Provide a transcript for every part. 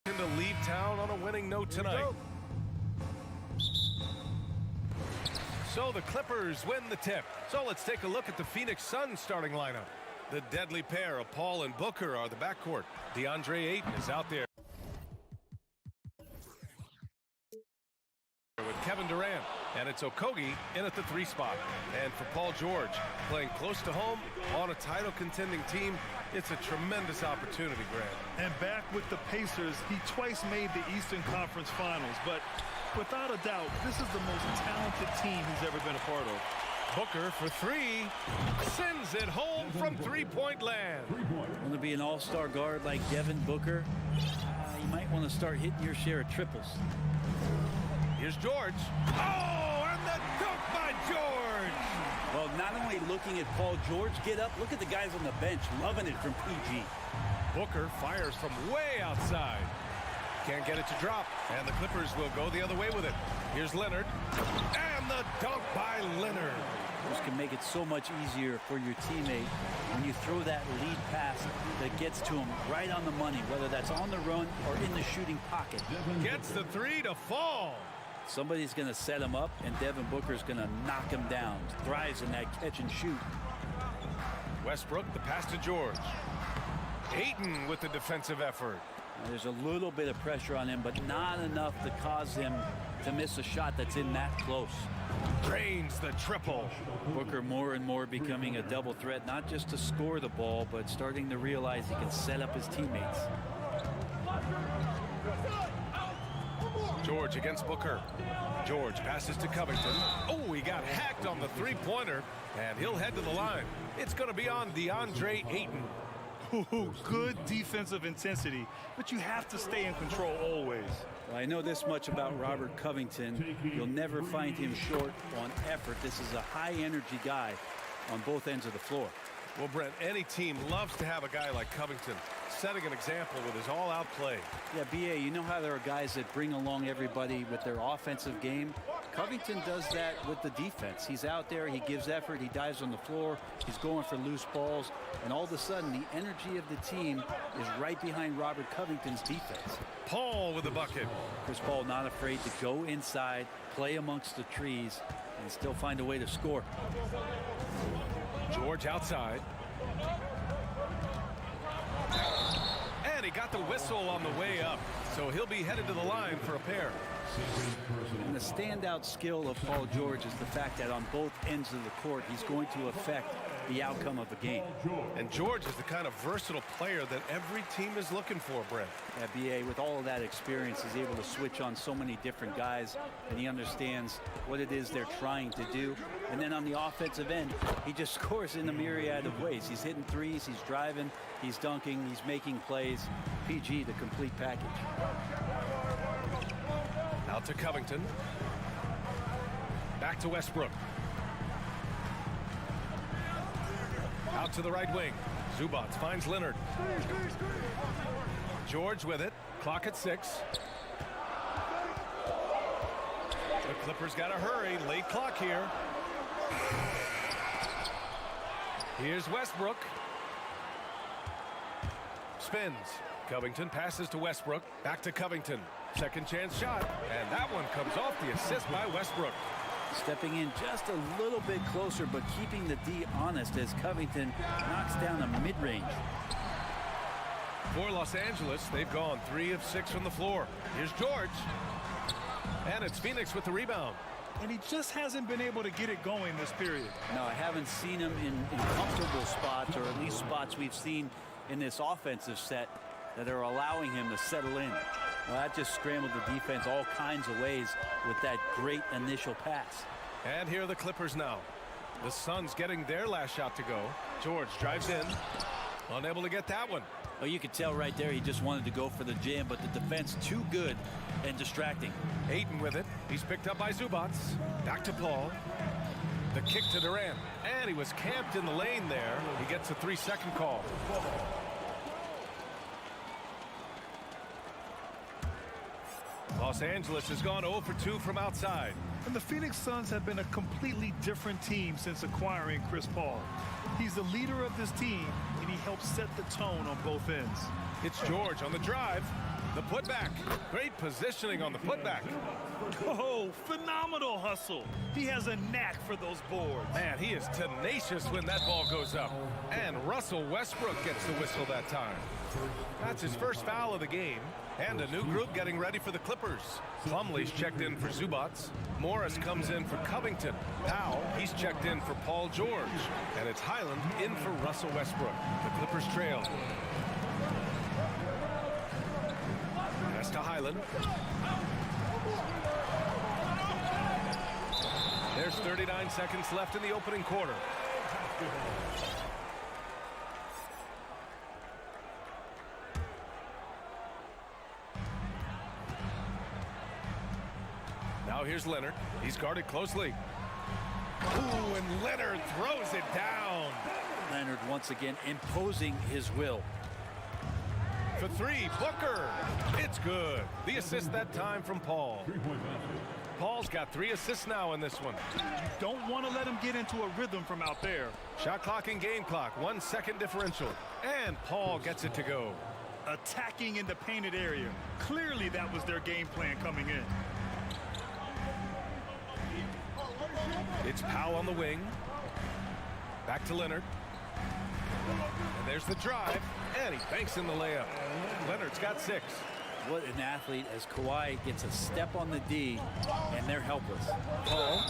To leave town on a winning note tonight. So the Clippers win the tip. So let's take a look at the Phoenix Suns starting lineup. The deadly pair of Paul and Booker are the backcourt. DeAndre Ayton is out there with Kevin Durant, and it's Okogie in at the 3 spot. And for Paul George, playing close to home on a title contending team, it's a tremendous opportunity, Grant. And back with the Pacers, he twice made the Eastern Conference Finals, but without a doubt, this is the most talented team he's ever been a part of. Booker for 3, sends it home from three-point land. Want to be an all-star guard like Devin Booker? You might want to start hitting your share of triples. Here's George. Oh, and the dunk by George. Well, not only looking at Paul George get up, look at the guys on the bench loving it from PG. Booker fires from way outside. Can't get it to drop, and the Clippers will go the other way with it. Here's Leonard, and the dunk by Leonard. This can make it so much easier for your teammate when you throw that lead pass that gets to him right on the money, whether that's on the run or in the shooting pocket. Gets the 3 to fall. Somebody's going to set him up, and Devin Booker's going to knock him down. Thrives in that catch and shoot. Westbrook, the pass to George. Ayton with the defensive effort. Now, there's a little bit of pressure on him, but not enough to cause him to miss a shot that's in that close. Drains the triple. Booker more and more becoming a double threat, not just to score the ball, but starting to realize he can set up his teammates. George against Booker. George passes to Covington. Oh, he got hacked on the 3-pointer, and he'll head to the line. It's going to be on DeAndre Ayton. Ooh, good defensive intensity, but you have to stay in control always. Well, I know this much about Robert Covington. You'll never find him short on effort. This is a high-energy guy on both ends of the floor. Well, Brent, any team loves to have a guy like Covington, setting an example with his all-out play. Yeah, B.A., you know how there are guys that bring along everybody with their offensive game? Covington does that with the defense. He's out there, he gives effort, he dives on the floor, he's going for loose balls, and all of a sudden the energy of the team is right behind Robert Covington's defense. Paul with the bucket. Chris Paul not afraid to go inside, play amongst the trees, and still find a way to score. George outside. And he got the whistle on the way up, so he'll be headed to the line for a pair. And the standout skill of Paul George is the fact that on both ends of the court, he's going to affect the outcome of the game. And George is the kind of versatile player that every team is looking for, Brent. Yeah, B.A., with all of that experience, he's able to switch on so many different guys, and he understands what it is they're trying to do. And then on the offensive end, he just scores in a myriad of ways. He's hitting threes, he's driving, he's dunking, he's making plays. PG, the complete package. Out to Covington. Back to Westbrook. Out to the right wing. Zubats finds Leonard. George with it. Clock at 6. The Clippers got to hurry. Late clock here. Here's Westbrook. Spins. Covington passes to Westbrook. Back to Covington. Second chance shot. And that one comes off the assist by Westbrook. Stepping in just a little bit closer, but keeping the D honest as Covington knocks down a mid-range. For Los Angeles, they've gone 3 of 6 from the floor. Here's George. And it's Phoenix with the rebound. And he just hasn't been able to get it going this period. No, I haven't seen him in comfortable spots, or at least spots we've seen in this offensive set that are allowing him to settle in. Well, that just scrambled the defense all kinds of ways with that great initial pass. And here are the Clippers now. The Suns getting their last shot to go. George drives in. Unable to get that one. Well, you could tell right there he just wanted to go for the jam, but the defense too good and distracting. Ayton with it. He's picked up by Zubats. Back to Paul. The kick to Durant. And he was camped in the lane there. He gets a 3-second call. Los Angeles has gone 0 for 2 from outside. And the Phoenix Suns have been a completely different team since acquiring Chris Paul. He's the leader of this team, and he helps set the tone on both ends. It's George on the drive. The putback. Great positioning on the putback. Oh, phenomenal hustle. He has a knack for those boards. Man, he is tenacious when that ball goes up. And Russell Westbrook gets the whistle that time. That's his first foul of the game. And a new group getting ready for the Clippers. Plumlee's checked in for Zubats. Morris comes in for Covington. Powell, he's checked in for Paul George. And it's Highland in for Russell Westbrook. The Clippers trail. Pass to Highland. There's 39 seconds left in the opening quarter. Now here's Leonard. He's guarded closely. Ooh, and Leonard throws it down. Leonard once again imposing his will. For three, Booker. It's good. The assist that time from Paul. Paul's got 3 assists now in this one. You don't want to let him get into a rhythm from out there. Shot clock and game clock, 1 second differential. And Paul gets it to go. Attacking in the painted area. Clearly that was their game plan coming in. It's Powell on the wing. Back to Leonard. And there's the drive. And he banks in the layup. Leonard's got 6. What an athlete as Kawhi gets a step on the D, and they're helpless. Paul,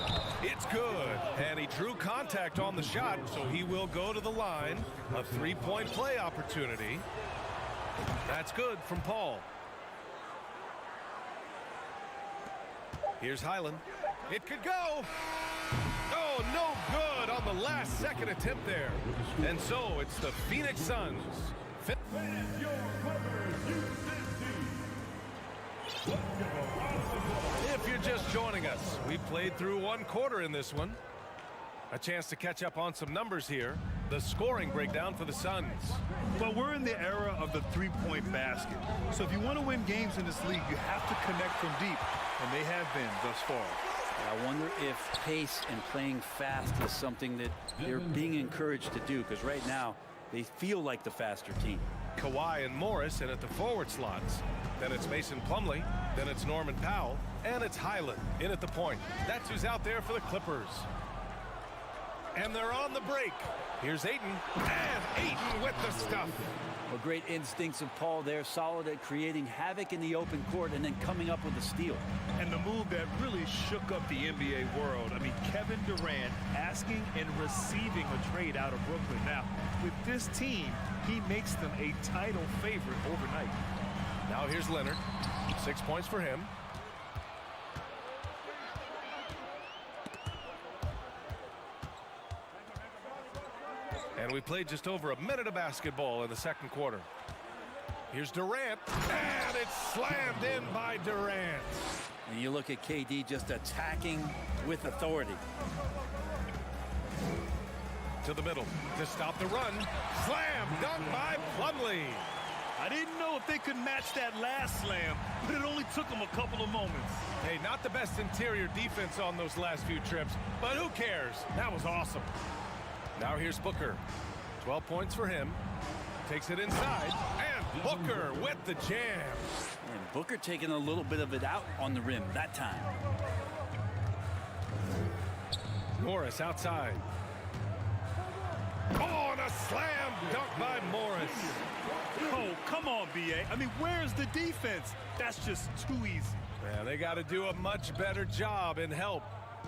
it's good. And he drew contact on the shot, so he will go to the line. A 3-point play opportunity. That's good from Paul. Here's Highland. It could go. Oh, no good on the last second attempt there. And so it's the Phoenix Suns. If you're just joining us, we played through 1 quarter in this one. A chance to catch up on some numbers here. The scoring breakdown for the Suns. Well, we're in the era of the 3-point basket. So if you want to win games in this league, you have to connect from deep. And they have been thus far. I wonder if pace and playing fast is something that they're being encouraged to do, because right now they feel like the faster team. Kawhi and Morris in at the forward slots. Then it's Mason Plumlee. Then it's Norman Powell. And it's Highland in at the point. That's who's out there for the Clippers. And they're on the break. Here's Ayton. And Ayton with the stuff. Well, great instincts of Paul there, solid at creating havoc in the open court and then coming up with a steal. And the move that really shook up the NBA world. I mean, Kevin Durant asking and receiving a trade out of Brooklyn. Now, with this team, he makes them a title favorite overnight. Now here's Leonard. 6 points for him. And we played just over a minute of basketball in the second quarter. Here's Durant. And it's slammed in by Durant. And you look at KD just attacking with authority. To the middle to stop the run. Slam dunk by Plumlee. I didn't know if they could match that last slam, but it only took them a couple of moments. Hey, not the best interior defense on those last few trips, but who cares? That was awesome. Now here's Booker. 12 points for him. Takes it inside. And Booker with the jam. And Booker taking a little bit of it out on the rim that time. Morris outside. Oh, and a slam dunk by Morris. Oh, come on, B.A. I mean, where's the defense? That's just too easy. Man, they got to do a much better job in help.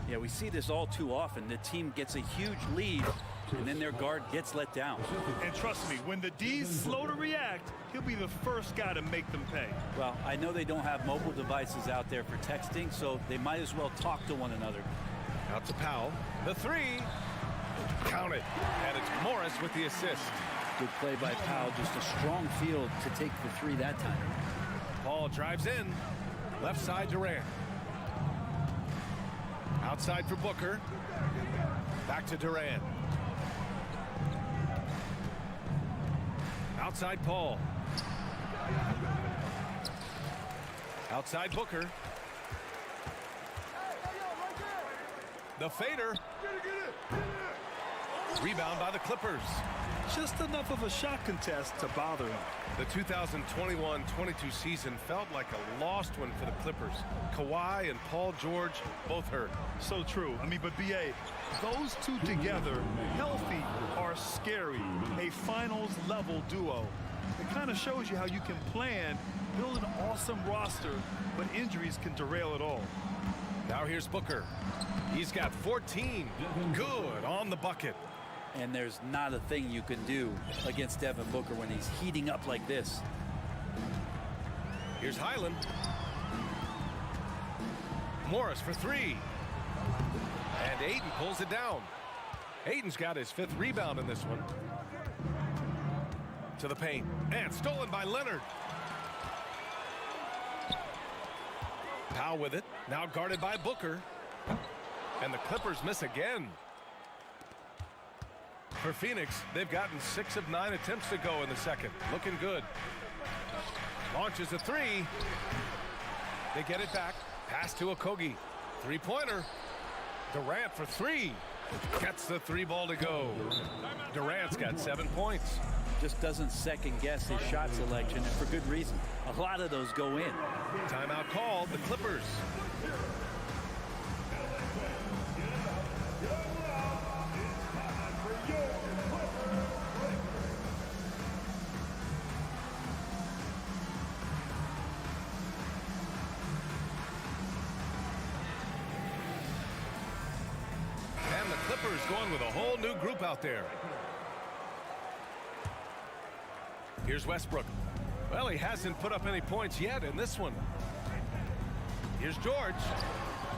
Yeah, we see this all too often. The team gets a huge lead, and then their guard gets let down. And trust me, when the D's slow to react, he'll be the first guy to make them pay. Well, I know they don't have mobile devices out there for texting, so they might as well talk to one another. Out to Powell. The three. Count it. And it's Morris with the assist. Good play by Powell. Just a strong field to take the three that time. Paul drives in. Left side Durant. Outside for Booker. Back to Durant. Outside Paul. Outside Booker. The fader. Rebound by the Clippers. just enough of a shot contest to bother him. The 2021-22 season felt like a lost one for the Clippers. Kawhi and Paul George both hurt. So true. I mean, but B.A., those two together, healthy, are scary. A finals-level duo. It kind of shows you how you can plan, build an awesome roster, but injuries can derail it all. Now here's Booker. He's got 14. Good on the bucket. And there's not a thing you can do against Devin Booker when he's heating up like this. Here's Highland. Morris for three. And Ayton pulls it down. Ayton's got his 5th rebound in this one. To the paint. And stolen by Leonard. Powell with it. Now guarded by Booker. And the Clippers miss again. For Phoenix, they've gotten 6 of 9 attempts to go in the second. Looking good. Launches a three. They get it back. Pass to Okogie. Three-pointer. Durant for three. Gets the 3 ball to go. Durant's got 7 points. Just doesn't second-guess his shot selection, and for good reason. A lot of those go in. Timeout called, the Clippers. And the Clippers going with a whole new group out there. Here's Westbrook. Well, he hasn't put up any points yet in this one. Here's George.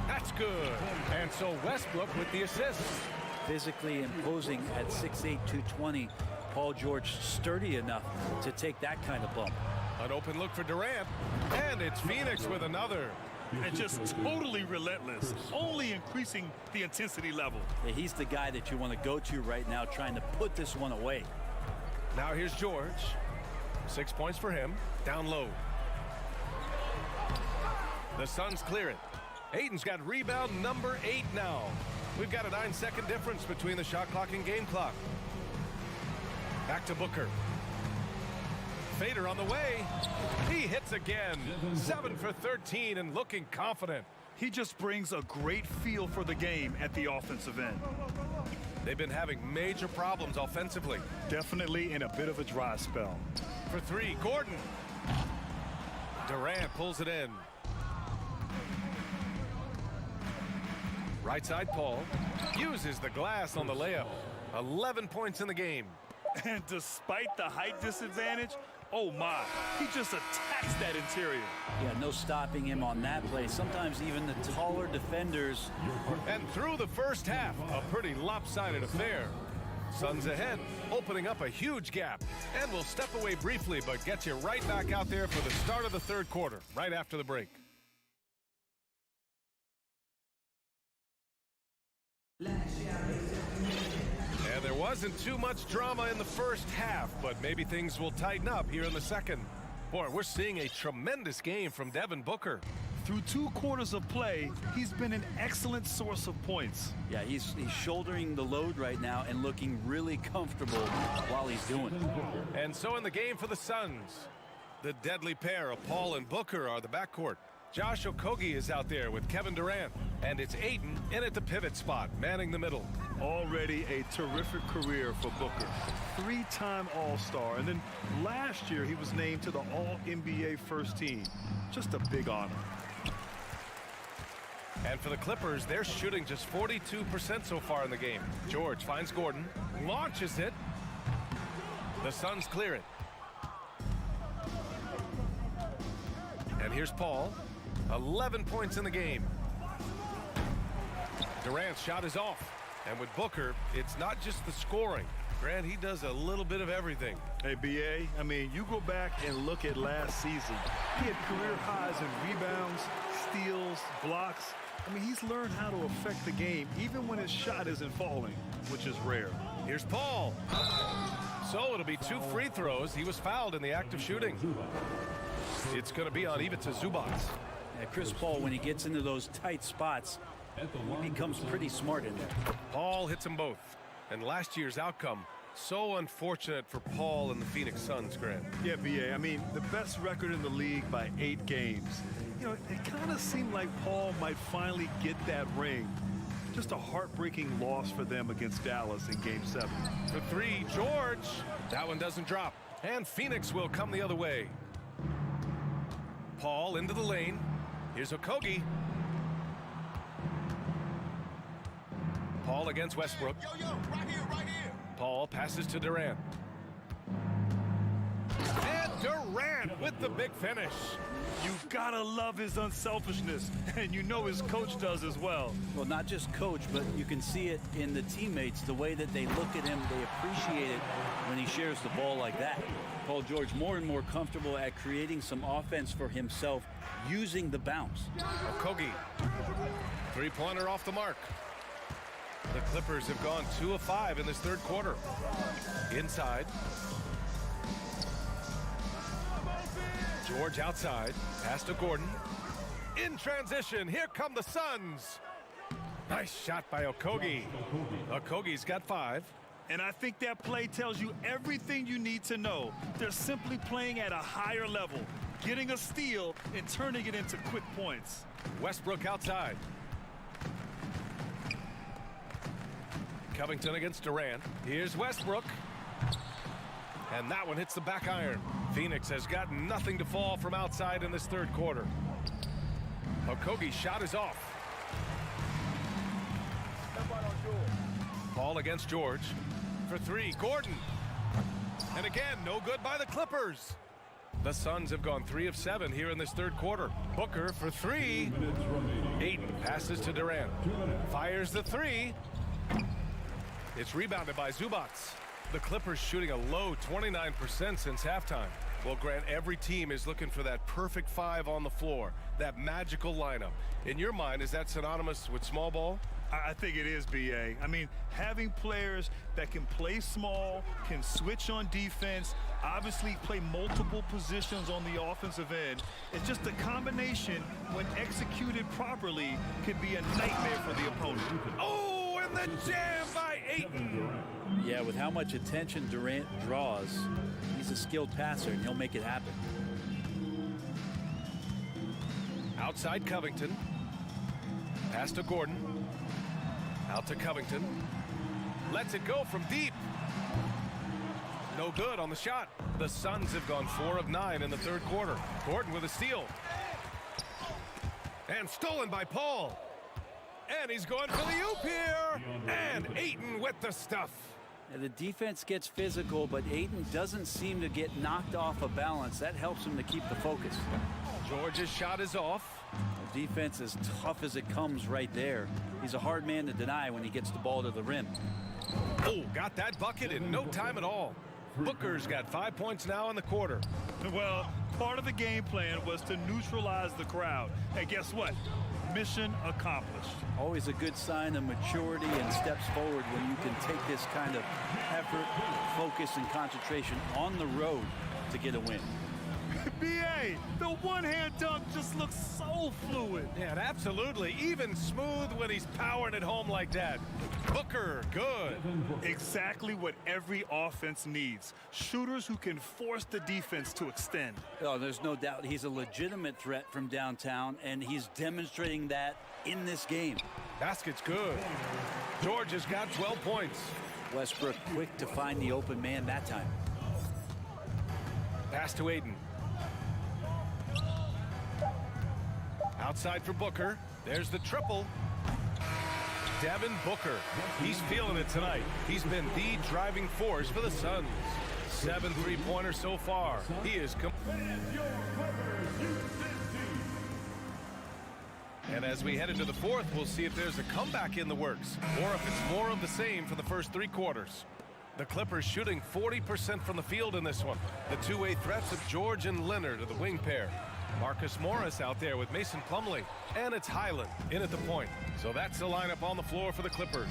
That's good. And so Westbrook with the assist. Physically imposing at 6'8", 220. Paul George sturdy enough to take that kind of bump. An open look for Durant. And it's Phoenix with another. And just totally relentless, only increasing the intensity level. Yeah, he's the guy that you want to go to right now, trying to put this one away. Now here's George. 6 points for him. Down low. The Suns clear it. Ayton's got rebound number 8 now. We've got a 9-second difference between the shot clock and game clock. Back to Booker. Fader on the way. He hits again. 7 for 13 and looking confident. He just brings a great feel for the game at the offensive end. They've been having major problems offensively. Definitely in a bit of a dry spell. For three, Gordon. Durant pulls it in. Right side, Paul uses the glass on the layup. 11 points in the game. And despite the height disadvantage, oh my, he just attacks that interior. Yeah, no stopping him on that play. Sometimes even the taller defenders. And through the first half, a pretty lopsided affair. Suns ahead, opening up a huge gap. And we'll step away briefly, but get you right back out there for the start of the third quarter, right after the break. And there wasn't too much drama in the first half, but maybe things will tighten up here in the second. Boy, we're seeing a tremendous game from Devin Booker. Through 2 quarters of play, he's been an excellent source of points. Yeah, he's shouldering the load right now and looking really comfortable while he's doing it. And so in the game for the Suns, the deadly pair of Paul and Booker are the backcourt. Josh Okogie is out there with Kevin Durant, and it's Ayton in at the pivot spot, manning the middle. Already a terrific career for Booker. 3-time All-Star, and then last year he was named to the All-NBA first team. Just a big honor. And for the Clippers, they're shooting just 42% so far in the game. George finds Gordon, launches it. The Suns clear it. And here's Paul. 11 points in the game. Durant's shot is off. And with Booker, it's not just the scoring. Grant, he does a little bit of everything. Hey, B.A., I mean, you go back and look at last season. He had career highs in rebounds, steals, blocks. I mean, he's learned how to affect the game even when his shot isn't falling, which is rare. Here's Paul. So it'll be 2 free throws. He was fouled in the act of shooting. It's going to be on Ivica Zubac. Yeah, Chris Paul, when he gets into those tight spots, he becomes pretty smart in there. Paul hits them both. And last year's outcome So unfortunate for Paul and the Phoenix Suns, Grant. Yeah, BA. I mean, the best record in the league by 8 games. You know, it kind of seemed like Paul might finally get that ring. Just a heartbreaking loss for them against Dallas in Game 7. For 3, George. That one doesn't drop. And Phoenix will come the other way. Paul into the lane. Here's Okogie. Paul against Westbrook. Right here. Paul passes to Durant. And Durant with the big finish. You gotta love his unselfishness, and you know his coach does as well. Well, not just coach, but you can see it in the teammates, the way that they look at him. They appreciate it when he shares the ball like that. Paul George more and more comfortable at creating some offense for himself using the bounce. Okogie. 3-pointer off the mark. The Clippers have gone 2 of 5 in this third quarter. Inside. George outside. Pass to Gordon. In transition. Here come the Suns. Nice shot by Okogie. Okogie's got 5. And I think that play tells you everything you need to know. They're simply playing at a higher level, getting a steal and turning it into quick points. Westbrook outside. Covington against Durant. Here's Westbrook. And that one hits the back iron. Phoenix has got nothing to fall from outside in this third quarter. Okogie's shot is off. Paul against George. For 3, Gordon. And again, no good by the Clippers. The Suns have gone 3 of 7 here in this third quarter. Booker for 3. Ayton passes to Durant. Fires the 3. It's rebounded by Zubac. The Clippers shooting a low 29% since halftime. Well, Grant, every team is looking for that perfect 5 on the floor, that magical lineup. In your mind, is that synonymous with small ball? I think it is, BA. I mean, having players that can play small, can switch on defense, obviously play multiple positions on the offensive end. It's just a combination, when executed properly, could be a nightmare for the opponent. Oh, and the jam by Ayton. Yeah, with how much attention Durant draws, he's a skilled passer, and he'll make it happen. Outside Covington. Pass to Gordon. Out to Covington. Lets it go from deep. No good on the shot. The Suns have gone 4 of 9 in the third quarter. Gordon with a steal. And stolen by Paul. And he's going for the oop here. And Ayton with the stuff. The defense gets physical, but Ayton doesn't seem to get knocked off of balance. That helps him to keep the focus. George's shot is off. The defense is tough as it comes right there. He's a hard man to deny when he gets the ball to the rim. Oh, got that bucket in no time at all. Booker's got 5 points now in the quarter. Well, part of the game plan was to neutralize the crowd. And guess what? Mission accomplished. Always a good sign of maturity and steps forward when you can take this kind of effort, focus, and concentration on the road to get a win. BA, the one-hand dunk just looks so fluid. Yeah, absolutely. Even smooth when he's powering it home like that. Booker, good. Exactly what every offense needs. Shooters who can force the defense to extend. Oh, there's no doubt he's a legitimate threat from downtown, and he's demonstrating that in this game. Basket's good. George has got 12 points. Westbrook quick to find the open man that time. Pass to Ayton. Outside for Booker. There's the triple. Devin Booker. He's feeling it tonight. He's been the driving force for the Suns. 7 3-pointers so far. He is And as we head into the fourth, we'll see if there's a comeback in the works or if it's more of the same for the first 3 quarters. The Clippers shooting 40% from the field in this one. The two-way threats of George and Leonard are the wing pair. Marcus Morris out there with Mason Plumlee. And it's Highland in at the point. So that's the lineup on the floor for the Clippers.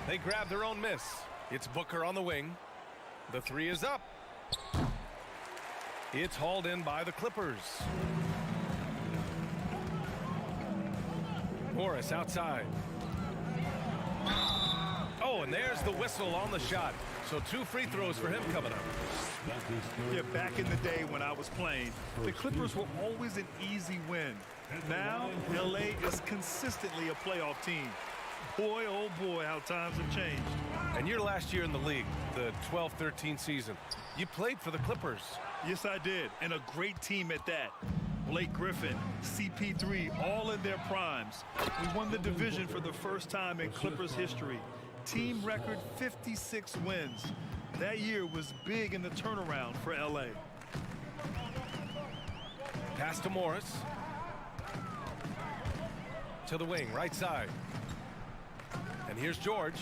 They grab their own miss. It's Booker on the wing. The 3 is up. It's hauled in by the Clippers. Morris outside. Oh, Oh, and there's the whistle on the shot. So 2 free throws for him coming up. Yeah, back in the day when I was playing, the Clippers were always an easy win. Now, LA is consistently a playoff team. Boy, oh boy, how times have changed. And your last year in the league, the 12-13 season, you played for the Clippers. Yes, I did, and a great team at that. Blake Griffin, CP3, all in their primes. We won the division for the first time in Clippers history. Team record 56 wins. That year was big in the turnaround for LA. Pass to Morris. To the wing, right side. And here's George.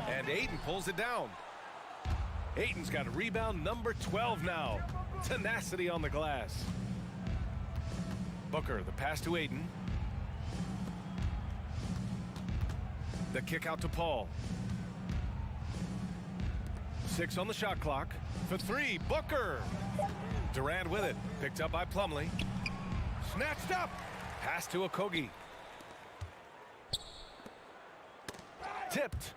And Ayton pulls it down. Ayton's got a rebound, number 12 now. Tenacity on the glass. Booker, the pass to Ayton. The kick out to Paul. 6 on the shot clock. For 3, Booker. Durant with it. Picked up by Plumlee. Snatched up. Pass to Okogie. Tipped.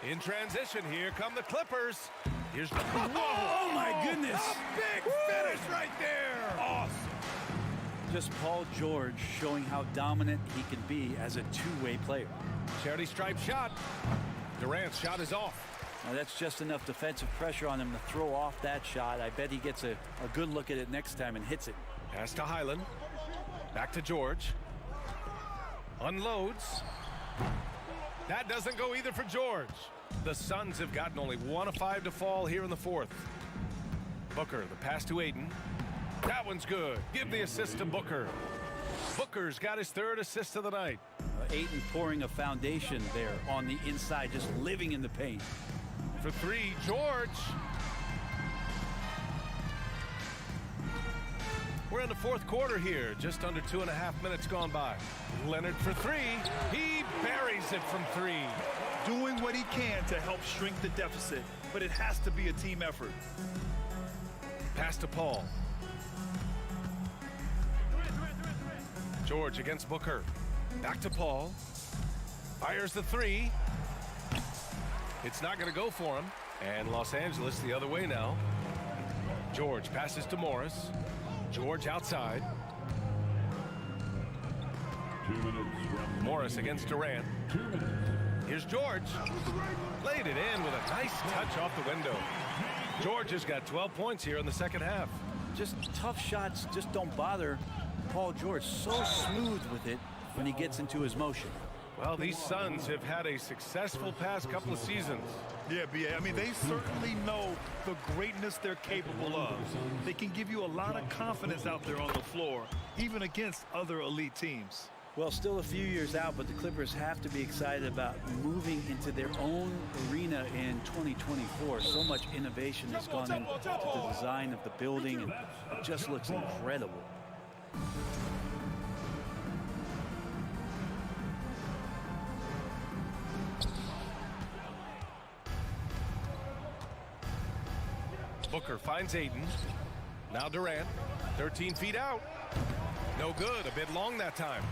In transition, here come the Clippers. Here's the... Oh, my goodness. A big finish right there. Awesome. Just Paul George showing how dominant he can be as a two-way player. Charity stripe shot. Durant's shot is off. Now that's just enough defensive pressure on him to throw off that shot. I bet he gets a good look at it next time and hits it. Pass to Highland. Back to George. Unloads. That doesn't go either for George. The Suns have gotten only 1 of 5 to fall here in the 4th. Booker, the pass to Ayton. That one's good. Give the assist to Booker. Booker's got his 3rd assist of the night. Ayton pouring a foundation there on the inside, just living in the paint. For 3, George. We're in the 4th quarter here, just under 2.5 minutes gone by. Leonard for 3. He buries it from 3. Doing what he can to help shrink the deficit, but it has to be a team effort. Pass to Paul. George against Booker. Back to Paul. Fires the 3. It's not going to go for him. And Los Angeles the other way now. George passes to Morris. George outside. Morris against Durant. Here's George. Laid it in with a nice touch off the window. George has got 12 points here in the 2nd half. Just tough shots just don't bother Paul George. So smooth with it when he gets into his motion. Well, these Suns have had a successful past couple of seasons. Yeah, B.A. I mean, they certainly know the greatness they're capable of. They can give you a lot of confidence out there on the floor, even against other elite teams. Well, still a few years out, but the Clippers have to be excited about moving into their own arena in 2024. So much innovation has gone into the design of the building, and it just looks incredible. Booker finds Ayton. Now Durant, 13 feet out. No good, a bit long that time.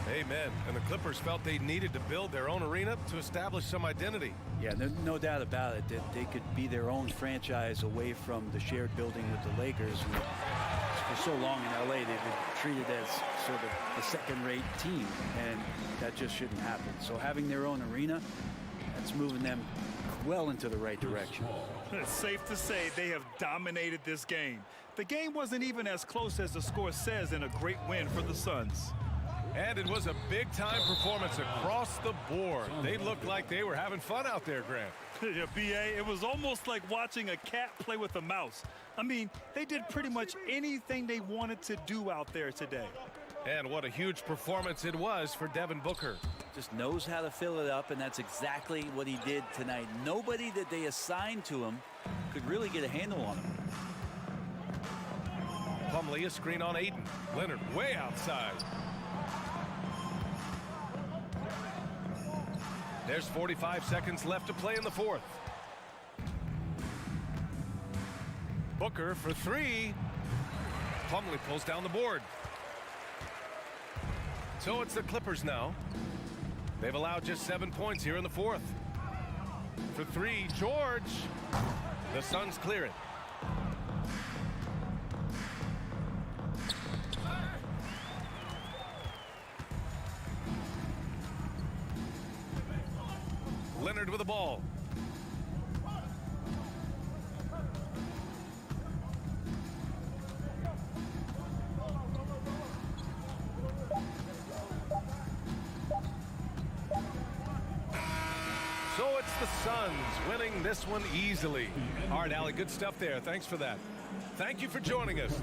Amen. And the Clippers felt they needed to build their own arena to establish some identity. Yeah, no doubt about it that they could be their own franchise away from the shared building with the Lakers. And for so long in LA, they've been treated as sort of a second-rate team, and that just shouldn't happen. So having their own arena, that's moving them well into the right direction. It's safe to say they have dominated this game. The game wasn't even as close as the score says in a great win for the Suns. And it was a big-time performance across the board. They looked like they were having fun out there, Grant. Yeah, B.A., it was almost like watching a cat play with a mouse. I mean, they did pretty much anything they wanted to do out there today. And what a huge performance it was for Devin Booker. Just knows how to fill it up, and that's exactly what he did tonight. Nobody that they assigned to him could really get a handle on him. Plumlee, a screen on Ayton. Leonard way outside. There's 45 seconds left to play in the 4th. Booker for 3. Plumlee pulls down the board. So it's the Clippers now. They've allowed just 7 points here in the fourth. For three, George. The Suns clear it. Leonard with the ball. So it's the Suns winning this one easily. All right, Allie, good stuff there. Thanks for that. Thank you for joining us.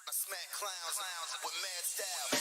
I smack clowns with mad style.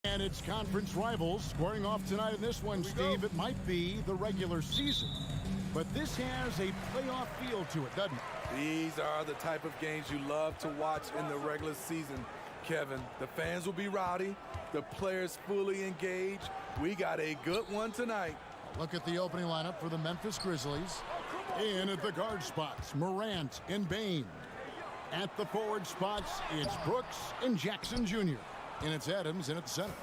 And it's conference rivals squaring off tonight in this one, Steve. It might be the regular season, but this has a playoff feel to it, doesn't it? These are the type of games you love to watch in the regular season, Kevin. The fans will be rowdy, the players fully engaged. We got a good one tonight. Look at the opening lineup for the Memphis Grizzlies. In at the guard spots, Morant and Bain. At the forward spots, it's Brooks and Jackson Jr. And it's Adams in at the center.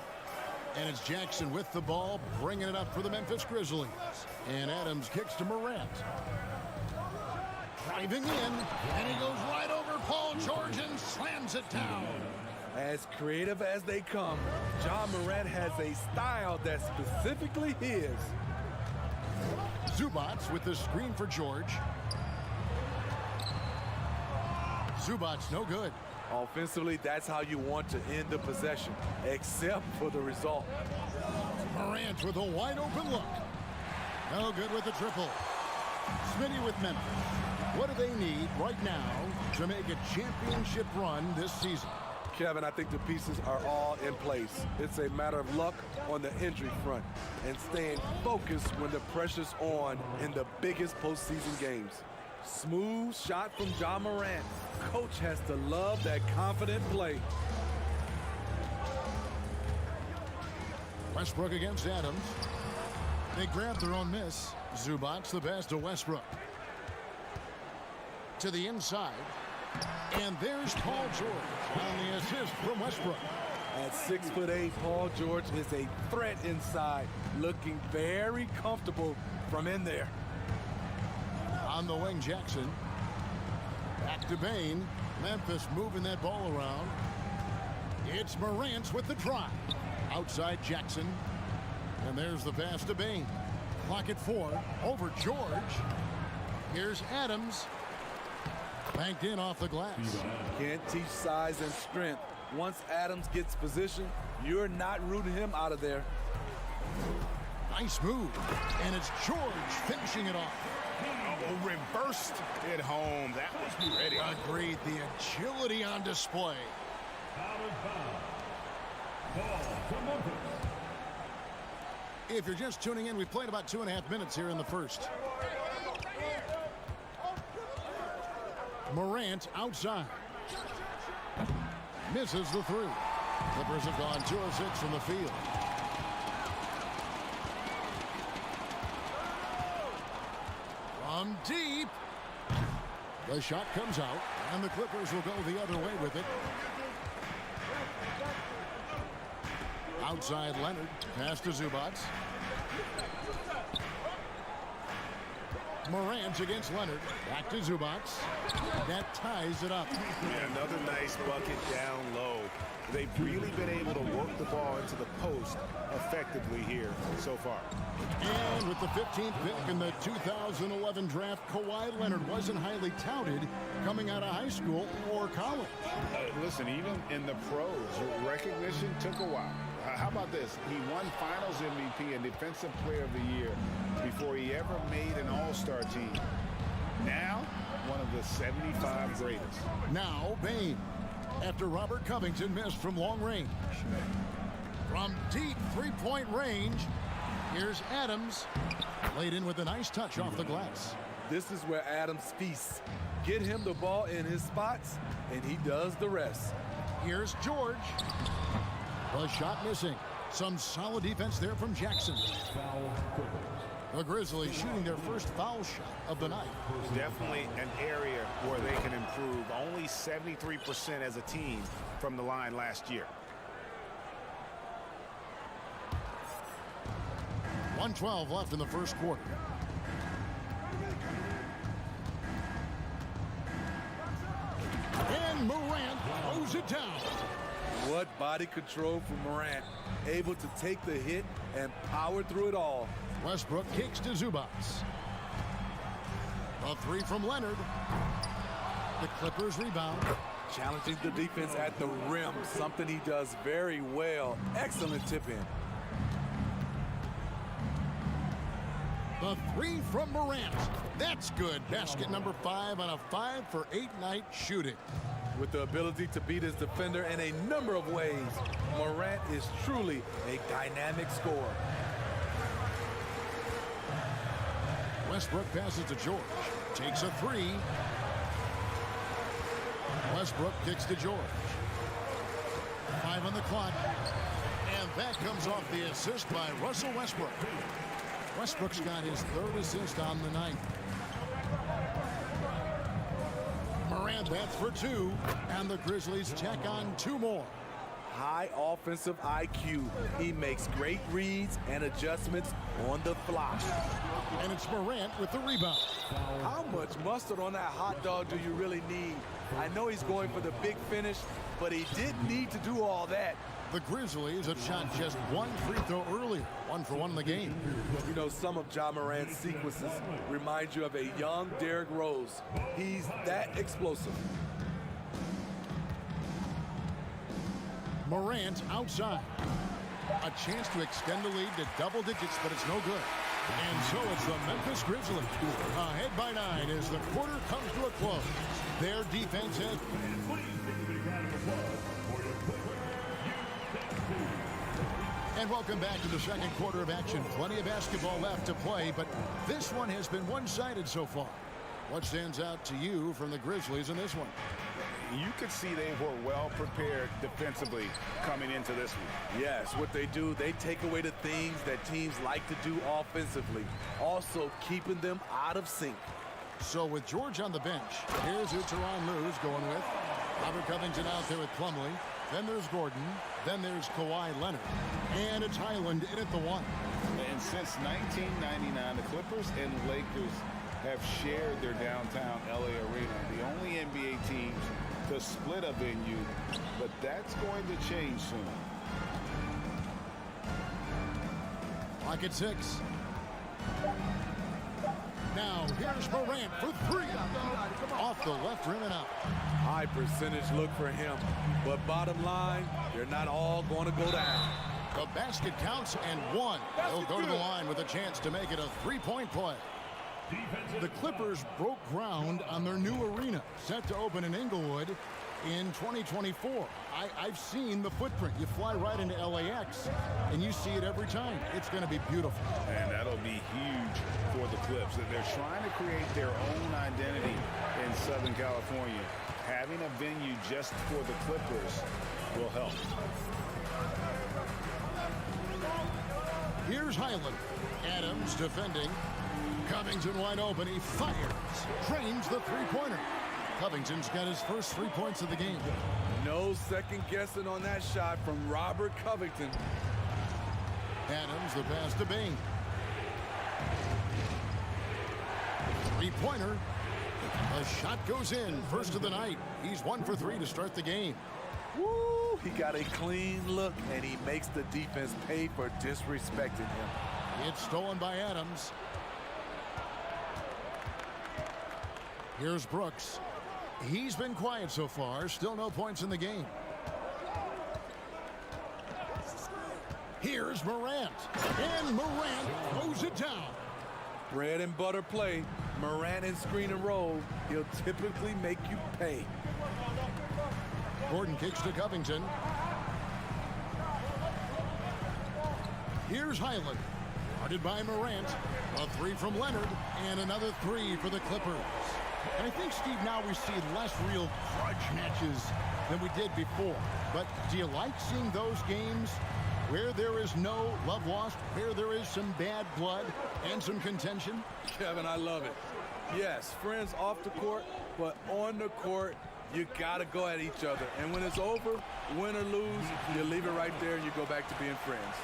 And it's Jackson with the ball, bringing it up for the Memphis Grizzlies. And Adams kicks to Morant. Driving in, and he goes right over Paul George and slams it down. As creative as they come, John Morant has a style that's specifically his. Zubats with the screen for George. Zubats no good. Offensively, that's how you want to end the possession, except for the result. Morant with a wide open look. No good with the triple. Smitty with Memphis. What do they need right now to make a championship run this season? Kevin, I think the pieces are all in place. It's a matter of luck on the injury front and staying focused when the pressure's on in the biggest postseason games. Smooth shot from John Morant. Coach has to love that confident play. Westbrook against Adams. They grab their own miss. Zubats the best to Westbrook. To the inside. And there's Paul George on the assist from Westbrook. At 6'8", Paul George is a threat inside, looking very comfortable from in there. On the wing, Jackson. Back to Bain. Memphis moving that ball around. It's Morant with the drive. Outside Jackson. And there's the pass to Bain. Clock at 4. Over George. Here's Adams. Banked in off the glass. Can't teach size and strength. Once Adams gets position, you're not rooting him out of there. Nice move. And it's George finishing it off. Oh, reversed it home. That was ready. Agreed. The agility on display. If you're just tuning in, we've played about 2.5 minutes here in the first. Morant outside. Misses the three. Clippers have gone 2 of 6 from the field. From deep. The shot comes out, and the Clippers will go the other way with it. Outside Leonard. Pass to Zubats. Morant against Leonard. Back to Zubats. That ties it up. Yeah, another nice bucket down low. They've really been able to work the ball into the post effectively here so far. And with the 15th pick in the 2011 draft, Kawhi Leonard wasn't highly touted coming out of high school or college. Listen, even in the pros, recognition took a while. How about this? He won Finals MVP and Defensive Player of the Year before he ever made an All-Star team. Now, one of the 75 greatest. Now, Bain. After Robert Covington missed from long range. From deep three-point range, here's Adams. Laid in with a nice touch off the glass. This is where Adams feasts. Get him the ball in his spots, and he does the rest. Here's George. The shot missing. Some solid defense there from Jackson. The Grizzlies shooting their first foul shot of the night. Definitely an area where they can improve. Only 73% as a team from the line last year. 1:12 left in the first quarter. And Morant throws it down. What body control from Morant. Able to take the hit and power through it all. Westbrook kicks to Zubats. A three from Leonard. The Clippers rebound. Challenging the defense at the rim, something he does very well. Excellent tip in. The three from Morant. That's good. Basket number 5 on a 5-for-8 night shooting. With the ability to beat his defender in a number of ways, Morant is truly a dynamic scorer. Westbrook passes to George. Takes a three. Westbrook kicks to George. 5 on the clock. And that comes off the assist by Russell Westbrook. Westbrook's got his 3rd assist on the night. Morant bats for 2, and the Grizzlies tack on 2 more. High offensive IQ. He makes great reads and adjustments on the fly. And it's Morant with the rebound. How much mustard on that hot dog do you really need? I know he's going for the big finish, but he didn't need to do all that. The Grizzlies have shot just 1 free throw earlier. 1 for 1 in the game. You know, some of Ja Morant's sequences remind you of a young Derrick Rose. He's that explosive. Morant outside. A chance to extend the lead to double digits, but it's no good. And so it's the Memphis Grizzlies ahead by 9 as the quarter comes to a close. Their defense has... And welcome back to the second quarter of action. Plenty of basketball left to play, but this one has been one-sided so far. What stands out to you from the Grizzlies in this one? You could see they were well prepared defensively coming into this one. Yes, what they do, they take away the things that teams like to do offensively, also keeping them out of sync. So with George on the bench, here's who Tyronn Lue's going with. Robert Covington out there with Plumlee. Then there's Gordon. Then there's Kawhi Leonard. And it's Highland in at the 1. And since 1999, the Clippers and Lakers have shared their downtown LA arena. The only NBA teams to split a venue, but that's going to change soon. Clock at 6. Now here's Morant for 3. Off the left rim and out. High percentage look for him, but bottom line, they're not all going to go down. The basket counts and 1. They'll go to the line with a chance to make it a 3-point play. The Clippers broke ground on their new arena, set to open in Inglewood in 2024. I've seen the footprint. You fly right into LAX, and you see it every time. It's going to be beautiful. And that'll be huge for the Clips. They're trying to create their own identity in Southern California. Having a venue just for the Clippers will help. Here's Highland. Adams defending. Covington wide open. He fires. Trains the three-pointer. Covington's got his first 3 points of the game. No second guessing on that shot from Robert Covington. Adams, the pass to Bain. Three-pointer. The shot goes in. First of the night. He's 1 for 3 to start the game. Woo! He got a clean look, and he makes the defense pay for disrespecting him. It's stolen by Adams. Here's Brooks. He's been quiet so far. Still no points in the game. Here's Morant. And Morant throws it down. Bread and butter play. Morant and screen and roll. He'll typically make you pay. Gordon kicks to Covington. Here's Highland. Guarded by Morant. A 3 from Leonard. And another 3 for the Clippers. And I think, Steve, now we see less real grudge matches than we did before. But do you like seeing those games where there is no love lost, where there is some bad blood and some contention? Kevin, I love it. Yes, friends off the court, but on the court, you got to go at each other. And when it's over, win or lose, you leave it right there and you go back to being friends.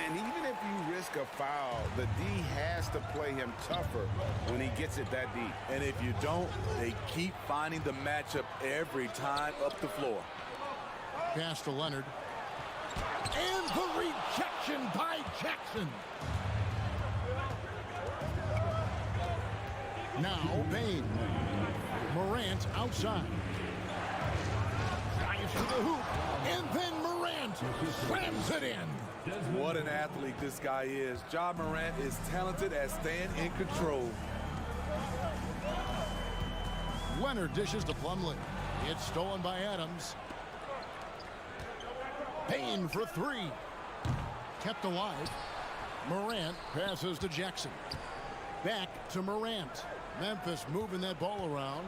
And even if you risk a foul, the D has to play him tougher when he gets it that deep. And if you don't, they keep finding the matchup every time up the floor. Pass to Leonard. And the rejection by Jackson. Now Bain. Morant outside. Drives to the hoop. And then Morant Morant slams it in. What an athlete this guy is. Ja Morant is talented at staying in control. Leonard dishes to Plumlee. It's stolen by Adams. Payne for three. Kept alive. Morant passes to Jackson. Back to Morant. Memphis moving that ball around.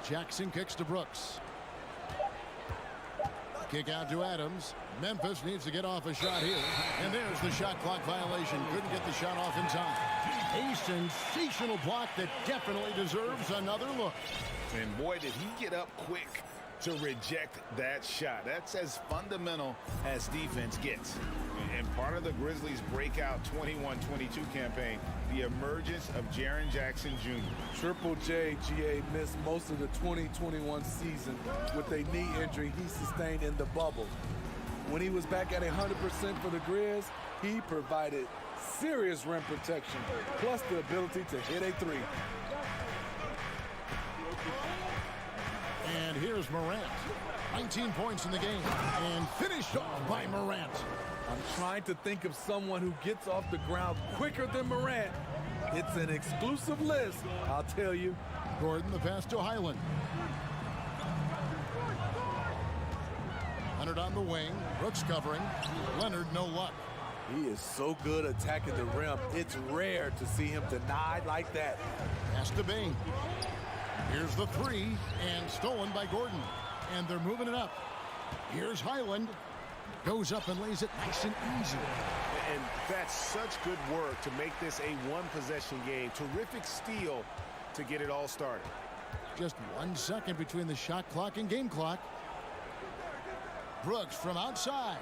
Jackson kicks to Brooks. Kick out to Adams. Memphis needs to get off a shot here. And there's the shot clock violation. Couldn't get the shot off in time. A sensational block that definitely deserves another look. And boy, did he get up quick to reject that shot. That's as fundamental as defense gets. And part of the Grizzlies' breakout 21-22 campaign, the emergence of Jaren Jackson Jr. Triple J, GA, missed most of the 2021 season with a knee injury he sustained in the bubble. When he was back at 100% for the Grizz, he provided serious rim protection, plus the ability to hit a three. And here's Morant. 19 points in the game. And finished off by Morant. I'm trying to think of someone who gets off the ground quicker than Morant. It's an exclusive list, I'll tell you. Gordon, the pass to Highland. Leonard on the wing. Brooks covering. Leonard, no luck. He is so good attacking the rim. It's rare to see him denied like that. Pass to Bane. Here's the three, and stolen by Gordon. And they're moving it up. Here's Highland. Goes up and lays it nice and easy. And that's such good work to make this a one-possession game. Terrific steal to get it all started. Just 1 second between the shot clock and game clock. Brooks from outside.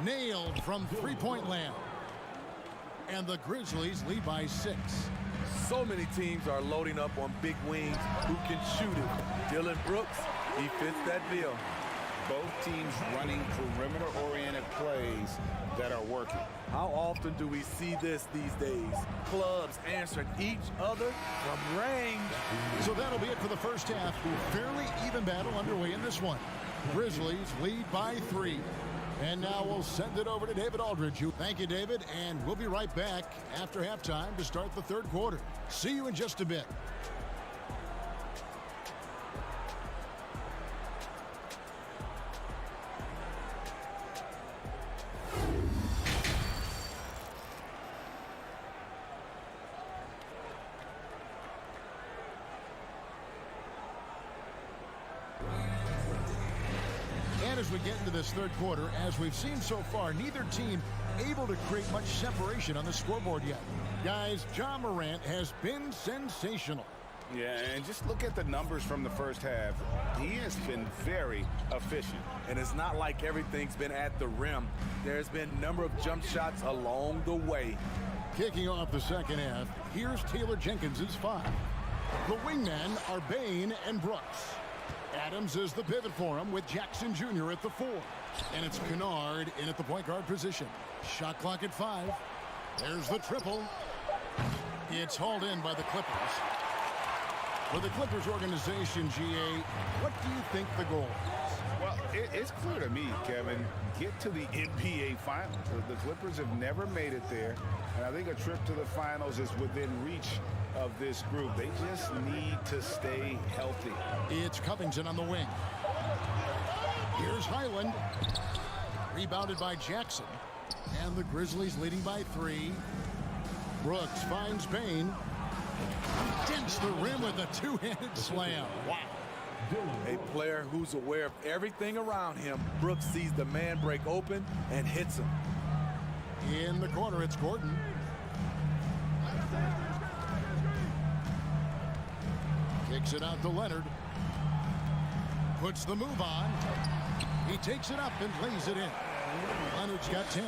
Nailed from three-point land. And the Grizzlies lead by 6. So many teams are loading up on big wings who can shoot it. Dylan Brooks, he fits that bill. Both teams running perimeter-oriented plays that are working. How often do we see this these days? Clubs answering each other from range. So that'll be it for the first half. Fairly even battle underway in this one. Grizzlies lead by 3. And now we'll send it over to David Aldridge. Thank you, David, and we'll be right back after halftime to start the third quarter. See you in just a bit. And as we get into this third quarter, as we've seen so far, neither team able to create much separation on the scoreboard yet. Guys, Ja Morant has been sensational. Yeah, and just look at the numbers from the first half. He has been very efficient. And it's not like everything's been at the rim. There's been a number of jump shots along the way. Kicking off the second half, here's Taylor Jenkins' 5. The wingmen are Bane and Brooks. Adams is the pivot for him with Jackson Jr. at the 4. And it's Kennard in at the point guard position. Shot clock at 5. There's the triple. It's hauled in by the Clippers. For the Clippers organization, GA, what do you think the goal is? Well, it's clear to me, Kevin, get to the NBA Finals. The Clippers have never made it there, and I think a trip to the Finals is within reach of this group. They just need to stay healthy. It's Covington on the wing. Here's Highland. Rebounded by Jackson. And the Grizzlies leading by 3. Brooks finds Bane. Dents the rim with a two-handed slam. Wow. A player who's aware of everything around him. Brooks sees the man break open and hits him. In the corner, it's Gordon. Kicks it out to Leonard. Puts the move on. He takes it up and lays it in. Leonard's got 10.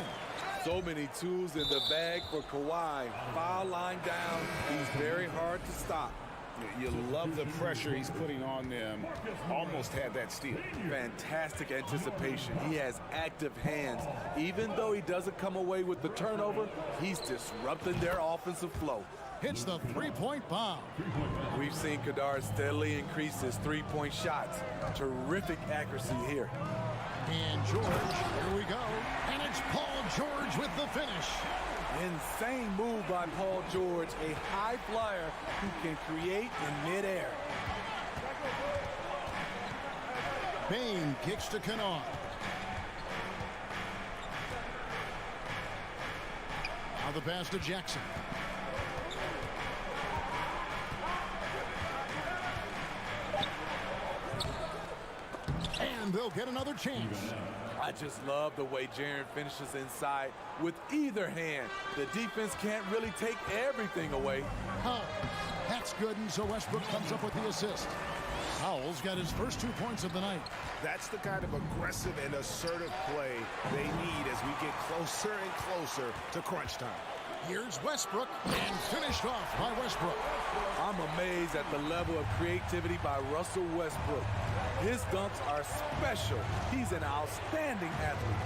So many tools in the bag for Kawhi. Foul line down. He's very hard to stop. You love the pressure he's putting on them. Almost had that steal. Fantastic anticipation. He has active hands. Even though he doesn't come away with the turnover, he's disrupting their offensive flow. Hits the three-point bomb. We've seen Kennard steadily increase his three-point shots. Terrific accuracy here. And George, here we go. And it's Paul George with the finish. Insane move by Paul George, a high flyer who can create in midair. Bain kicks to Kennard. Now the pass to Jackson. And they'll get another chance. I just love the way Jaren finishes inside with either hand. The defense can't really take everything away. Oh, that's good, and so Westbrook comes up with the assist. Powell's got his first 2 points of the night. That's the kind of aggressive and assertive play they need as we get closer and closer to crunch time. Here's Westbrook, and finished off by Westbrook. I'm amazed at the level of creativity by Russell Westbrook. His dunks are special. He's an outstanding athlete.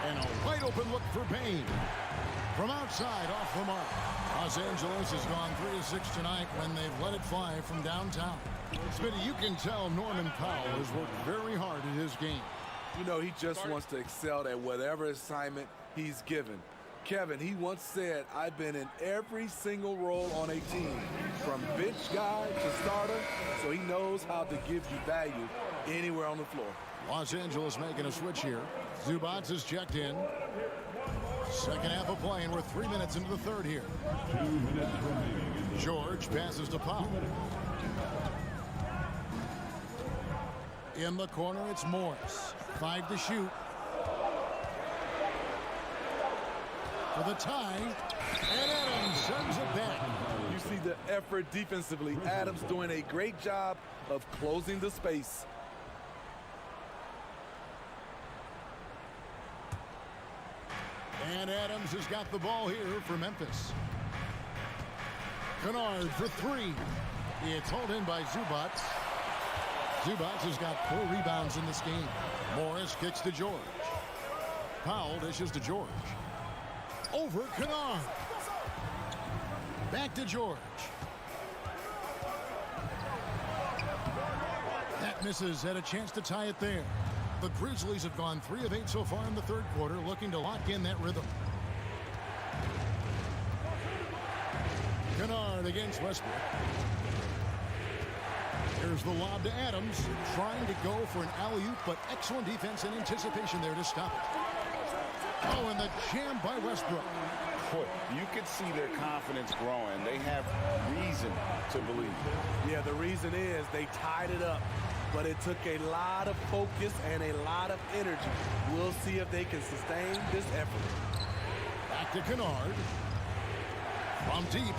And a wide open look for Bain. From outside, off the mark. Los Angeles has gone 3 of 6 tonight when they've let it fly from downtown. Smitty, you can tell Norman Powell has worked very hard at his game. You know, he just wants to excel at whatever assignment he's given. Kevin, he once said, I've been in every single role on a team, from bench guy to starter, so he knows how to give you value anywhere on the floor. Los Angeles making a switch here. Zubac is checked in. Second half of play, and we're 3 minutes into the third here. George passes to Powell. In the corner, it's Morris. 5 to shoot. For the tie, and Adams sends it back. You see the effort defensively. Adams doing a great job of closing the space. And Adams has got the ball here for Memphis. Kennard for 3. It's hauled in by Zubac. Zubac has got 4 rebounds in this game. Morris kicks to George. Powell dishes to George. Over Kennard. Back to George. That misses. Had a chance to tie it there. The Grizzlies have gone 3 of 8 so far in the third quarter, looking to lock in that rhythm. Kennard against Westbrook. Here's the lob to Adams, trying to go for an alley-oop, but excellent defense and anticipation there to stop it. Oh, and the jam by Westbrook. Boy, you can see their confidence growing. They have reason to believe. Yeah, the reason is they tied it up, but it took a lot of focus and a lot of energy. We'll see if they can sustain this effort. Back to Kennard. From deep.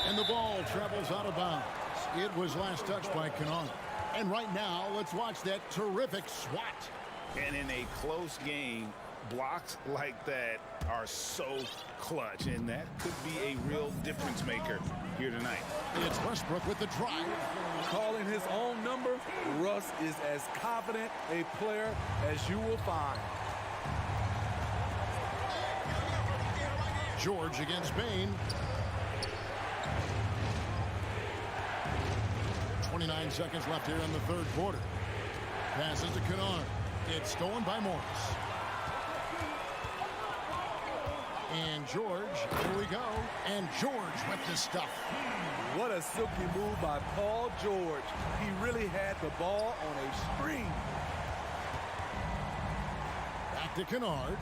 And the ball travels out of bounds. It was last touched by Kennard. And right now, let's watch that terrific swat. And in a close game, blocks like that are so clutch, and that could be a real difference maker here tonight. It's Westbrook with the drive. Calling his own number, Russ is as confident a player as you will find. George against Bain. 29 seconds left here in the third quarter. Passes to Kennard. It's stolen by Morris. And George, here we go. And George with the stuff. What a silky move by Paul George. He really had the ball on a string. Back to Kennard.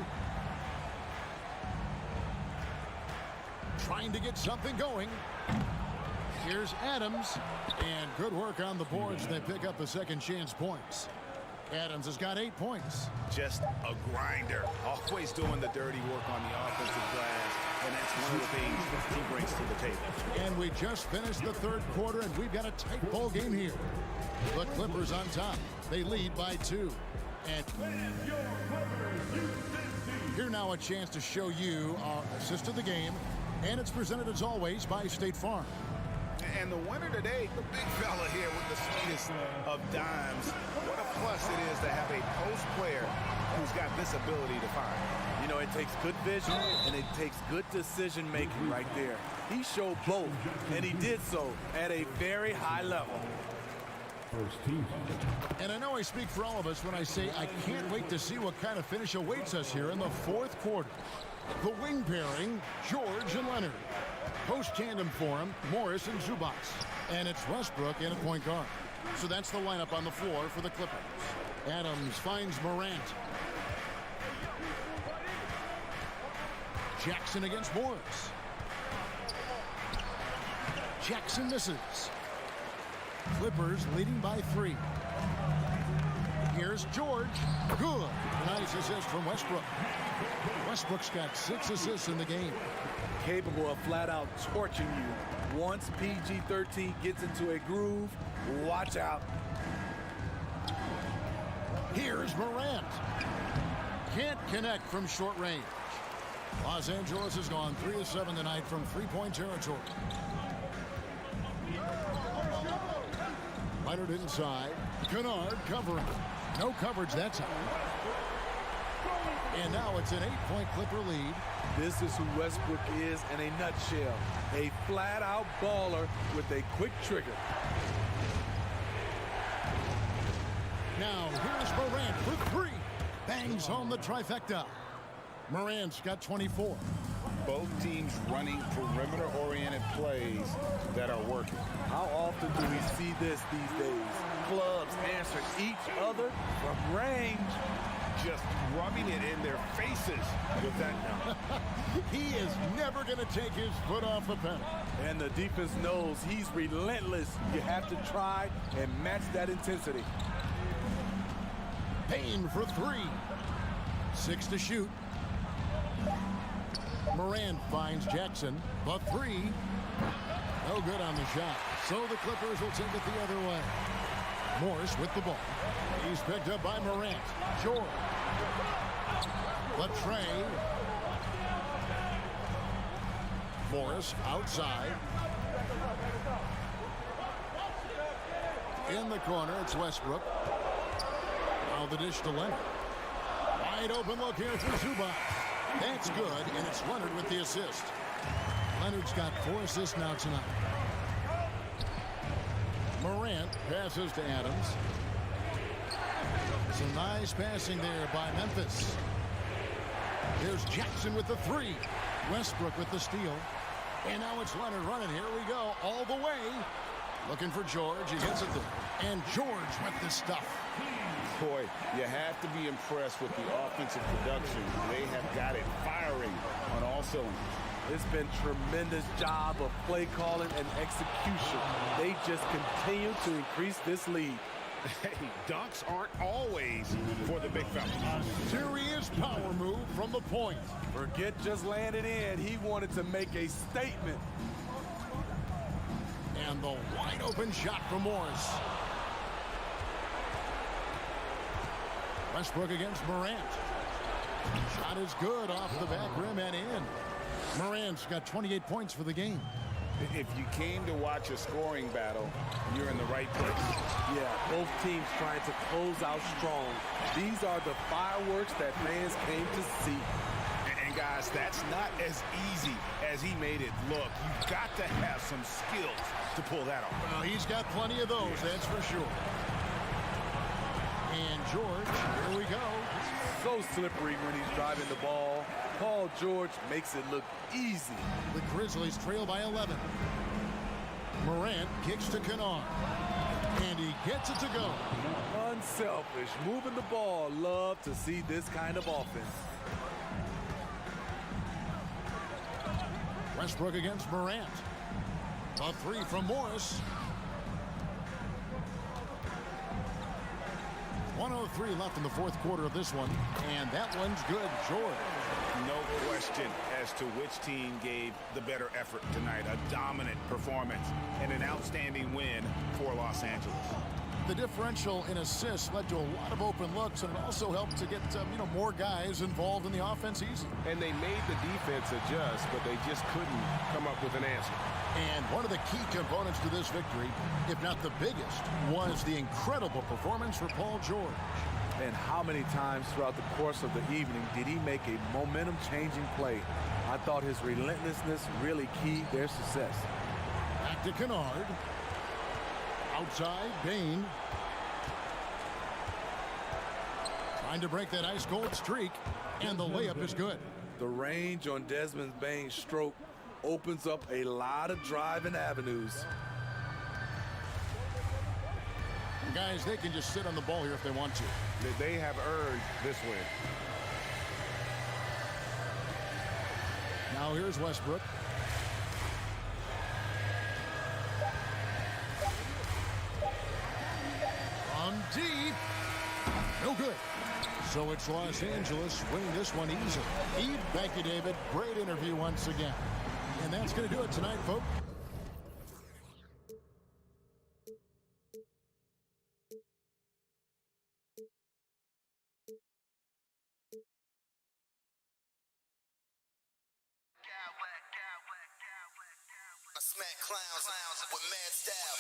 Trying to get something going. Here's Adams. And good work on the boards. They pick up the second chance points. Adams has got 8 points. Just a grinder. Always doing the dirty work on the offensive glass. And that's one of the things that he brings to the table. And we just finished the third quarter, and we've got a tight ball game here. The Clippers on top. They lead by 2. And here now a chance to show you our assist of the game. And it's presented as always by State Farm. And the winner today, the big fella here with the sweetest of dimes. What a plus it is to have a post player who's got this ability to find. You know, it takes good vision and it takes good decision making right there. He showed both, and he did so at a very high level. And I know I speak for all of us when I say I can't wait to see what kind of finish awaits us here in the fourth quarter. The wing pairing, George and Leonard. Post tandem for him, Morris and Zubac. And it's Westbrook in at point guard. So that's the lineup on the floor for the Clippers. Adams finds Morant. Jackson against Morris. Jackson misses. Clippers leading by 3. Here's George. Good. Nice assist from Westbrook. Westbrook's got 6 assists in the game. Capable of flat out torching you. Once PG-13 gets into a groove, watch out. Here's Morant. Can't connect from short range. Los Angeles has gone 3 of 7 tonight from three-point territory. Leonard inside. Kennard covering. No coverage that time. And now it's an 8-point Clipper lead. This is who Westbrook is in a nutshell. A flat-out baller with a quick trigger. Now here's Morant for 3. Bangs home the trifecta. Morant's got 24. Both teams running perimeter-oriented plays that are working. How often do we see this these days? Clubs answer each other from range. Just rubbing it in their faces with that now. He is never going to take his foot off the pedal. And the defense knows he's relentless. You have to try and match that intensity. Payne for 3. 6 to shoot. Morant finds Jackson. The 3. No good on the shot. So the Clippers will take it the other way. Morris with the ball. He's picked up by Morant. George. Latrey. Morris outside. In the corner, it's Westbrook. Now the dish to Leonard. Wide open look here for Zubac. That's good, and it's Leonard with the assist. Leonard's got 4 assists now tonight. Morant passes to Adams. Some nice passing there by Memphis. Here's Jackson with the 3. Westbrook with the steal. And now it's Leonard running. Here we go, all the way. Looking for George. He gets it there. And George with the stuff. Boy, you have to be impressed with the offensive production. They have got it firing on all cylinders. It's been tremendous job of play calling and execution. They just continue to increase this lead. Hey, dunks aren't always for the big fella. Serious power move from the point. Forget just laying it in. He wanted to make a statement. And the wide open shot from Morris. Westbrook against Morant. Shot is good off the back rim and in. Morant's got 28 points for the game. If you came to watch a scoring battle, you're in the right place. Yeah, both teams trying to close out strong. These are the fireworks that fans came to see. And guys, that's not as easy as he made it look. You've got to have some skills to pull that off. Well, he's got plenty of those, that's for sure. And George, here we go. So slippery when he's driving the ball. Paul George makes it look easy. The Grizzlies trail by 11. Morant kicks to Kennard. And he gets it to go. Unselfish, moving the ball. Love to see this kind of offense. Westbrook against Morant. A 3 from Morris. 1:03 left in the fourth quarter of this one. And that one's good. George. No question as to which team gave the better effort tonight. A dominant performance and an outstanding win for Los Angeles. The differential in assists led to a lot of open looks, and it also helped to get more guys involved in the offense easy. And they made the defense adjust, but they just couldn't come up with an answer. And one of the key components to this victory, if not the biggest, was the incredible performance for Paul George. And how many times throughout the course of the evening did he make a momentum-changing play? I thought his relentlessness really keyed their success. Back to Kennard. Outside, Bain. Trying to break that ice-cold streak, and the layup is good. The range on Desmond Bain's stroke opens up a lot of driving avenues. Guys, they can just sit on the ball here if they want to. They have earned this win. Now here's Westbrook. From deep. No good. So it's Los Angeles winning this one easily. Thank you, David. Great interview once again. And that's going to do it tonight, folks. I smack clowns with mad style.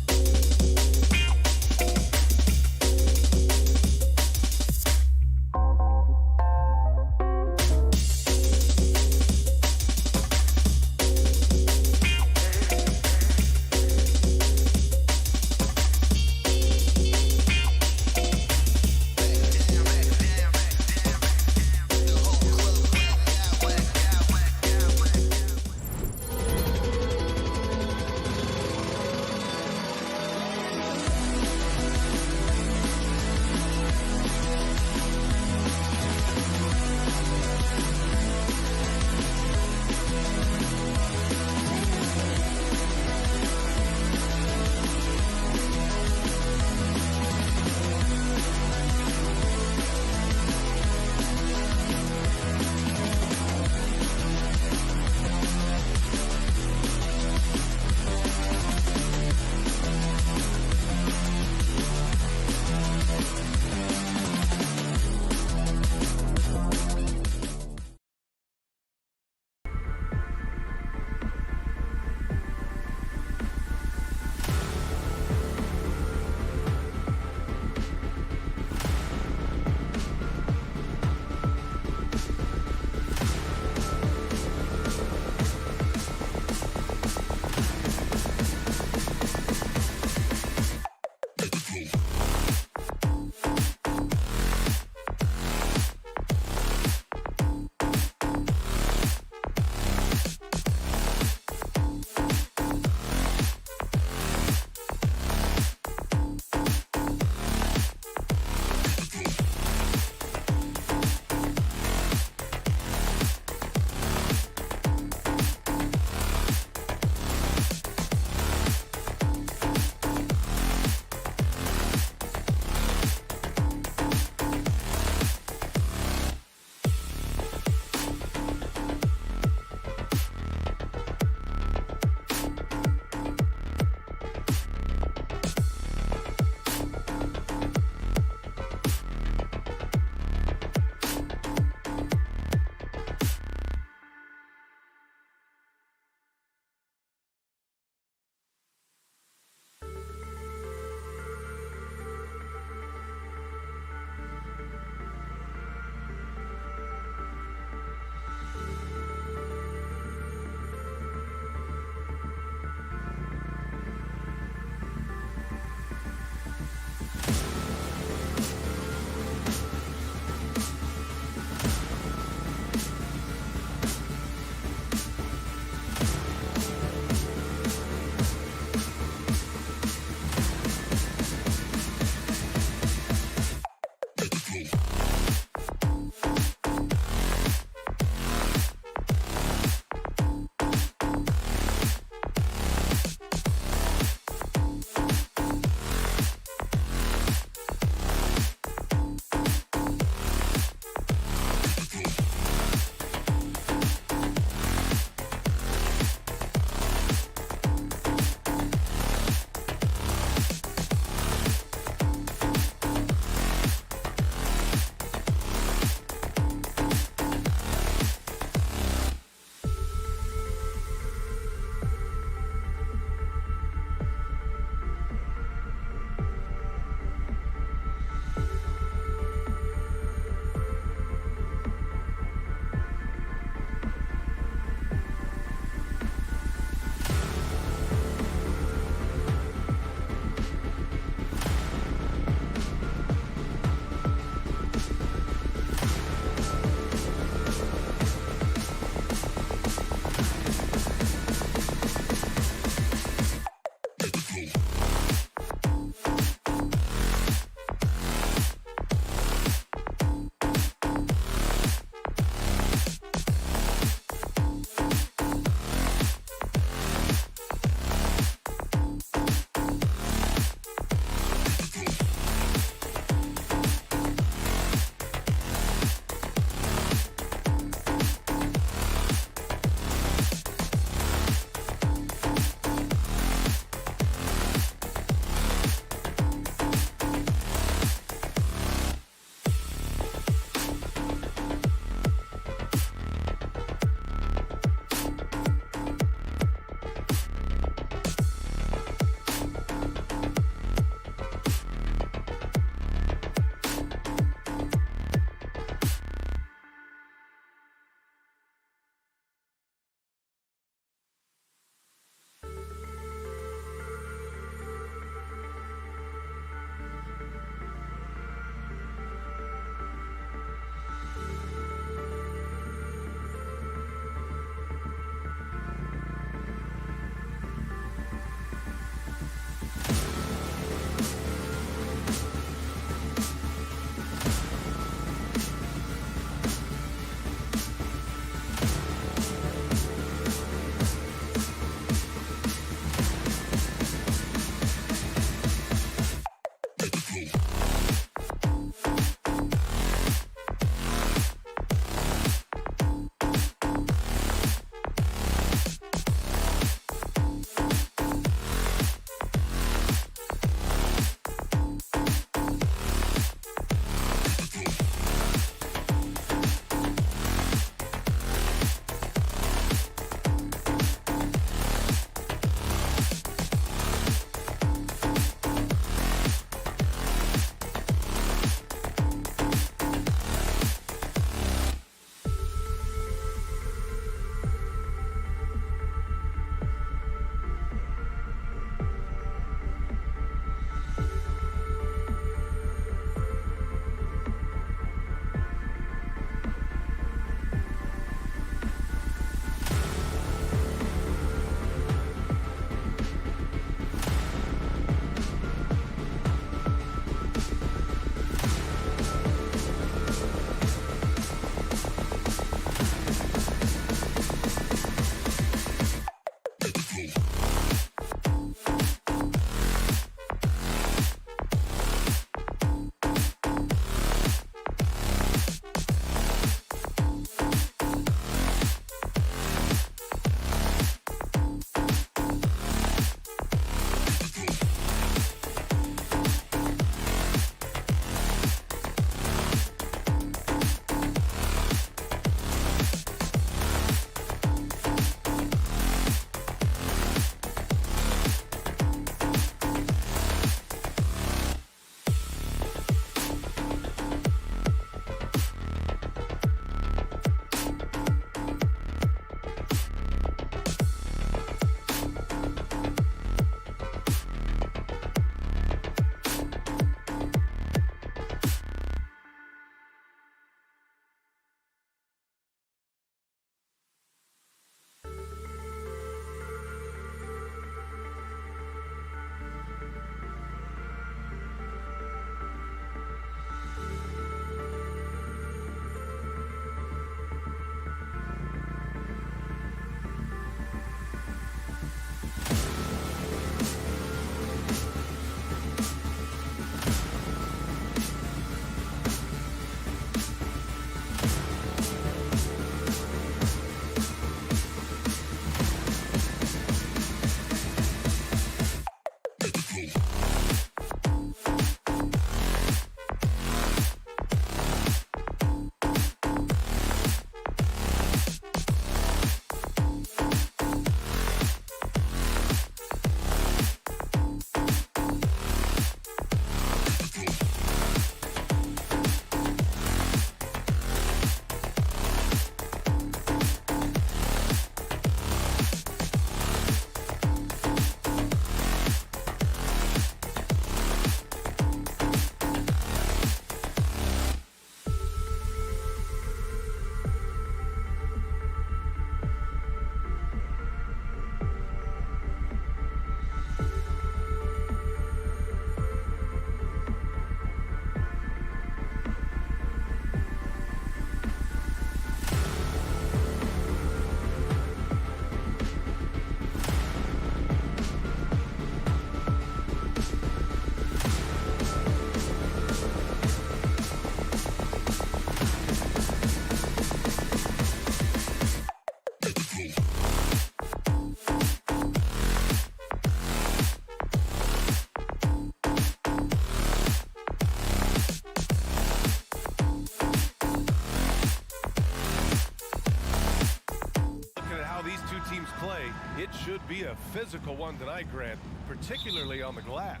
should be a physical one tonight, Grant, particularly on the glass.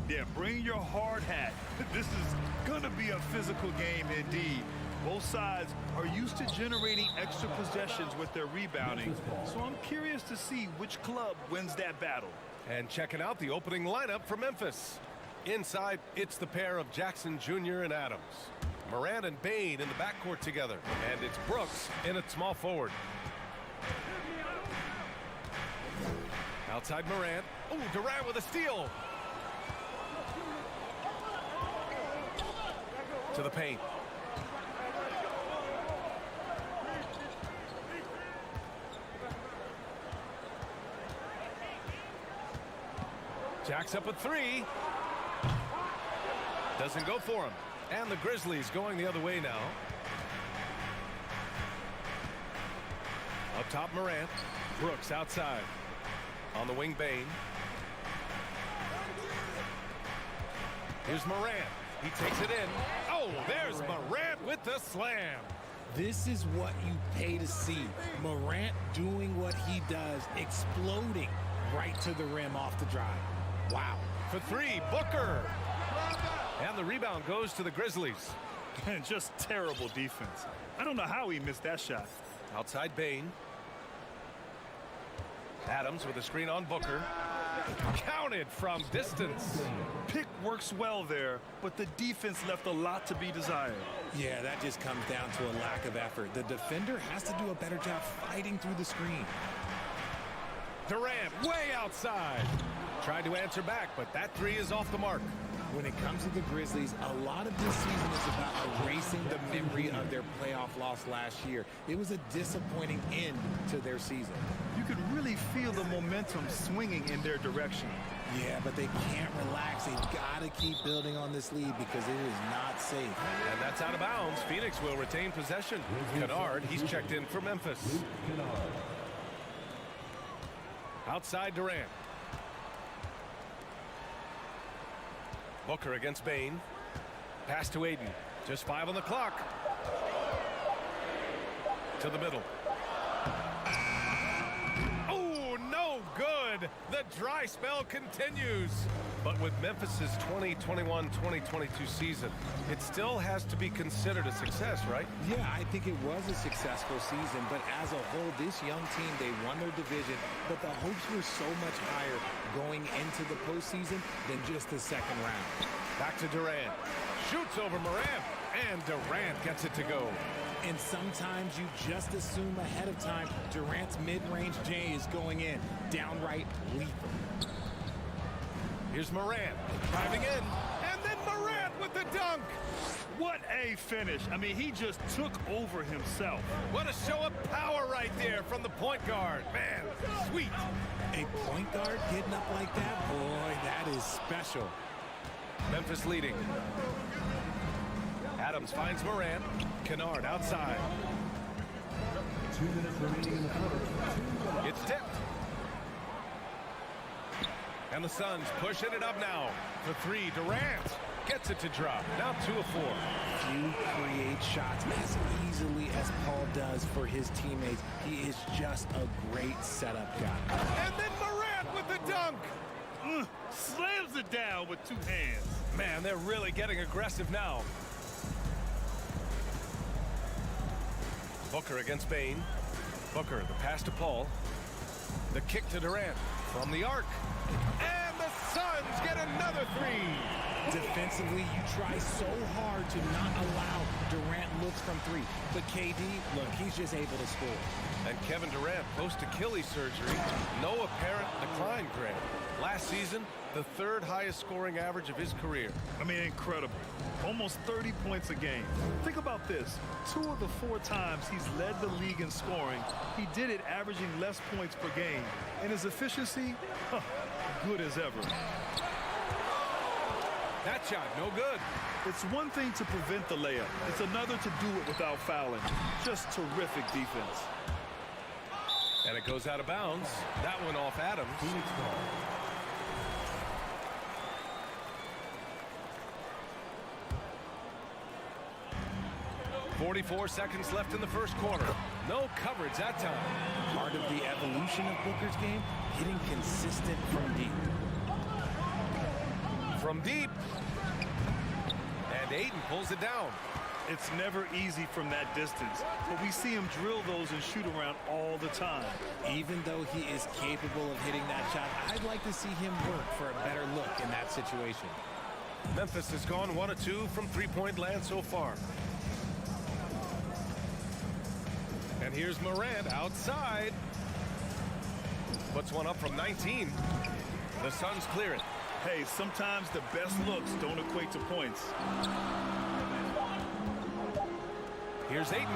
Yeah, bring your hard hat. This is going to be a physical game indeed. Both sides are used to generating extra possessions with their rebounding, so I'm curious to see which club wins that battle. And checking out the opening lineup for Memphis. Inside, it's the pair of Jackson Jr. and Adams. Morant and Bane in the backcourt together. And it's Brooks in at small forward. Outside Morant. Oh, Durant with a steal. To the paint. Jacks up a three. Doesn't go for him. And the Grizzlies going the other way now. Up top Morant. Brooks outside. On the wing Bane. Here's Morant. He takes it in. Oh, there's Morant with the slam. This is what you pay to see. Morant doing what he does, exploding right to the rim off the drive. Wow. For three, Booker. And the rebound goes to the Grizzlies. And just terrible defense. I don't know how he missed that shot. Outside Bane. Adams with a screen on Booker. Counted from distance. Pick works well there, but the defense left a lot to be desired. Yeah, that just comes down to a lack of effort. The defender has to do a better job fighting through the screen. Durant way outside. Tried to answer back, but that three is off the mark. When it comes to the Grizzlies, a lot of this season is about erasing the memory of their playoff loss last year. It was a disappointing end to their season. You could really feel the momentum swinging in their direction. Yeah, but they can't relax. They've got to keep building on this lead because it is not safe. And that's out of bounds. Phoenix will retain possession. Kennard, he's checked in for Memphis. Outside Durant. Booker against Bane. Pass to Aiden. Just 5 on the clock. To the middle. Oh, no good. The dry spell continues. But with Memphis's 2021-2022 season, it still has to be considered a success, right? Yeah, I think it was a successful season, but as a whole, this young team, they won their division, but the hopes were so much higher going into the postseason than just the second round. Back to Durant. Shoots over Morant, and Durant gets it to go. And sometimes you just assume ahead of time Durant's mid-range J is going in. Downright lethal. Here's Morant driving in, and then Morant with the dunk. What a finish. I mean, he just took over himself. What a show of power right there from the point guard. Man, sweet. A point guard getting up like that? Boy, that is special. Memphis leading. Adams finds Morant. Kennard outside. 2 minutes remaining in the quarter. It's tipped. And the Suns pushing it up now. For three, Durant gets it to drop. Now 2 of 4. Few create shots as easily as Paul does for his teammates. He is just a great setup guy. And then Morant with the dunk. Slams it down with 2 hands. Man, they're really getting aggressive now. Booker against Bane. Booker, the pass to Paul. The kick to Durant from the arc. And the Suns get another 3. Defensively, you try so hard to not allow Durant looks from 3. But KD, look, he's just able to score. And Kevin Durant post Achilles surgery. No apparent decline, Grant. Last season, the 3rd highest scoring average of his career. I mean, incredible. Almost 30 points a game. Think about this. 2 of the 4 times he's led the league in scoring, he did it averaging less points per game. And his efficiency, good as ever. That shot, no good. It's one thing to prevent the layup. It's another to do it without fouling. Just terrific defense. And it goes out of bounds. That one off Adams. 44 seconds left in the first quarter. No coverage that time. Part of the evolution of Booker's game, hitting consistent from deep. From deep. And Ayton pulls it down. It's never easy from that distance, but we see him drill those and shoot around all the time. Even though he is capable of hitting that shot, I'd like to see him work for a better look in that situation. Memphis has gone 1 of 2 from three-point land so far. And here's Morant outside. Puts one up from 19. The Suns clear it. Hey, sometimes the best looks don't equate to points. Here's Ayton.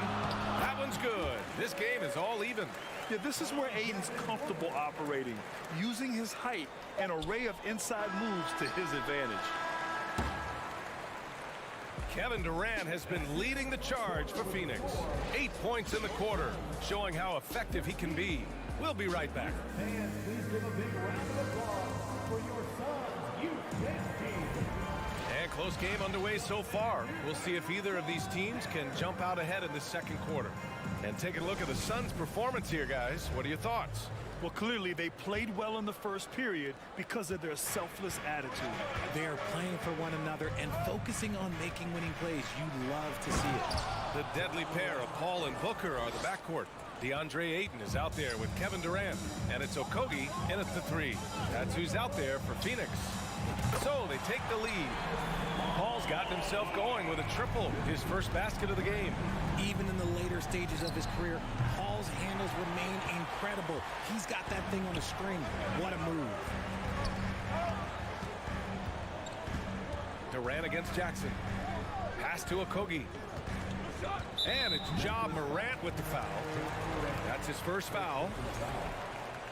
That one's good. This game is all even. Yeah, this is where Ayton's comfortable operating, using his height and array of inside moves to his advantage. Kevin Durant has been leading the charge for Phoenix. 8 points in the quarter, showing how effective he can be. We'll be right back. Fans, please give a big round of applause for your Suns youth team. And close game underway so far. We'll see if either of these teams can jump out ahead in the second quarter. And taking a look at the Suns' performance here, guys. What are your thoughts? Well, clearly they played well in the first period because of their selfless attitude. They are playing for one another and focusing on making winning plays. You love to see it. The deadly pair of Paul and Booker are the backcourt. DeAndre Ayton is out there with Kevin Durant, and it's Okogie in at the 3. That's who's out there for Phoenix. So they take the lead. Paul's gotten himself going with a triple, his first basket of the game. Even in the later stages of his career, Paul's handles remain incredible. He's got that thing on a string. What a move. Durant against Jackson. Pass to Okogie. And it's Ja Morant with the foul. That's his first foul.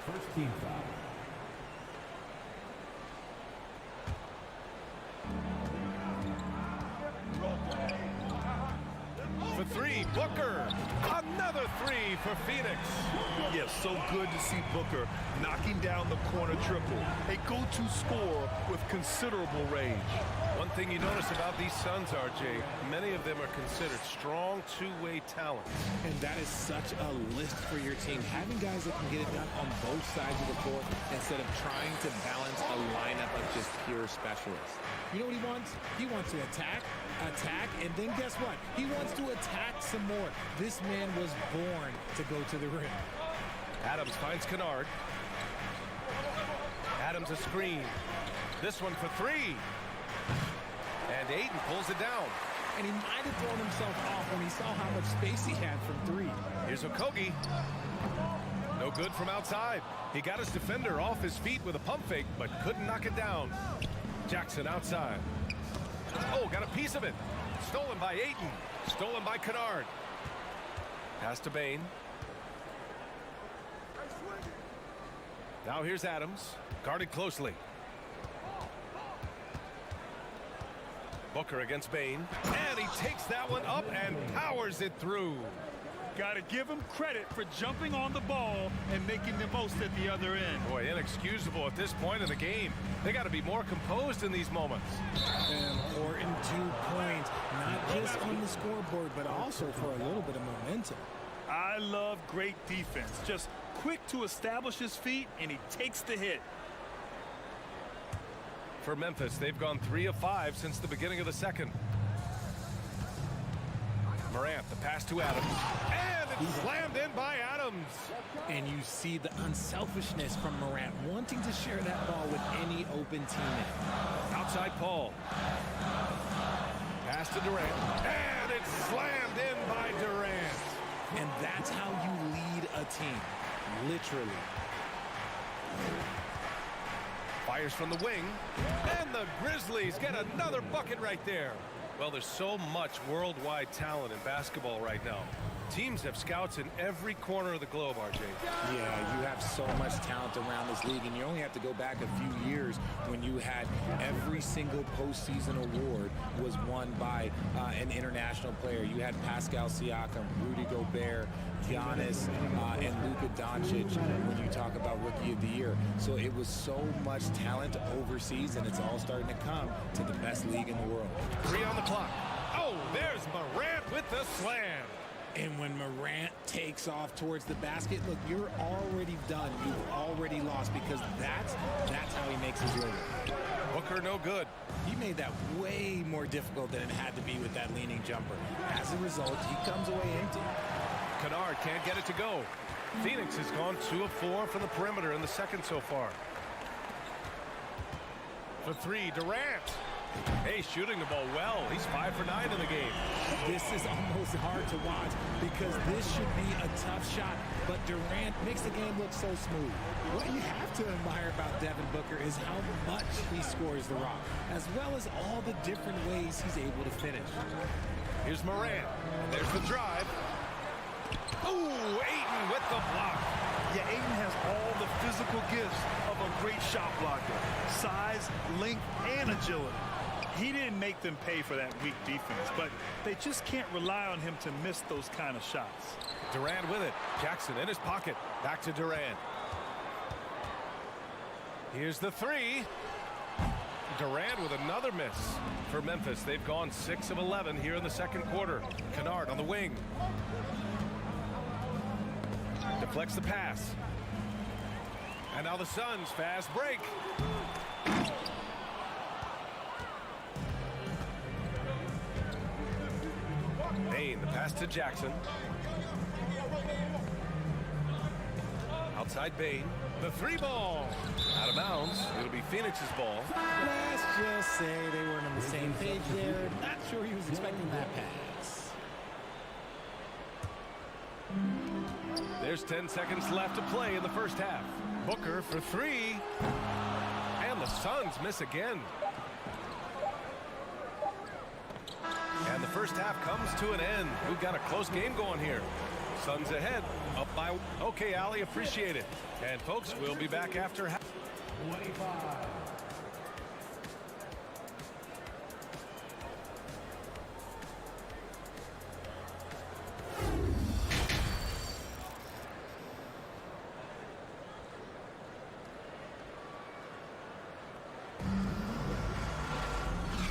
First team foul. For 3, Booker. Another 3 for Phoenix. Yes, so good to see Booker knocking down the corner triple. A go-to scorer with considerable range. One thing you notice about these Suns, RJ, many of them are considered strong two-way talents. And that is such a list for your team. Having guys that can get it done on both sides of the court instead of trying to balance a lineup of just pure specialists. You know what he wants? He wants to attack, and then guess what? He wants to attack some more. This man was born to go to the rim. Adams finds Kennard. Adams a screen. This one for 3. And Ayton pulls it down. And he might have thrown himself off when he saw how much space he had from 3. Here's Okogie. No good from outside. He got his defender off his feet with a pump fake, but couldn't knock it down. Jackson outside. Oh, got a piece of it. Stolen by Ayton. Stolen by Kennard. Pass to Bane. Now here's Adams. Guarded closely. Booker against Bane. And he takes that one up and powers it through. Got to give him credit for jumping on the ball and making the most at the other end. Boy, inexcusable at this point in the game. They got to be more composed in these moments. Important 2 points, not just on the scoreboard, but also for a little bit of momentum. I love great defense. Just quick to establish his feet, and he takes the hit. For Memphis, they've gone 3 of 5 since the beginning of the second. Morant, the pass to Adams. And it's slammed in by Adams. And you see the unselfishness from Morant, wanting to share that ball with any open teammate. Outside Paul. Pass to Durant. And it's slammed in by Durant. And that's how you lead a team, literally. Fires from the wing. And the Grizzlies get another bucket right there. Well, there's so much worldwide talent in basketball right now. Teams have scouts in every corner of the globe, RJ. Yeah, you have so much talent around this league, and you only have to go back a few years when you had every single postseason award was won by an international player. You had Pascal Siakam, Rudy Gobert, Giannis, and Luka Doncic when you talk about Rookie of the Year. So it was so much talent overseas, and it's all starting to come to the best league in the world. 3 on the clock. Oh, there's Morant with the slam. And when Morant takes off towards the basket, look, you're already done. You've already lost because that's how he makes his living. Booker no good. He made that way more difficult than it had to be with that leaning jumper. As a result, he comes away empty. Kennard can't get it to go. Phoenix has gone 2 of 4 from the perimeter in the second so far. For 3, Durant. Hey, shooting the ball well. He's 5 for 9 in the game. This is almost hard to watch because this should be a tough shot, but Durant makes the game look so smooth. What you have to admire about Devin Booker is how much he scores the rock, as well as all the different ways he's able to finish. Here's Morant. There's the drive. Ooh, Ayton with the block. Yeah, Ayton has all the physical gifts of a great shot blocker. Size, length, and agility. He didn't make them pay for that weak defense, but they just can't rely on him to miss those kind of shots. Durant with it. Jackson in his pocket. Back to Durant. Here's the 3. Durant with another miss. For Memphis, they've gone 6 of 11 here in the second quarter. Kennard on the wing. Deflects the pass. And now the Suns fast break. Bane, the pass to Jackson. Outside Bane. The 3 ball. Out of bounds. It'll be Phoenix's ball. Let's just say they weren't on the same page there. Not sure he was expecting that pass. There's 10 seconds left to play in the first half. Booker for 3. And the Suns miss again. And the first half comes to an end. We've got a close game going here. Suns ahead. Up by... Okay, Ali, appreciate it. And, folks, we'll be back after half. 25.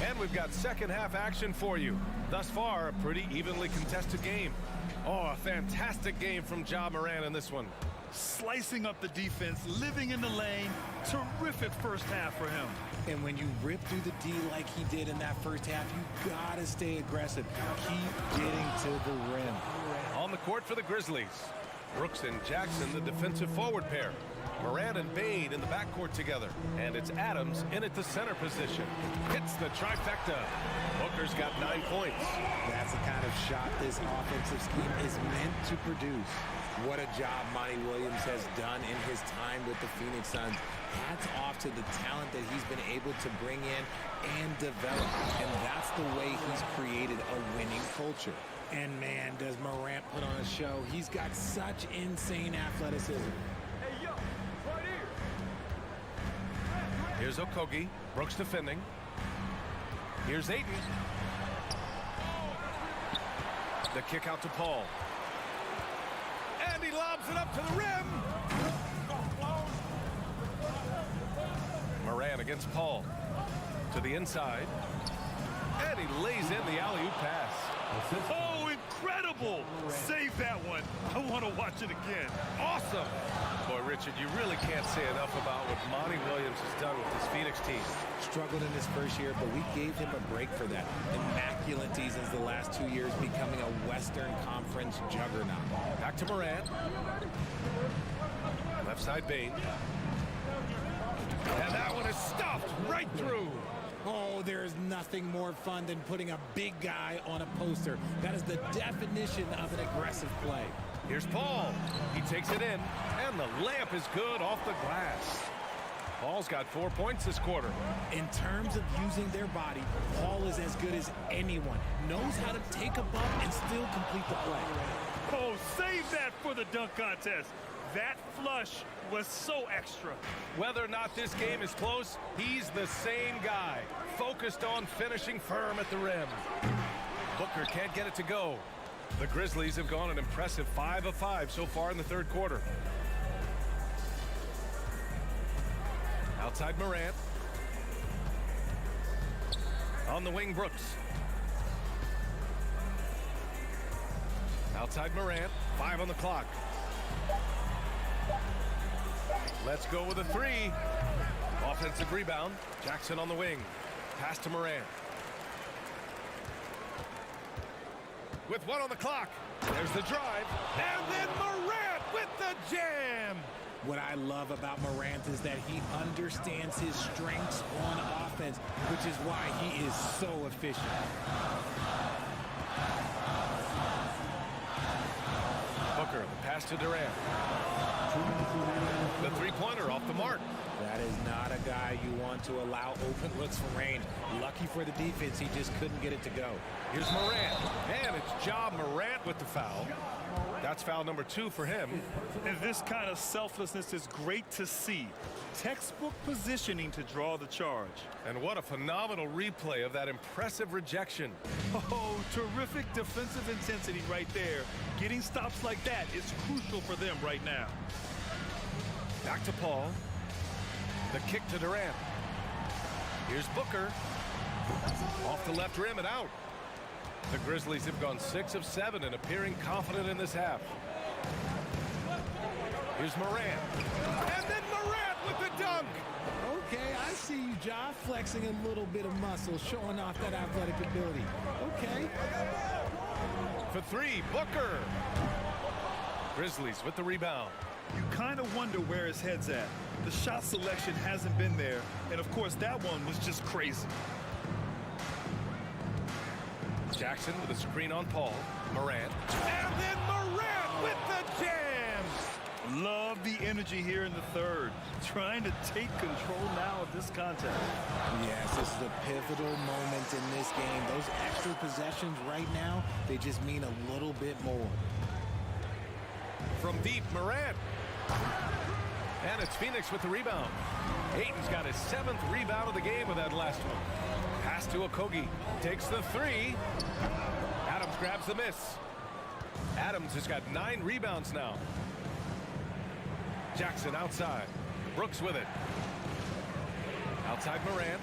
And we've got second half action for you. Thus far, a pretty evenly contested game. Oh, a fantastic game from Ja Morant in this one. Slicing up the defense, living in the lane. Terrific first half for him. And when you rip through the D like he did in that first half, you gotta stay aggressive. Keep getting to the rim. On the court for the Grizzlies. Brooks and Jackson, the defensive forward pair. Morant and Bane in the backcourt together. And it's Adams in at the center position. Hits the trifecta. Booker's got 9 points. That's the kind of shot this offensive scheme is meant to produce. What a job Monty Williams has done in his time with the Phoenix Suns. Hats off to the talent that he's been able to bring in and develop. And that's the way he's created a winning culture. And man, does Morant put on a show. He's got such insane athleticism. Here's Okogie. Brooks defending. Here's Ayton. The kick out to Paul. And he lobs it up to the rim. Morant against Paul. To the inside. And he lays in the alley-oop pass. Oh, incredible! Save that one. I want to watch it again. Awesome. Boy, Richard, you really can't say enough about what Monty Williams has done with this Phoenix team. Struggled in his first year, but we gave him a break for that. Immaculate seasons the last 2 years, becoming a Western Conference juggernaut. Back to Morant. Left side Bane. And that one is stuffed right through. Oh, there's nothing more fun than putting a big guy on a poster. That is the definition of an aggressive play. Here's Paul. He takes it in, and the layup is good off the glass. Paul's got 4 points this quarter. In terms of using their body, Paul is as good as anyone. Knows how to take a bump and still complete the play. Oh, save that for the dunk contest. That flush was so extra. Whether or not this game is close, he's the same guy. Focused on finishing firm at the rim. Booker can't get it to go. The Grizzlies have gone an impressive 5 of 5 so far in the third quarter. Outside Morant. On the wing, Brooks. Outside Morant, 5 on the clock. Let's go with a 3. Offensive rebound. Jackson on the wing. Pass to Morant. With 1 on the clock. There's the drive. And then Morant with the jam. What I love about Morant is that he understands his strengths on offense, which is why he is so efficient. Booker, the pass to Durant. The three-pointer off the mark. That is not a guy you want to allow open looks from range. Lucky for the defense, he just couldn't get it to go. Here's Morant. And it's Ja Morant with the foul. That's foul number 2 for him. And this kind of selflessness is great to see. Textbook positioning to draw the charge. And what a phenomenal replay of that impressive rejection. Oh, terrific defensive intensity right there. Getting stops like that is crucial for them right now. Back to Paul. The kick to Durant. Here's Booker. Off the left rim and out. The Grizzlies have gone 6 of 7 and appearing confident in this half. Here's Morant. And then Morant with the dunk. Okay, I see you, Ja, flexing a little bit of muscle, showing off that athletic ability. Okay. For 3, Booker. Grizzlies with the rebound. You kind of wonder where his head's at. The shot selection hasn't been there. And, of course, that one was just crazy. Jackson with a screen on Paul. Morant. And then Morant with the jam. Love the energy here in the third. Trying to take control now of this contest. Yes, this is a pivotal moment in this game. Those extra possessions right now, they just mean a little bit more. From deep, Morant. And it's Phoenix with the rebound. Ayton's got his 7th rebound of the game with that last one. Pass to Okogie. Takes the 3. Adams grabs the miss. Adams has got 9 rebounds now. Jackson outside. Brooks with it. Outside Morant.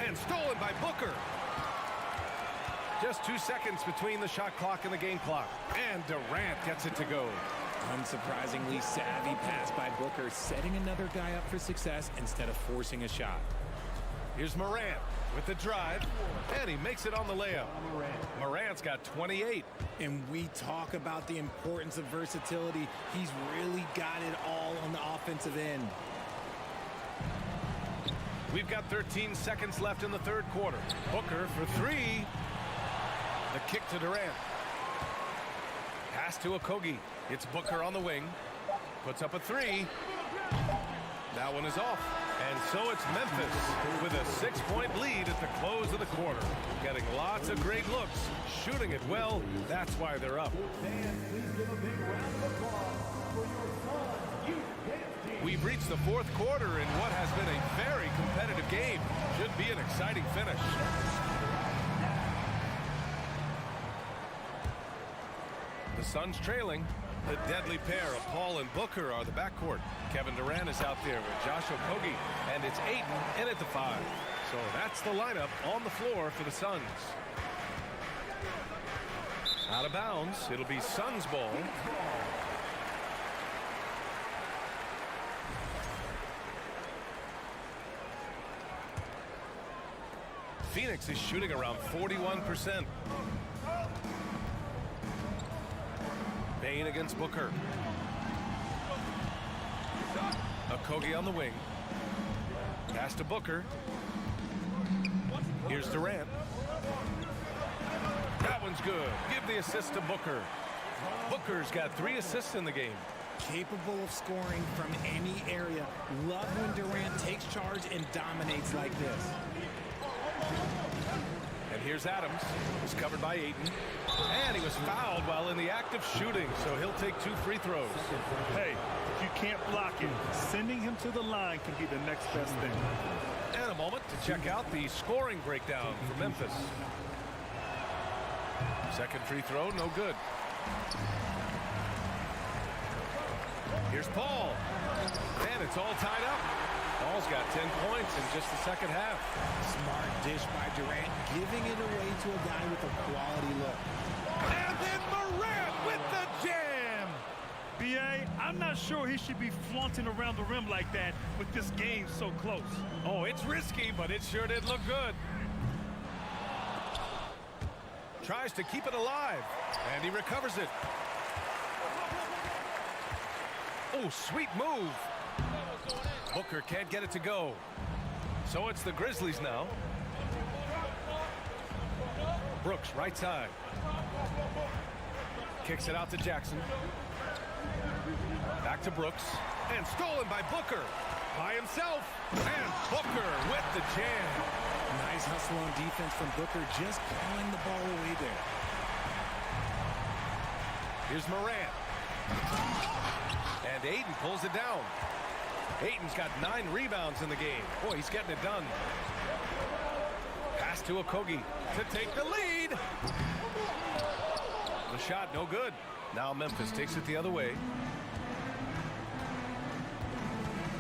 And stolen by Booker. Just 2 seconds between the shot clock and the game clock. And Durant gets it to go. Unsurprisingly savvy pass by Booker, setting another guy up for success instead of forcing a shot. Here's Morant with the drive, and he makes it on the layup. Morant's got 28. And we talk about the importance of versatility. He's really got it all on the offensive end. We've got 13 seconds left in the third quarter. Booker for 3. The kick to Durant. Pass to Okogie. It's Booker on the wing. Puts up a 3. That one is off. And so it's Memphis with a 6-point lead at the close of the quarter. Getting lots of great looks. Shooting it well. That's why they're up. Fans, please give a big round of applause for your Suns youth dance team. We've reached the fourth quarter in what has been a very competitive game. Should be an exciting finish. The Suns trailing. The deadly pair of Paul and Booker are the backcourt. Kevin Durant is out there with Josh Okogie, and it's Ayton in at the 5. So that's the lineup on the floor for the Suns. Out of bounds. It'll be Suns ball. Phoenix is shooting around 41%. Bain against Booker. Okogie on the wing. Pass to Booker. Here's Durant. That one's good. Give the assist to Booker. Booker's got 3 assists in the game. Capable of scoring from any area. Love when Durant takes charge and dominates like this. And here's Adams. He's covered by Ayton. And he was fouled while in the act of shooting, so he'll take 2 free throws. Hey, if you can't block it, sending him to the line can be the next best thing. And a moment to check out the scoring breakdown for Memphis. Second free throw, no good. Here's Paul. And it's all tied up. Paul's got 10 points in just the second half. Smart dish by Durant, giving it away to a guy with a quality look. And then Morant NBA, I'm not sure he should be flaunting around the rim like that with this game so close. Oh, it's risky, but it sure did look good. Tries to keep it alive, and he recovers it. Oh, sweet move. Booker can't get it to go. So it's the Grizzlies now. Brooks, right side. Kicks it out to Jackson. Back to Brooks. And stolen by Booker. By himself. And Booker with the jam. Nice hustle on defense from Booker, just calling the ball away there. Here's Morant. And Ayton pulls it down. Ayton's got 9 rebounds in the game. Boy, he's getting it done. Pass to Okogie to take the lead. The shot, no good. Now Memphis takes it the other way.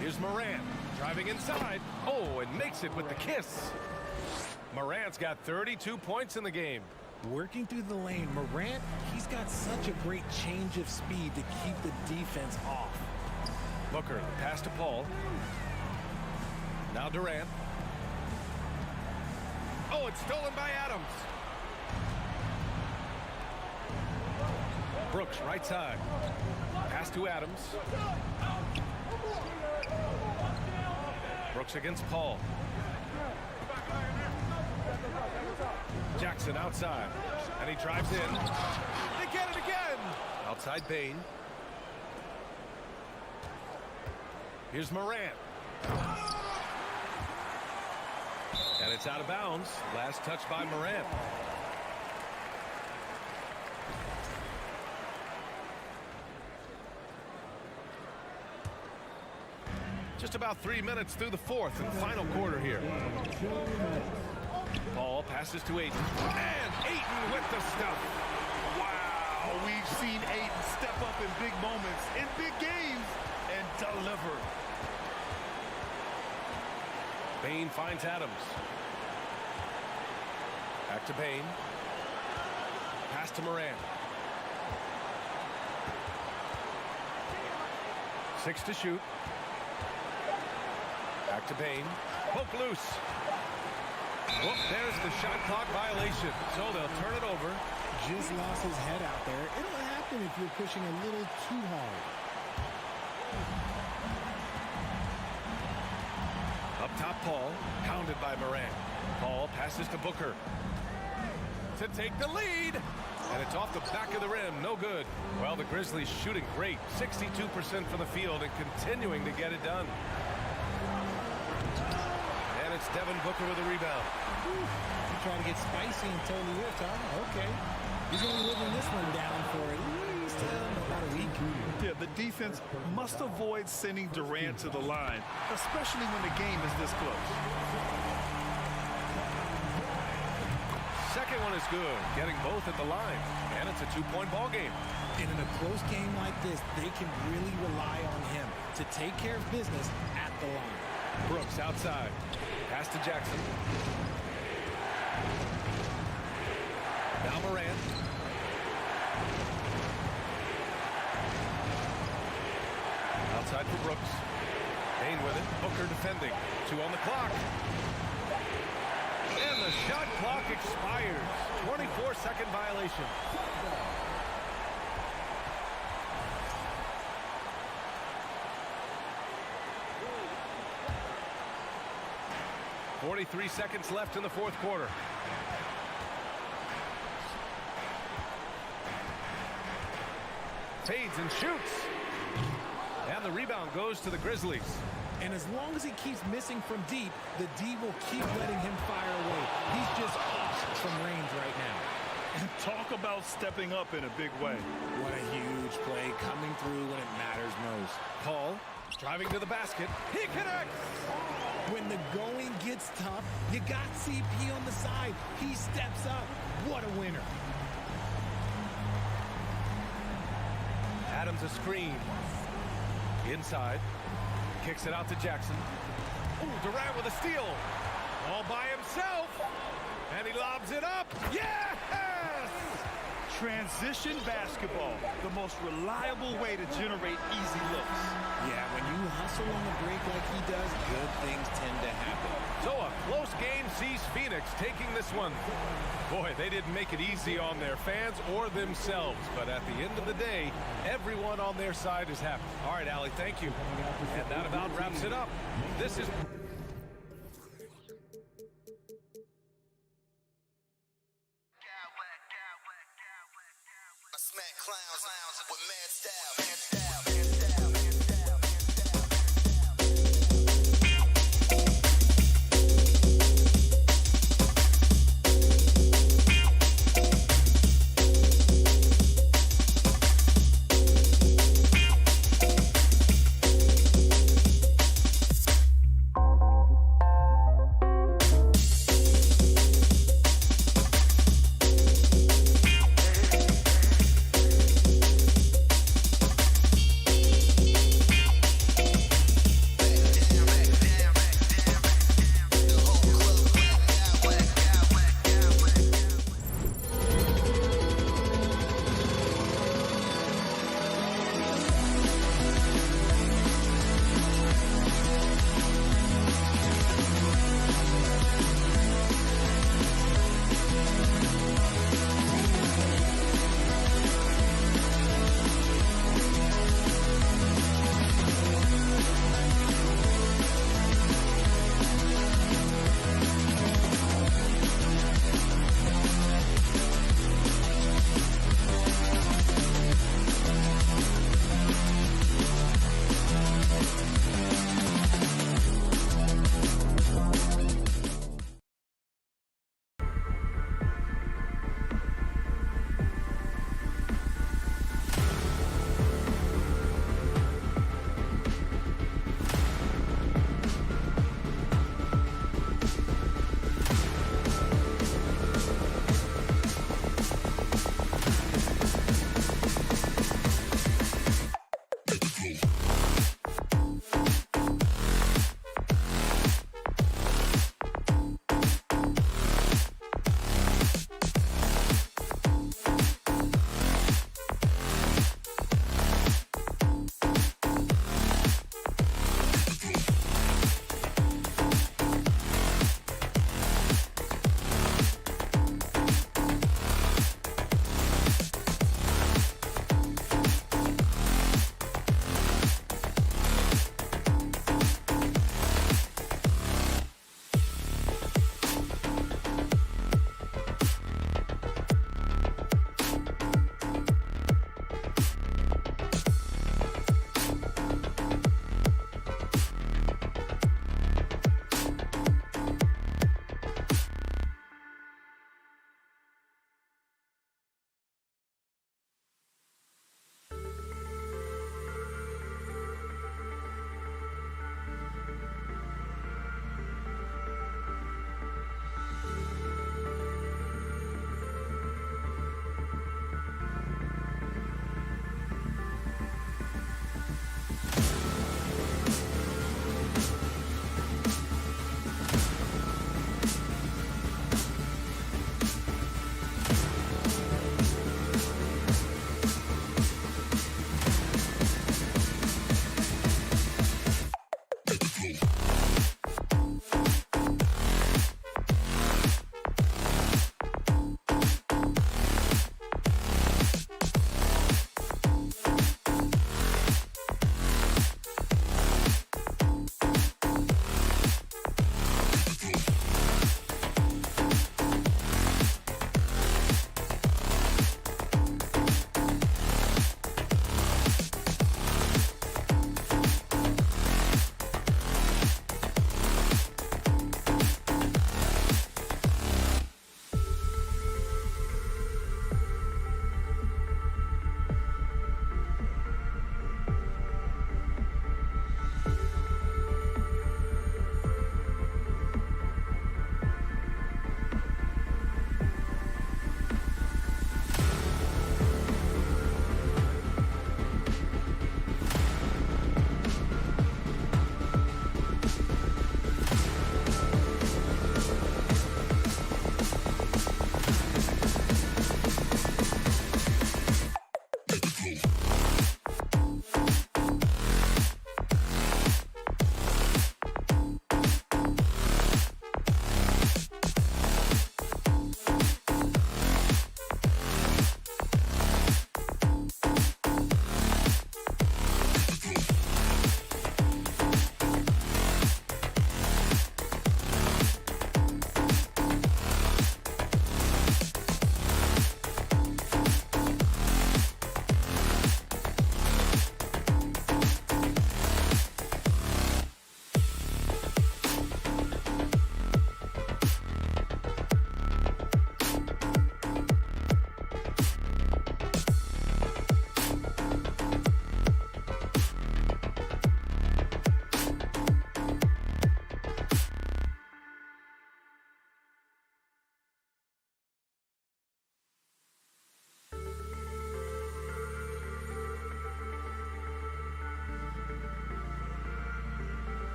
Here's Morant driving inside. Oh, and makes it with the kiss. Morant's got 32 points in the game. Working through the lane, Morant, he's got such a great change of speed to keep the defense off. Booker, the pass to Paul. Now Durant. Oh, it's stolen by Adams. Brooks, right side. Pass to Adams. Brooks against Paul. Jackson outside. And he drives in. They get it again. Outside Bain. Here's Morant. And it's out of bounds. Last touch by Morant. Just about 3 minutes through the fourth and final quarter here. Paul passes to Ayton. And Ayton with the stuff. Wow, we've seen Ayton step up in big moments, in big games, and deliver. Bain finds Adams. Back to Bain. Pass to Morant. 6 to shoot. Back to Bain. Poke loose. Whoop, there's the shot clock violation. So they'll turn it over. Just lost his head out there. It'll happen if you're pushing a little too hard. Up top, Paul. Pounded by Morant. Paul passes to Booker. To take the lead. And it's off the back of the rim. No good. Well, the Grizzlies shooting great. 62% from the field and continuing to get it done. And it's Devin Booker with a rebound. You try to get spicy and turn the lift, huh? Okay. He's only living this one down for at least about a week. Yeah, the defense must avoid sending Durant to the line, especially when the game is this close. Second one is good, getting both at the line. And it's a 2-point ball game. And in a close game like this, they can really rely on him to take care of business at the line. Brooks outside. Pass to Jackson. Now Morant. Outside for Brooks. Bain with it. Booker defending. 2 on the clock. And the shot clock expires. 24-second violation. .43 seconds left in the fourth quarter. Fades and shoots. And the rebound goes to the Grizzlies. And as long as he keeps missing from deep, the D will keep letting him fire away. He's just off from range right now. And talk about stepping up in a big way. What a huge play coming through when it matters most. Paul driving to the basket. He connects. When the going gets tough, you got CP on the side. He steps up. What a winner. Adams a screen. Inside. Kicks it out to Jackson. Ooh, Durant with a steal. All by himself. And he lobs it up. Yes! Transition basketball, the most reliable way to generate easy looks. Yeah, when you hustle on the break like he does, good things tend to happen. So a close game sees Phoenix taking this one. Boy, they didn't make it easy on their fans or themselves, but at the end of the day, everyone on their side is happy. All right, Allie, thank you. And that about wraps it up. This is... I smack clowns with mad style.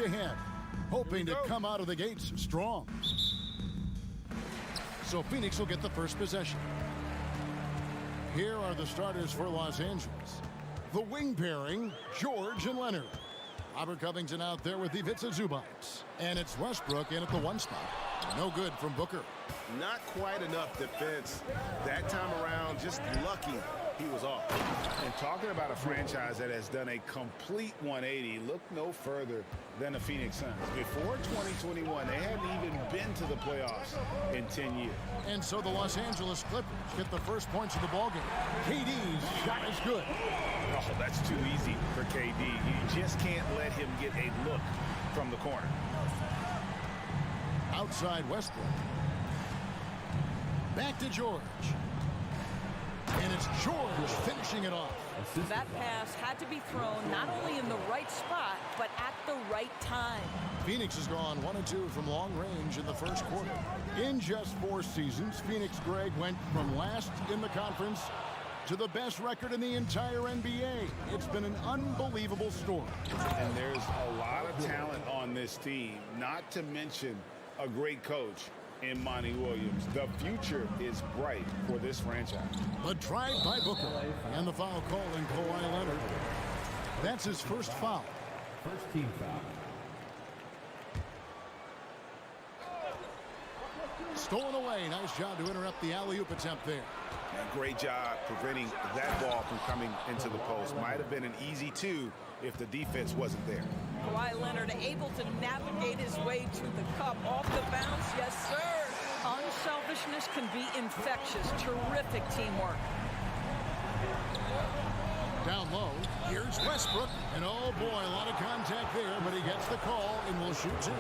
ahead, hoping to come out of the gates strong. So Phoenix will get the first possession. Here are the starters for Los Angeles. The wing pairing, George and Leonard. Robert Covington out there with Ivica Zubac. And it's Westbrook in at the 1 spot. No good from Booker. Not quite enough defense that time around. Just lucky he was off. And talking about a franchise that has done a complete 180, look no further than the Phoenix Suns. Before 2021, they hadn't even been to the playoffs in 10 years. And so the Los Angeles Clippers get the first points of the ballgame. KD's shot is good. Oh, that's too easy for KD. You just can't let him get a look from the corner. Outside Westbrook. Back to George. And it's George finishing it off. That pass had to be thrown not only in the right spot, but at the right time. Phoenix has gone 1 of 2 from long range in the first quarter. In just 4 seasons, Phoenix, Greg, went from last in the conference to the best record in the entire NBA. It's been an unbelievable story. And there's a lot of talent on this team, not to mention a great coach in Monty Williams. The future is bright for this franchise. But tried by Booker. And the foul call in Kawhi Leonard. That's his first foul. First team foul. Stolen away. Nice job to interrupt the alley-oop attempt there. And great job preventing that ball from coming into the post. Might have been an easy 2 if the defense wasn't there. Kawhi Leonard able to navigate his way to the cup off the bounce. Yes, sir. Unselfishness can be infectious. Terrific teamwork. Down low, here's Westbrook. And oh boy, a lot of contact there, but he gets the call and will shoot 2.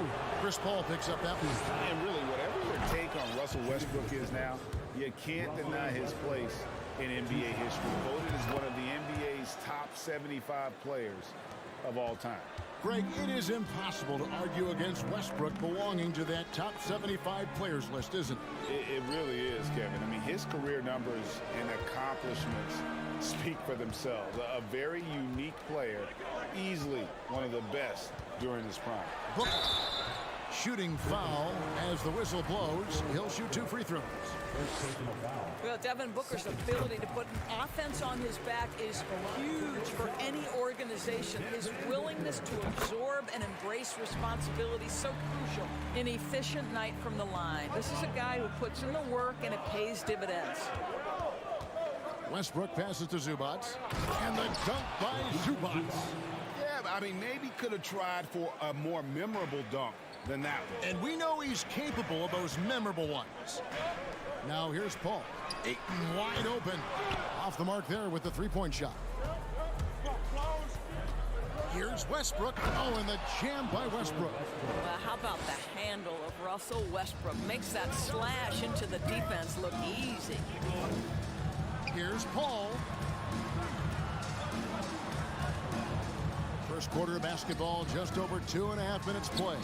Chris Paul picks up that one. And really, whatever your take on Russell Westbrook is now, you can't deny his place in NBA history. Voted as one of the NBA's top 75 players of all time. Greg, it is impossible to argue against Westbrook belonging to that top 75 players list, isn't it? It really is, Kevin. I mean, his career numbers and accomplishments speak for themselves. A very unique player, easily one of the best during his prime. Booker, shooting foul as the whistle blows. He'll shoot 2 free throws. Well, Devin Booker's ability to put an offense on his back is huge for any organization. His willingness to absorb and embrace responsibility so crucial. An efficient night from the line. This is a guy who puts in the work and it pays dividends. Westbrook passes to Zubac. And the dunk by Zubac. Yeah, I mean, maybe could have tried for a more memorable dunk than that one. And we know he's capable of those memorable ones. Now here's Paul. Ayton wide open. Off the mark there with the 3-point shot. Here's Westbrook. Oh, and the jam by Westbrook. Well, how about the handle of Russell Westbrook? Makes that slash into the defense look easy. Here's Paul. First quarter of basketball, just over 2.5 minutes play.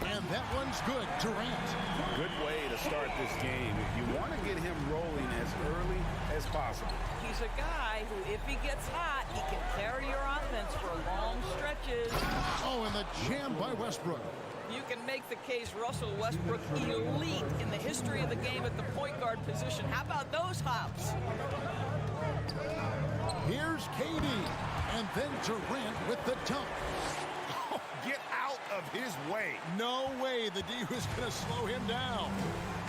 And that one's good. Durant. Good way to start this game. If you want to get him rolling as early as possible. He's a guy who, if he gets hot, he can carry your offense for long stretches. Oh, and the jam by Westbrook. You can make the case Russell Westbrook elite in the history of the game at the point guard position. How about those hops? Here's KD. And then Durant with the dunk. Oh, get out of his way. No way the D was going to slow him down.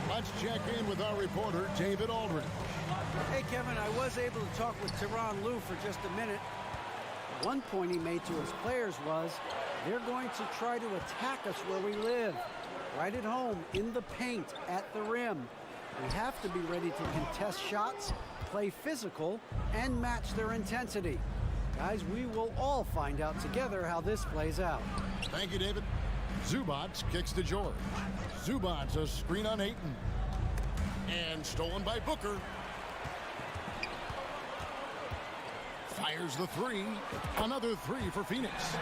Let's check in with our reporter, David Aldridge. Hey, Kevin, I was able to talk with Tyronn Lue for just a minute. One point he made to his players was, they're going to try to attack us where we live. Right at home, in the paint, at the rim. We have to be ready to contest shots, play physical, and match their intensity. Guys, we will all find out together how this plays out. Thank you, David. Zubac kicks to George. Zubac a screen on Ayton. And stolen by Booker. Fires the 3. Another 3 for Phoenix.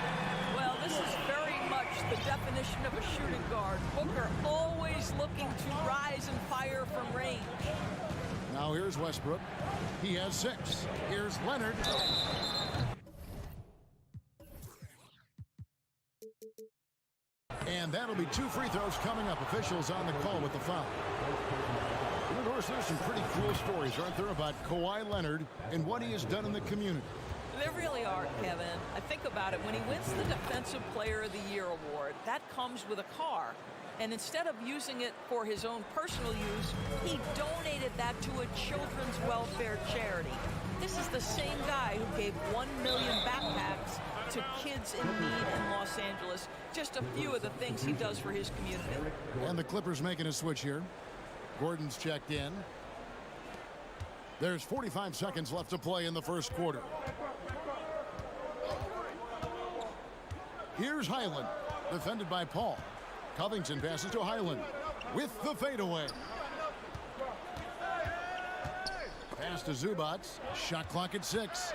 Well, this is very much the definition of a shooting guard. Booker always looking to rise and fire from range. Now here's Westbrook. He has 6. Here's Leonard. And that'll be 2 free throws coming up. Officials on the call with the foul. And of course, there's some pretty cool stories, aren't there, about Kawhi Leonard and what he has done in the community. There really are, Kevin. I think about it. When he wins the Defensive Player of the Year award, that comes with a car. And instead of using it for his own personal use, he donated that to a children's welfare charity. This is the same guy who gave 1 million backpacks to kids in need in Los Angeles. Just a few of the things he does for his community. And the Clippers making a switch here. Gordon's checked in. There's 45 seconds left to play in the first quarter. Here's Highland, defended by Paul. Covington passes to Highland with the fadeaway. Pass to Zubac. Shot clock at 6.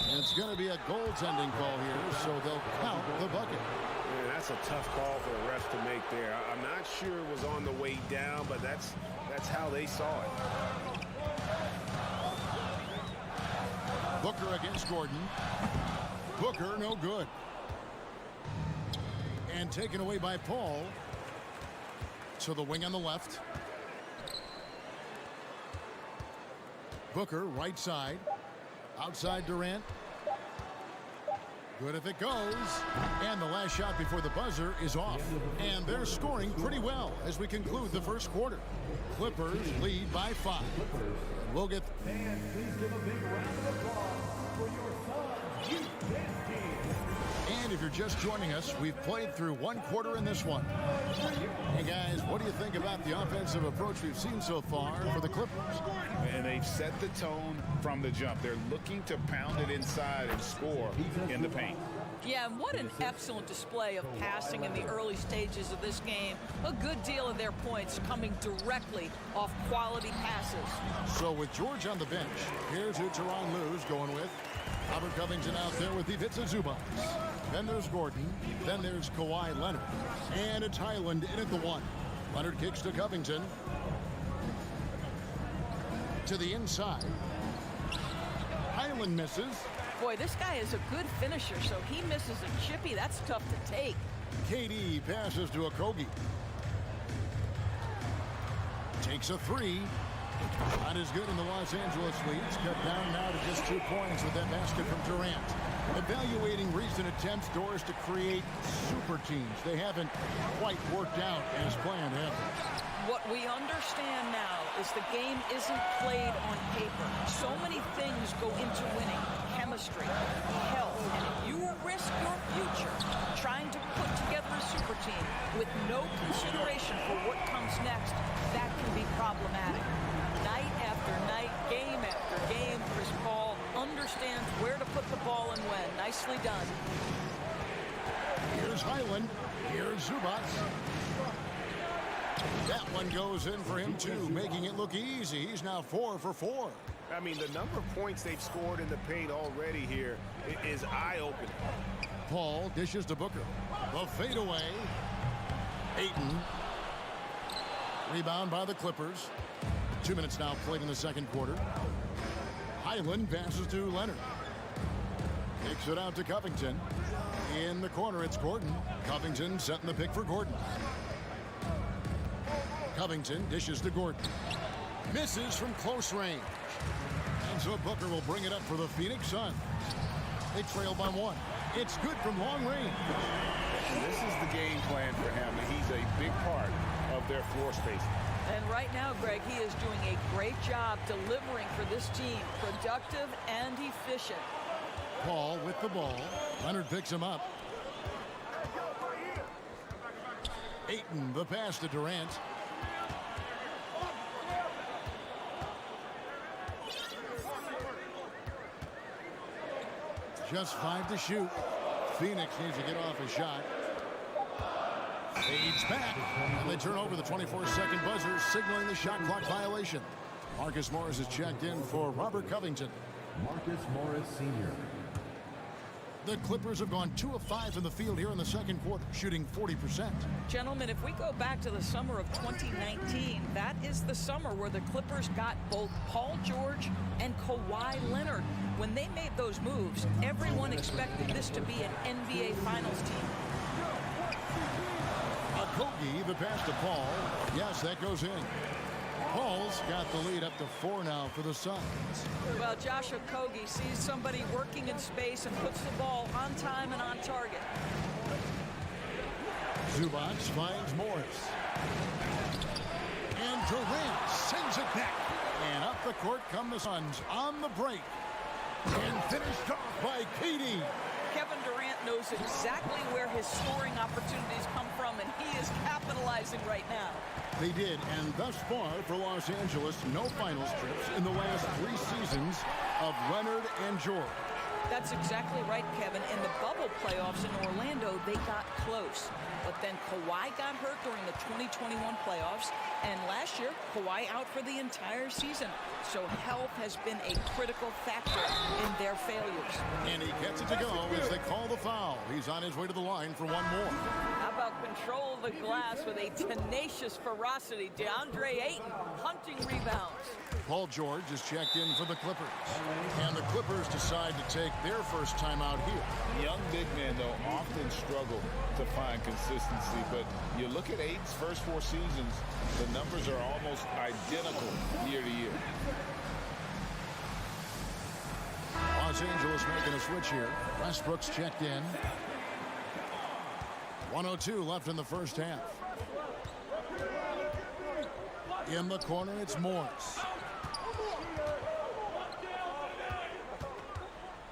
And it's going to be a goaltending call here, so they'll count the bucket. Man, that's a tough call for the refs to make there. I'm not sure it was on the way down, but that's how they saw it. Booker against Gordon. Booker, no good. And taken away by Paul. To the wing on the left. Booker, right side. Outside Durant. Good if it goes. And the last shot before the buzzer is off. And they're scoring pretty well as we conclude the first quarter. Clippers lead by 5. We'll get... Fans, please give a big round of applause for your Suns youth dance team. And if you're just joining us, we've played through 1 quarter in this one. Hey guys, what do you think about the offensive approach we've seen so far for the Clippers? And they've set the tone from the jump. They're looking to pound it inside and score in the paint. Yeah, and what an excellent display of passing in the early stages of this game. A good deal of their points coming directly off quality passes. So with George on the bench, here's who Tyronn Lue's going with. Robert Covington out there with Ivica Zubac. Then there's Gordon. Then there's Kawhi Leonard. And it's Highland in at the 1. Leonard kicks to Covington. To the inside. Highland misses. Boy, this guy is a good finisher, so he misses a chippy. That's tough to take. KD passes to Okogie. Takes a 3. Not as good in the Los Angeles leads. Cut down now to just 2 points with that basket from Durant. Evaluating recent attempts, Doris, to create super teams. They haven't quite worked out as planned, have they? What we understand now is the game isn't played on paper. So many things go into winning. Chemistry, health, and if you risk your future trying to put together a super team with no consideration for what comes next, that can be problematic. Night after night, game after game, Chris Paul understands where to put the ball and when. Nicely done. Here's Highland. Here's Zubac. That one goes in for him, too, making it look easy. He's now 4 for 4. I mean, the number of points they've scored in the paint already here is eye-opening. Paul dishes to Booker. The fadeaway. Ayton. Rebound by the Clippers. 2 minutes now played in the second quarter. Highland passes to Leonard. Kicks it out to Covington. In the corner, it's Gordon. Covington setting the pick for Gordon. Covington dishes to Gordon. Misses from close range. And so Booker will bring it up for the Phoenix Suns. They trail by 1. It's good from long range. And this is the game plan for him. He's a big part of their floor space. And right now, Greg, he is doing a great job delivering for this team. Productive and efficient. Paul with the ball. Leonard picks him up. Ayton, the pass to Durant. Just 5 to shoot. Phoenix needs to get off a shot. Fades back. And they turn over the 24-second buzzer, signaling the shot clock violation. Marcus Morris is checked in for Robert Covington. Marcus Morris, Sr. The Clippers have gone 2 of 5 in the field here in the second quarter, shooting 40%. Gentlemen, if we go back to the summer of 2019, that is the summer where the Clippers got both Paul George and Kawhi Leonard. When they made those moves, everyone expected this to be an NBA Finals team. Okogie, the pass to Paul. Yes, that goes in. Paul's got the lead up to 4 now for the Suns. Well, Josh Okogie sees somebody working in space and puts the ball on time and on target. Zubac finds Morris. And Durant sends it back. And up the court come the Suns on the break. And finished off by KD. Kevin Durant knows exactly where his scoring opportunities come from, and he is capitalizing right now. They did, and thus far for Los Angeles, no finals trips in the last 3 seasons of Leonard and George. That's exactly right, Kevin. In the bubble playoffs in Orlando, they got close. But then Kawhi got hurt during the 2021 playoffs, and last year, Kawhi out for the entire season. So health has been a critical factor in their failures. And he gets it to go as they call the foul. He's on his way to the line for one more. How about control of the glass with a tenacious ferocity? DeAndre Ayton hunting rebounds. Paul George is checked in for the Clippers. And the Clippers decide to take their first time out here. Young big men, though, often struggle to find consistency. But you look at Ayton's first 4 seasons, the numbers are almost identical year to year. Los Angeles making a switch here. Westbrook's checked in. 1:02 left in the first half. In the corner, it's Morris.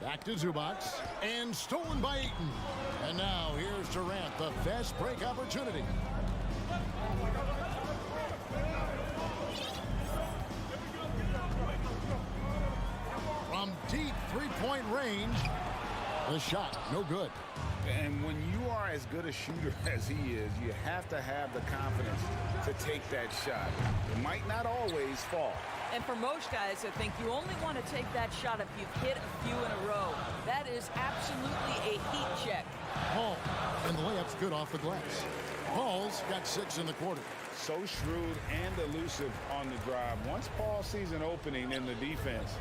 Back to Zubac. And stolen by Ayton. And now here's Durant, the fast break opportunity. From deep three-point range, the shot, no good. And when you are as good a shooter as he is, you have to have the confidence to take that shot. It might not always fall. And for most guys, I think you only want to take that shot if you've hit a few in a row. That is absolutely a heat check. Paul, and the layup's good off the glass. Paul's got 6 in the quarter. So shrewd and elusive on the drive. Once Paul sees an opening in the defense,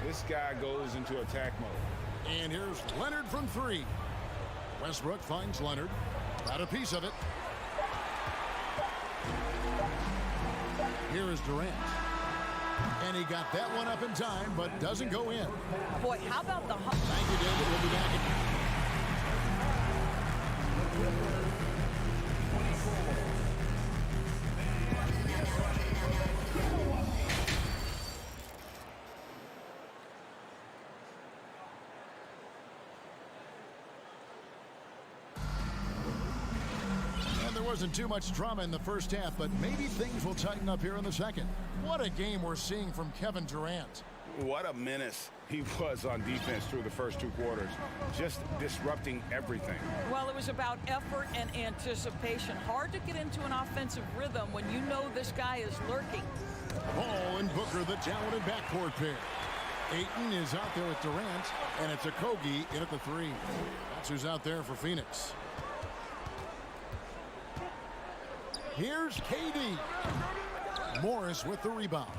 this guy goes into attack mode. And here's Leonard from 3. Westbrook finds Leonard. Got a piece of it. Here is Durant. And he got that one up in time, but doesn't go in. Boy, how about the... Thank you, David. We'll be back in... Wasn't too much drama in the first half, but maybe things will tighten up here in the second. What a game we're seeing from Kevin Durant. What a menace he was on defense through the first 2 quarters, just disrupting everything. Well, it was about effort and anticipation. Hard to get into an offensive rhythm when you know this guy is lurking. Paul and Booker, the talented backcourt pair. Ayton is out there with Durant, and it's Okogie in at the 3. That's who's out there for Phoenix. Here's KD. Morris with the rebound.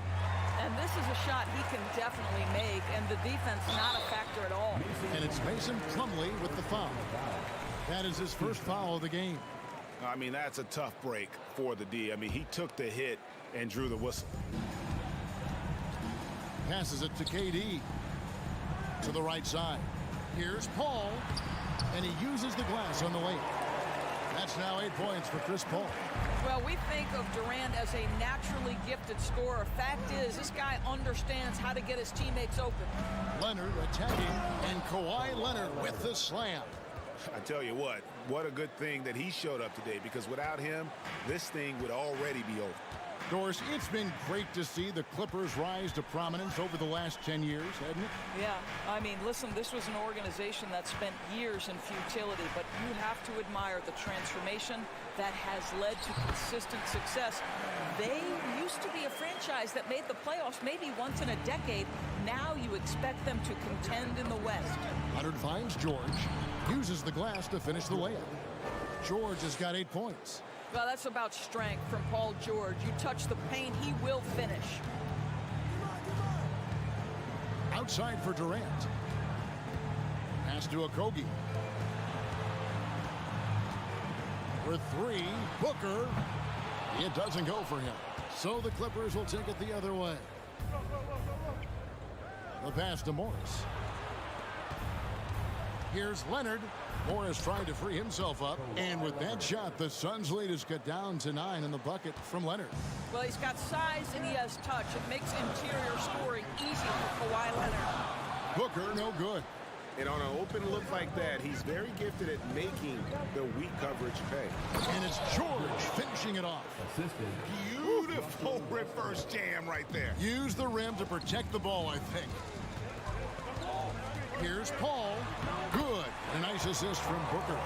And this is a shot he can definitely make, and the defense not a factor at all. And it's Mason Plumlee with the foul. That is his first foul of the game. I mean, that's a tough break for the D. I mean, he took the hit and drew the whistle. Passes it to KD. To the right side. Here's Paul. And he uses the glass on the layup. That's now 8 points for Chris Paul. Well, we think of Durant as a naturally gifted scorer. Fact is, this guy understands how to get his teammates open. Leonard attacking, and Kawhi Leonard with the slam. I tell you what a good thing that he showed up today, because without him, this thing would already be over. Of course, it's been great to see the Clippers rise to prominence over the last 10 years, hasn't it? Yeah, I mean, listen, this was an organization that spent years in futility, but you have to admire the transformation that has led to consistent success. They used to be a franchise that made the playoffs maybe once in a decade. Now you expect them to contend in the West. Leonard finds George, uses the glass to finish the layup. George has got 8 points. Well, that's about strength from Paul George. You touch the paint, he will finish. Outside for Durant. Pass to Okogie. For three, Booker. It doesn't go for him. So the Clippers will take it the other way. The pass to Morris. Here's Leonard. Morris trying to free himself up. And with that shot, the Suns' lead is cut down to 9 in the bucket from Leonard. Well, he's got size and he has touch. It makes interior scoring easy for Kawhi Leonard. Booker, no good. And on an open look like that, he's very gifted at making the weak coverage pay. And it's George finishing it off. Beautiful reverse jam right there. Use the rim to protect the ball, I think. Here's Paul. Good. A nice assist from Booker.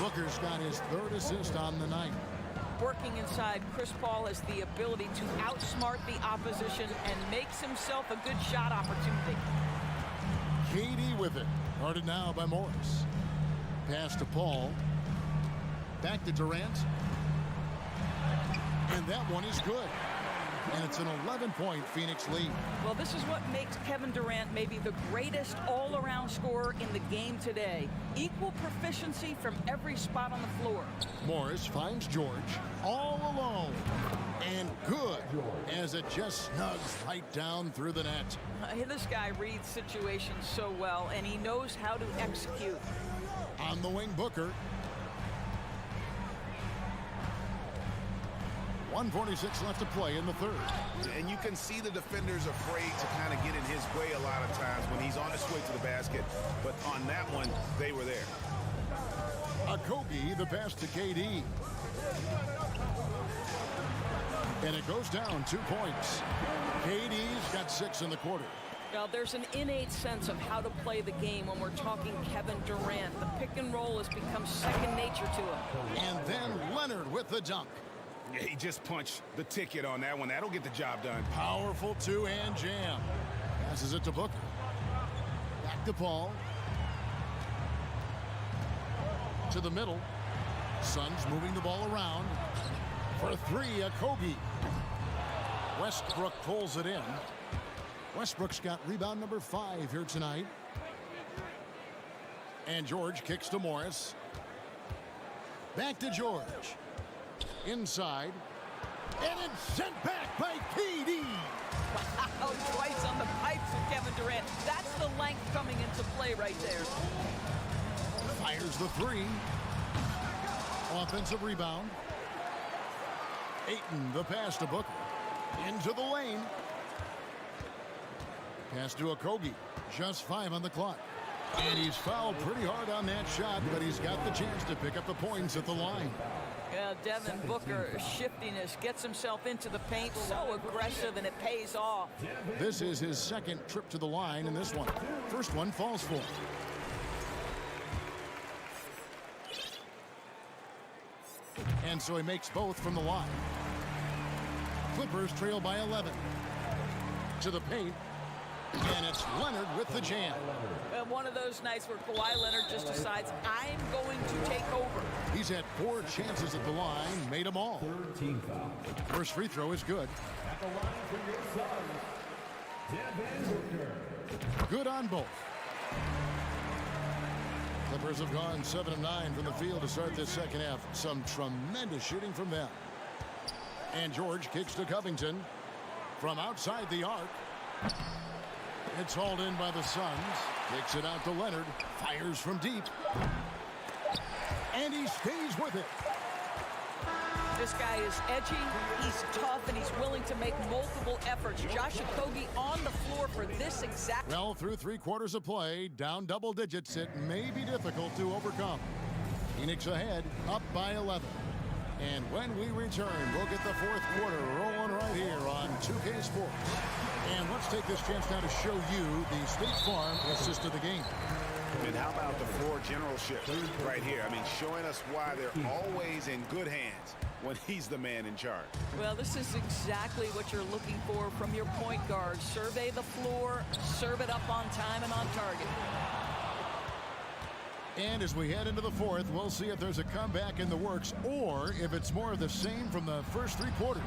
Booker's got his 3rd assist on the night. Working inside, Chris Paul has the ability to outsmart the opposition and makes himself a good shot opportunity. KD with it. Guarded now by Morris. Pass to Paul. Back to Durant. And that one is good. And it's an 11-point Phoenix lead. Well, this is what makes Kevin Durant maybe the greatest all-around scorer in the game today. Equal proficiency from every spot on the floor. Morris finds George all alone. And good as it just snugs right down through the net. This guy reads situations so well, and he knows how to execute. On the wing, Booker. 1:46 left to play in the 3rd. And you can see the defenders afraid to kind of get in his way a lot of times when he's on his way to the basket. But on that one, they were there. Kobe, the pass to KD. And it goes down 2 points. KD's got 6 in the quarter. Now, there's an innate sense of how to play the game when we're talking Kevin Durant. The pick and roll has become second nature to him. And then Leonard with the dunk. Yeah, he just punched the ticket on that one. That'll get the job done. Powerful two-hand jam. Passes it to Booker. Back to Paul. To the middle. Suns moving the ball around. For three, Kobe. Westbrook pulls it in. Westbrook's got rebound number 5 here tonight. And George kicks to Morris. Back to George. Inside. And it's sent back by KD. Wow, twice on the pipes of Kevin Durant. That's the length coming into play right there. Fires the 3. Offensive rebound. Ayton, the pass to Booker. Into the lane. Pass to Okogie. Just 5 on the clock. And he's fouled pretty hard on that shot, but he's got the chance to pick up the points at the line. Yeah, Devin Booker, shiftiness, gets himself into the paint, so aggressive, and it pays off. This is his 2nd trip to the line, and this one. First one falls for him. And so he makes both from the line. Clippers trail by 11. To the paint. And it's Leonard with the jam. One of those nights where Kawhi Leonard just decides, I'm going to take over. He's had 4 chances at the line, made them all. 13 fouls. First free throw is good. At the line for your Suns, Devin Booker. Good on both. Clippers have gone 7 of 9 from the field to start this second half. Some tremendous shooting from them. And George kicks to Covington from outside the arc. It's hauled in by the Suns. Kicks it out to Leonard. Fires from deep. And he stays with it. This guy is edgy, he's tough, and he's willing to make multiple efforts. Josh Okogie on the floor for this exact... Well, through 3 quarters of play, down double digits, it may be difficult to overcome. Phoenix ahead, up by 11. And when we return, we'll get the 4th quarter rolling right here on 2K Sports. And let's take this chance now to show you the State Farm assist of the game. And how about the floor generalship right here? I mean, showing us why they're always in good hands when he's the man in charge. Well, this is exactly what you're looking for from your point guard. Survey the floor, serve it up on time and on target. And as we head into the 4th, we'll see if there's a comeback in the works or if it's more of the same from the first 3 quarters.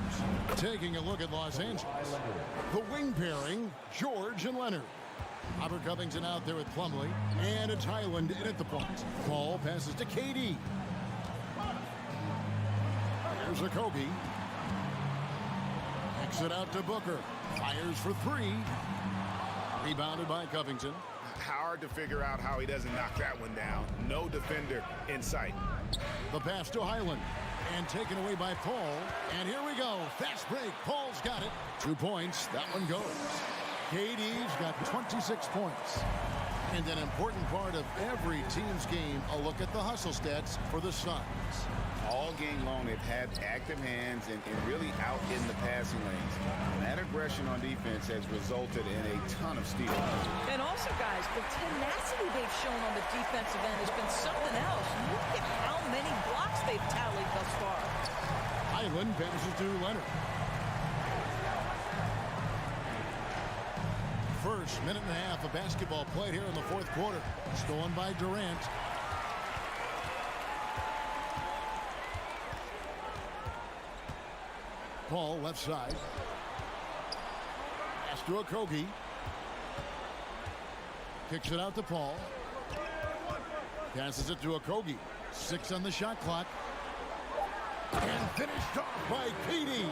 Taking a look at Los Angeles. The wing pairing, George and Leonard. Robert Covington out there with Plumlee. And it's Highland in at the point. Paul passes to KD. Here's a Kobe. Kicks it out to Booker. Fires for three. Rebounded by Covington. Hard to figure out how he doesn't knock that one down. No defender in sight. The pass to Highland. And taken away by Paul. And here we go. Fast break. Paul's got it. 2 points. That one goes. KD's got 26 points. And an important part of every team's game, a look at the hustle stats for the Suns. All game long, they've had active hands and really out in the passing lanes. And that aggression on defense has resulted in a ton of steals. And also, guys, the tenacity they've shown on the defensive end has been something else. Look at how many blocks they've tallied thus far. Highland passes to Leonard. First minute and a half of basketball played here in the fourth quarter. Stolen by Durant. Paul left side. Pass to Okogie. Kicks it out to Paul. Passes it to Okogie. 6 on the shot clock. And finished off by KD.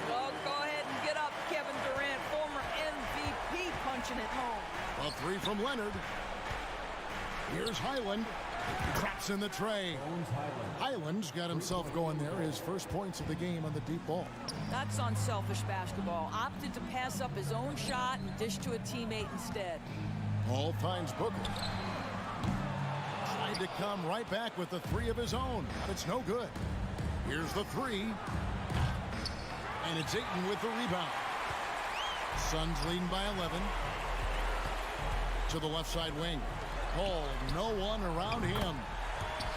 Well, go ahead and get up, Kevin Durant, former MVP, punching it home. A 3 from Leonard. Here's Highland. Traps in the tray. Highland's got himself going there. His first points of the game on the deep ball. That's unselfish basketball. Opted to pass up his own shot and dish to a teammate instead. Paul finds Booker. Tried to come right back with the 3 of his own, but it's no good. Here's the 3. And it's Ayton with the rebound. Suns leading by 11. To the left side wing. Paul, no one around him.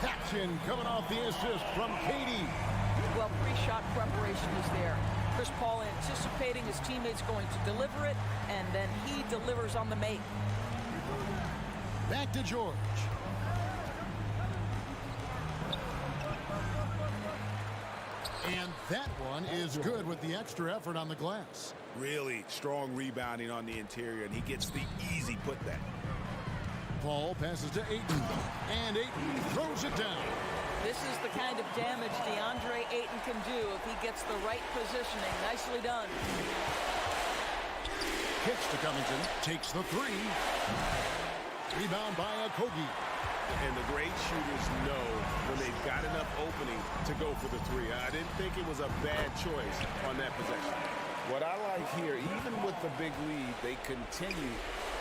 Action coming off the assist from KD. Well, pre-shot preparation is there. Chris Paul anticipating his teammates going to deliver it, and then he delivers on the make. Back to George. And that one is good with the extra effort on the glass. Really strong rebounding on the interior, and he gets the easy putback. Paul passes to Ayton, and Ayton throws it down. This is the kind of damage DeAndre Ayton can do if he gets the right positioning. Nicely done. Kicks to Covington, takes the 3. Rebound by Okogie. And the great shooters know when they've got enough opening to go for the 3. I didn't think it was a bad choice on that possession. What I like here, even with the big lead, they continue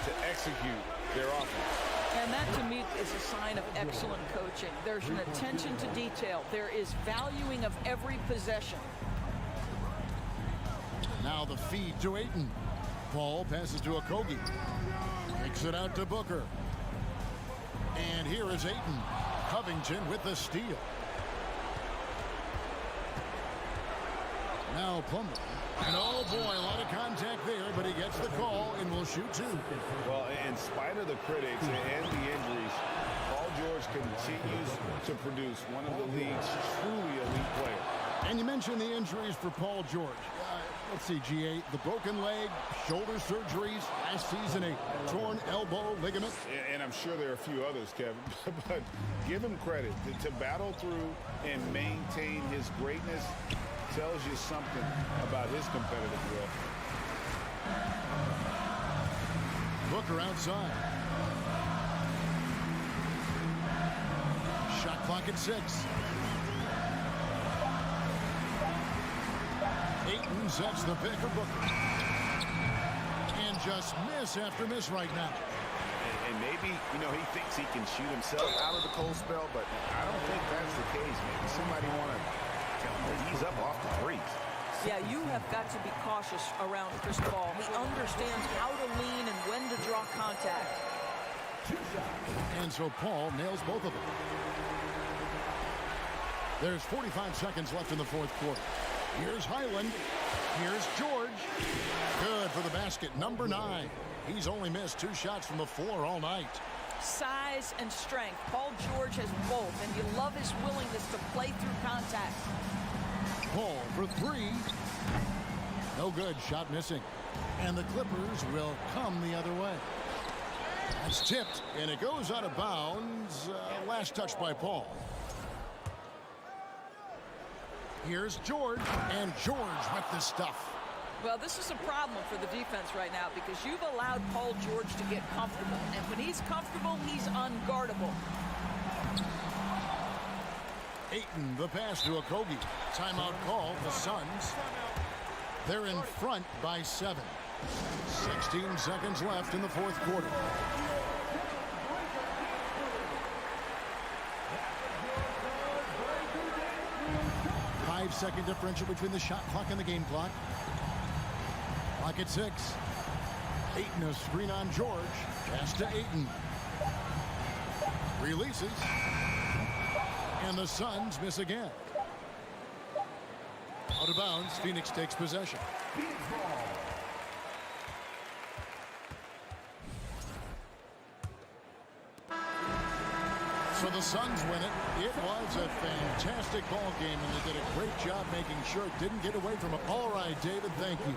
to execute their offense. And that, to me, is a sign of excellent coaching. There's an attention to detail. There is valuing of every possession. Now the feed to Ayton. Paul passes to Okogie. Kicks it out to Booker. And here is Ayton. Covington with the steal. Now Plumlee. And oh boy, a lot of contact there, but he gets the call and will shoot 2. Well, in spite of the critics and the injuries, Paul George continues to produce one of the league's truly elite players. And you mentioned the injuries for Paul George. Let's see, GA, the broken leg, shoulder surgeries, last season a torn elbow ligament. And I'm sure there are a few others, Kevin, but give him credit to battle through and maintain his greatness. Tells you something about his competitive will. Booker outside. Shot clock at 6. Ayton sets the pick for Booker. And just miss after miss right now. And maybe, he thinks he can shoot himself out of the cold spell, but I don't think that's the case. Maybe somebody want to ease up off the threes. Yeah, you have got to be cautious around Chris Paul. He understands how to lean and when to draw contact. And so Paul nails both of them. There's 45 seconds left in the fourth quarter. Here's Highland. Here's George. Good for the basket, number 9. He's only missed 2 shots from the floor all night. Size and strength. Paul George has both, and you love his willingness to play through contact. Paul for 3. No good, shot missing. And the Clippers will come the other way. It's tipped, and it goes out of bounds. Last touch by Paul. Here's George, and George with the stuff. Well, this is a problem for the defense right now because you've allowed Paul George to get comfortable. And when he's comfortable, he's unguardable. Ayton, the pass to Okogie. Timeout call, the Suns. They're in front by 7. 16 seconds left in the fourth quarter. Five-second differential between the shot clock and the game clock. Clock at 6. Ayton, a screen on George. Pass to Ayton. Releases. And the Suns miss again. Out of bounds, Phoenix takes possession. So the Suns win it. It was a fantastic ball game, and they did a great job making sure it didn't get away from them. All right, David, thank you.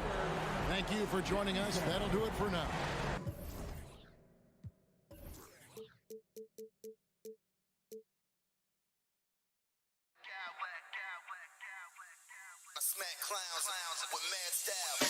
Thank you for joining us. That'll do it for now. I smack clowns with mad style.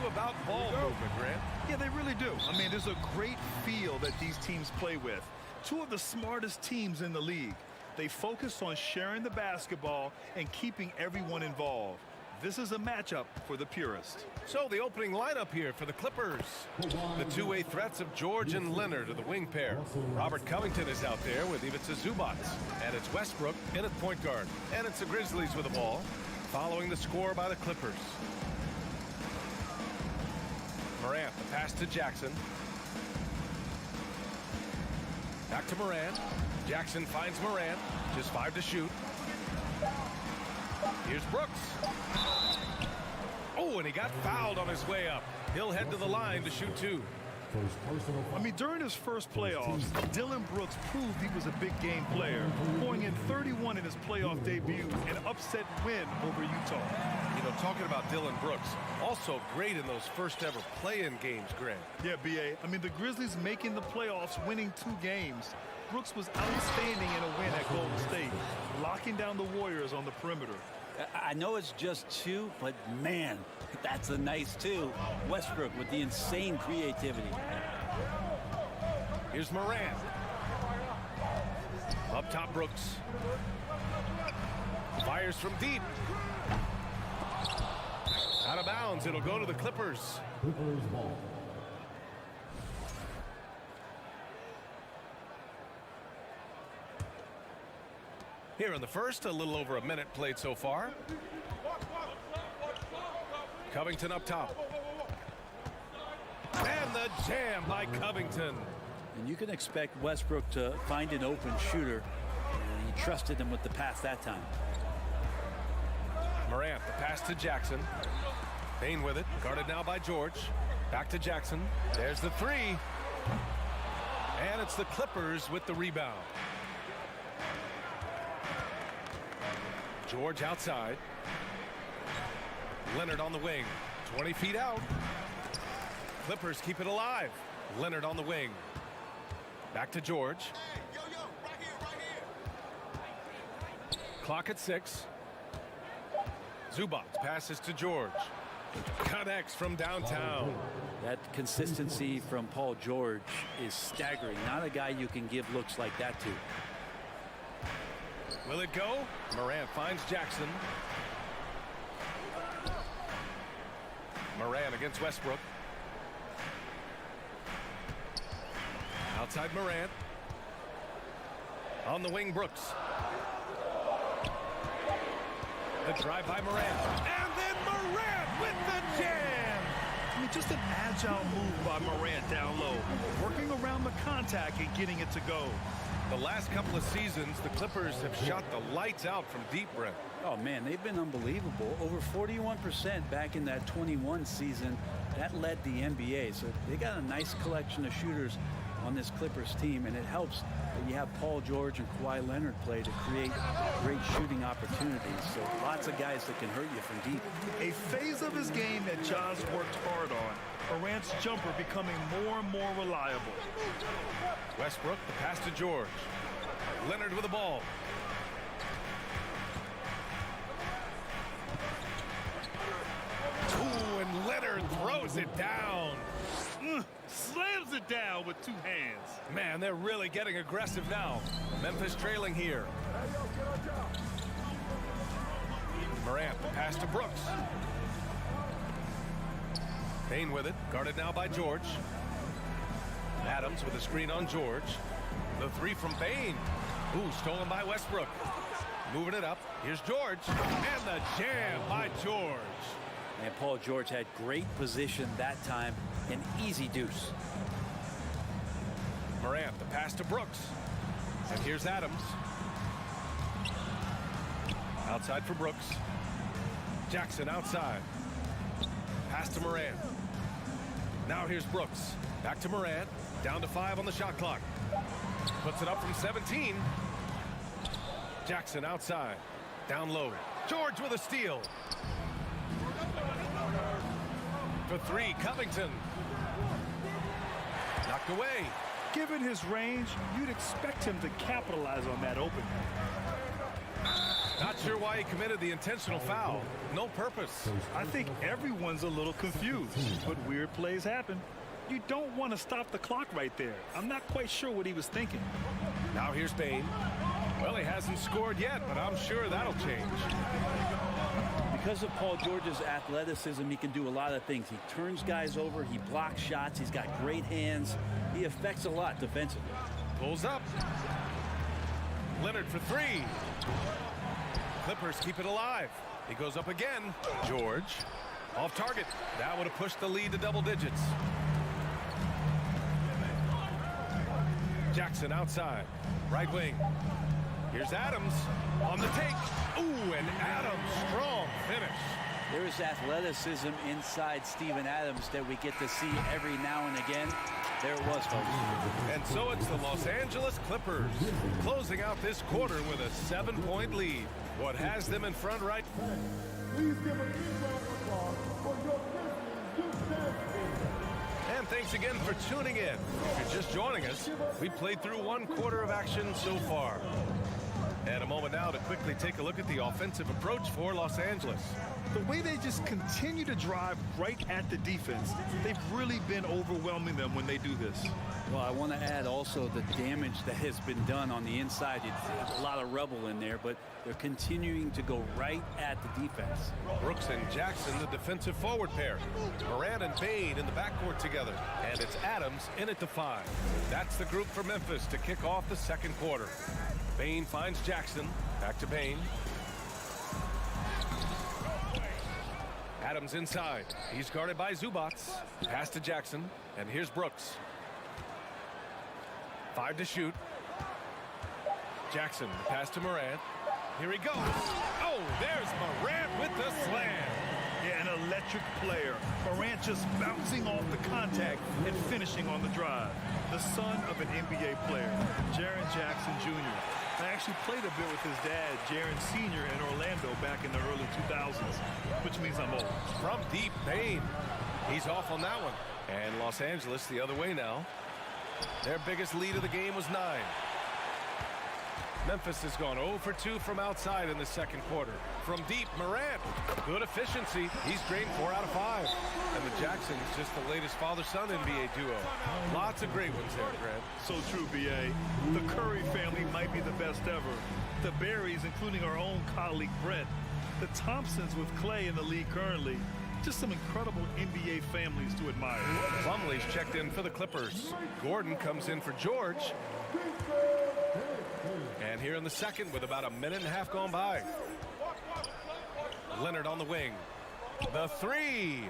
About ball movement, Grant. Yeah, they really do. I mean, there's a great feel that these teams play with. Two of the smartest teams in the league. They focus on sharing the basketball and keeping everyone involved. This is a matchup for the purist. So the opening lineup here for the Clippers. The two-way threats of George and Leonard are the wing pair. Robert Covington is out there with Ivica Zubac. And it's Westbrook in at point guard. And it's the Grizzlies with the ball, following the score by the Clippers. Morant, the pass to Jackson. Back to Morant. Jackson finds Morant. Just 5 to shoot. Here's Brooks. Oh, and he got fouled on his way up. He'll head to the line to shoot 2. I mean, during his first playoffs, Dillon Brooks proved he was a big game player, going in 31 in his playoff debut, an upset win over Utah. You know, talking about Dillon Brooks, also great in those first ever play-in games, Grant. Yeah, B.A. I mean, the Grizzlies making the playoffs, winning 2 games. Brooks was outstanding in a win at Golden State, locking down the Warriors on the perimeter. I know it's just 2, but man, that's a nice 2. Westbrook with the insane creativity. Here's Morant. Up top, Brooks. Fires from deep. Out of bounds. It'll go to the Clippers. Here in the first, a little over a minute played so far. Covington up top. And the jam by Covington. And you can expect Westbrook to find an open shooter. And he trusted him with the pass that time. Morant, the pass to Jackson. Payne with it, guarded now by George. Back to Jackson. There's the 3. And it's the Clippers with the rebound. George outside. Leonard on the wing. 20 feet out. Clippers keep it alive. Leonard on the wing. Back to George. Hey, yo, right here. Clock at 6. Zubac passes to George. Connects from downtown. That consistency from Paul George is staggering. Not a guy you can give looks like that to. Will it go? Morant finds Jackson. Morant against Westbrook. Outside Morant. On the wing, Brooks. The drive by Morant. And then Morant with the jam. I mean, just an agile move by Morant down low, working around the contact and getting it to go. The last couple of seasons, the Clippers have shot the lights out from deep, Brent. Oh, man, they've been unbelievable. Over 41% back in that 21 season. That led the NBA. So they got a nice collection of shooters on this Clippers team, and it helps that you have Paul George and Kawhi Leonard play to create great shooting opportunities. So lots of guys that can hurt you from deep. A phase of his game that Ja's worked hard on. Morant's jumper becoming more and more reliable. Westbrook, the pass to George. Leonard with the ball. Ooh, and Leonard throws it down. Slams it down with 2 hands. Man, they're really getting aggressive now. Memphis trailing here. Morant, the pass to Brooks. Payne with it, guarded now by George. Adams with a screen on George. The 3 from Payne. Ooh, stolen by Westbrook. Moving it up. Here's George. And the jam by George. And Paul George had great position that time. An easy deuce. Morant, the pass to Brooks. And here's Adams. Outside for Brooks. Jackson outside. Pass to Morant. Now here's Brooks. Back to Morant. Down to 5 on the shot clock. Puts it up from 17. Jackson outside. Down low. George with a steal. For 3, Covington. Knocked away. Given his range, you'd expect him to capitalize on that opening. Not sure why he committed the intentional foul. No purpose. I think everyone's a little confused, but weird plays happen. You don't want to stop the clock right there. I'm not quite sure what he was thinking. Now here's Bane. Well, he hasn't scored yet, but I'm sure that'll change. Because of Paul George's athleticism, he can do a lot of things. He turns guys over, he blocks shots, he's got great hands. He affects a lot defensively. Pulls up. Leonard for 3. Clippers keep it alive. He goes up again. George off target. That would have pushed the lead to double digits. Jackson outside. Right wing. Here's Adams on the take. Ooh, and Adams, strong finish. There's athleticism inside Steven Adams that we get to see every now and again. There it was, folks. And so it's the Los Angeles Clippers closing out this quarter with a 7-point lead. What has them in front right? Please give a big round of applause for your Grizzlies. And thanks again for tuning in. If you're just joining us, we played through 1 quarter of action so far. And a moment now to quickly take a look at the offensive approach for Los Angeles. The way they just continue to drive right at the defense, they've really been overwhelming them when they do this. Well, I want to add also the damage that has been done on the inside. It's a lot of rubble in there, but they're continuing to go right at the defense. Brooks and Jackson, the defensive forward pair. Morant and Bane in the backcourt together. And it's Adams in at the 5. That's the group for Memphis to kick off the second quarter. Bane finds Jackson. Back to Bane. Adams inside. He's guarded by Zubac. Pass to Jackson. And here's Brooks. 5 to shoot. Jackson, the pass to Morant. Here he goes. Oh, there's Morant with the slam. Yeah, an electric player. Morant just bouncing off the contact and finishing on the drive. The son of an NBA player, Jaren Jackson Jr. I actually played a bit with his dad, Jaren Sr. in Orlando back in the early 2000s, which means I'm old. From deep, Bane. He's off on that one. And Los Angeles the other way now. Their biggest lead of the game was 9. Memphis has gone 0 for 2 from outside in the second quarter. From deep, Morant. Good efficiency. He's drained 4 out of 5. And the Jacksons, just the latest father-son NBA duo. Lots of great ones there, Grant. So true, B.A. The Curry family might be the best ever. The Berries, including our own colleague Brent. The Thompsons with Clay in the league currently. Just some incredible NBA families to admire. Plumlee's checked in for the Clippers. Gordon comes in for George. And here in the second with about a minute and a half gone by. Leonard on the wing. The 3.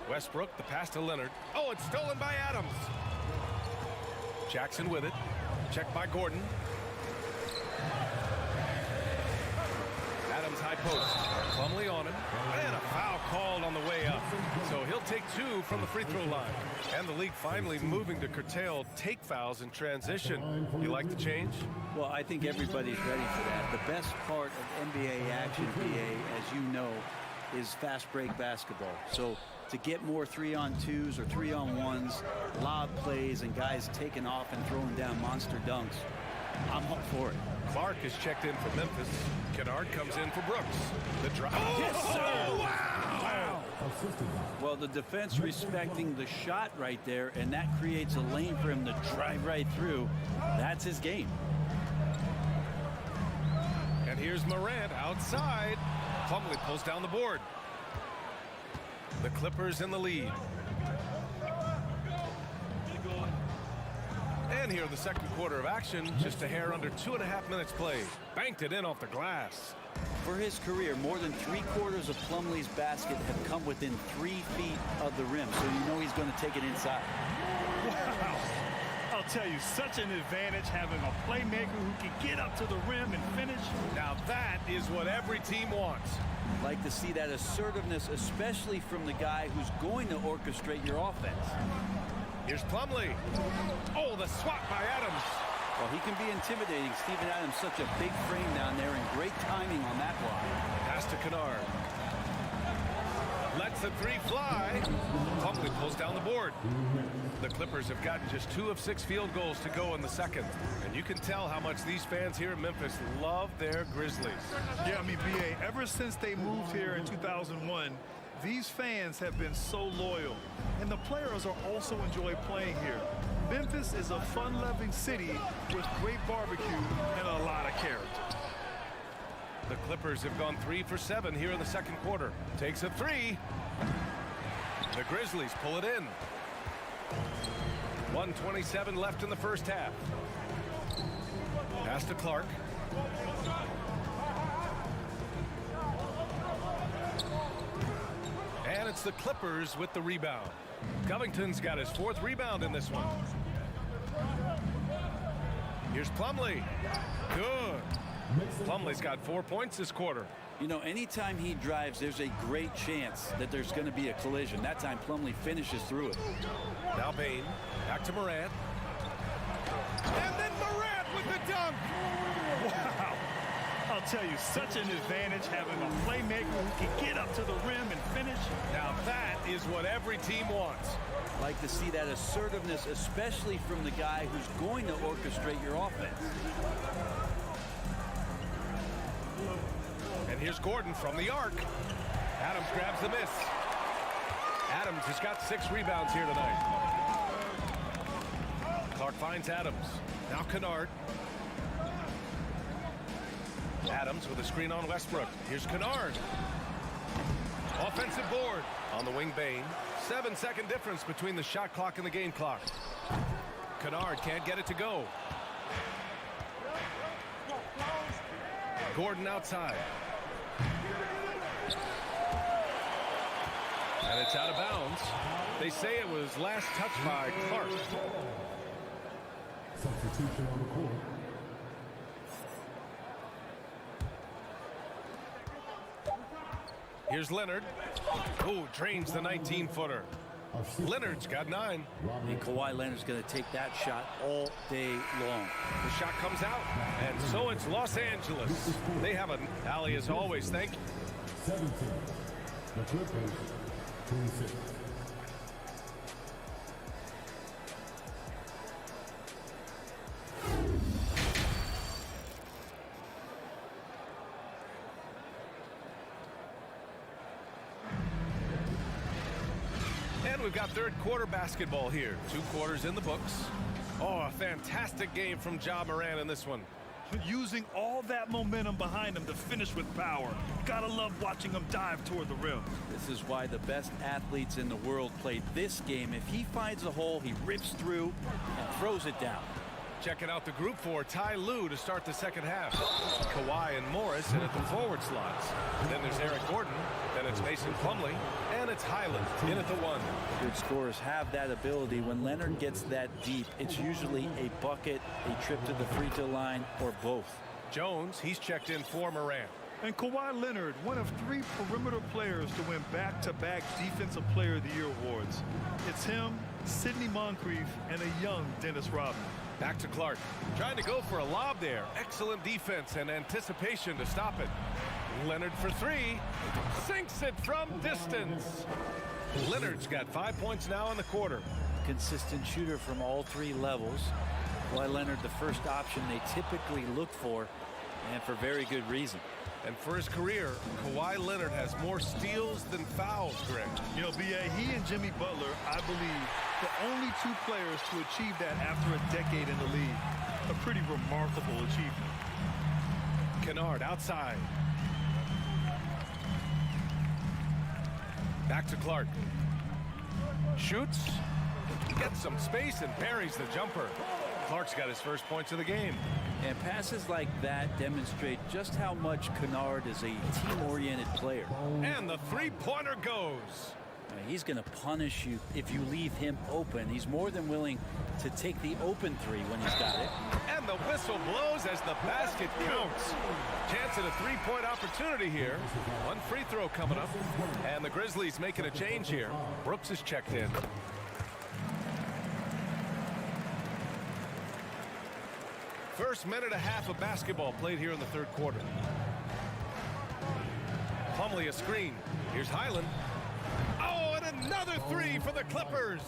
Westbrook, the pass to Leonard. Oh, it's stolen by Adams. Jackson with it. Checked by Gordon. Adams high post. Plumlee on him. And a foul called on the way up. So he'll take 2 from the free throw line. And the league finally moving to curtail take fouls in transition. You like the change? Well, I think everybody's ready for that. The best part of NBA action, BA, as you know, is fast break basketball. So to get more 3-on-2s or 3-on-1s, lob plays, and guys taking off and throwing down monster dunks, I'm up for it. Clark is checked in for Memphis. Kennard comes in for Brooks. The drive. Oh, yes, sir. Oh, wow. Well, the defense respecting the shot right there, and that creates a lane for him to drive right through. That's his game. And here's Morant outside. Plumlee pulls down the board. The Clippers in the lead. And here in the second quarter of action, just a hair under 2.5 minutes played. Banked it in off the glass. For his career, more than 3/4 of Plumlee's basket have come within 3 feet of the rim, so you know he's going to take it inside. Wow. I'll tell you, such an advantage having a playmaker who can get up to the rim and finish. Now that is what every team wants. Like to see that assertiveness, especially from the guy who's going to orchestrate your offense. Here's Plumlee. Oh, the swat by Adams. Well, he can be intimidating. Steven Adams, such a big frame down there, and great timing on that block. Pass to Kennard. Lets the three fly. Plumlee pulls down the board. The Clippers have gotten just 2 of 6 field goals to go in the second. And you can tell how much these fans here in Memphis love their Grizzlies. Yeah, I mean, BA, ever since they moved here in 2001, these fans have been so loyal. And the players are also enjoy playing here. Memphis is a fun-loving city with great barbecue and a lot of character. The Clippers have gone 3 for 7 here in the second quarter. Takes a 3. The Grizzlies pull it in. 1:27 left in the first half. Pass to Clark. And it's the Clippers with the rebound. Covington's got his 4th rebound in this one. Here's Plumlee. Good. Plumlee's got 4 points this quarter. You know, anytime he drives, there's a great chance that there's going to be a collision. That time, Plumlee finishes through it. Now Bain. Back to Morant. And then Morant with the dunk. Wow. I'll tell you, such an advantage having a playmaker who can get up to the rim and finish. Now that is what every team wants. Like to see that assertiveness, especially from the guy who's going to orchestrate your offense. And here's Gordon from the arc. Adams grabs the miss. Adams has got 6 rebounds here tonight. Clark finds Adams. Now Kennard. Adams with a screen on Westbrook. Here's Kennard. Offensive board. On the wing, Bain. 7-second difference between the shot clock and the game clock. Kennard can't get it to go. Gordon outside. And it's out of bounds. They say it was last touched by Clark. Substitution on the court. Here's Leonard. Oh, drains the 19-footer. Leonard's got 9. And Kawhi Leonard's going to take that shot all day long. The shot comes out, and so it's Los Angeles. They have an alley as always. Thank you. 17. The Clippers, 26. And we've got third quarter basketball here. 2 quarters in the books. Oh, a fantastic game from Ja Morant in this one. Using all that momentum behind him to finish with power. Gotta love watching him dive toward the rim. This is why the best athletes in the world play this game. If he finds a hole, he rips through and throws it down. Checking out the group for Ty Lue to start the second half. Kawhi and Morris in at the forward slots. Then there's Eric Gordon. Then it's Mason Plumlee. And it's Highland in at the 1. Good scorers have that ability. When Leonard gets that deep, it's usually a bucket, a trip to the free throw line, or both. Jones, he's checked in for Morant. And Kawhi Leonard, one of 3 perimeter players to win back-to-back Defensive Player of the Year awards. It's him, Sidney Moncrief, and a young Dennis Rodman. Back to Clark. Trying to go for a lob there. Excellent defense and anticipation to stop it. Leonard for 3. Sinks it from distance. Leonard's got 5 points now in the quarter. Consistent shooter from all 3 levels. Kawhi Leonard, the first option they typically look for, and for very good reason. And for his career, Kawhi Leonard has more steals than fouls, Greg. You know, B.A., he and Jimmy Butler, I believe, the only 2 players to achieve that after a decade in the league. A pretty remarkable achievement. Kennard outside. Back to Clark. Shoots. Gets some space and buries the jumper. Clark's got his first points of the game. And passes like that demonstrate just how much Kennard is a team-oriented player. And the three-pointer goes. He's going to punish you if you leave him open. He's more than willing to take the open three when he's got it. And the whistle blows as the basket counts. Chance at a three-point opportunity here. One free throw coming up. And the Grizzlies making a change here. Brooks is checked in. First minute and a half of basketball played here in the third quarter. Plumlee a screen. Here's Highland. Oh, and another three for the Clippers.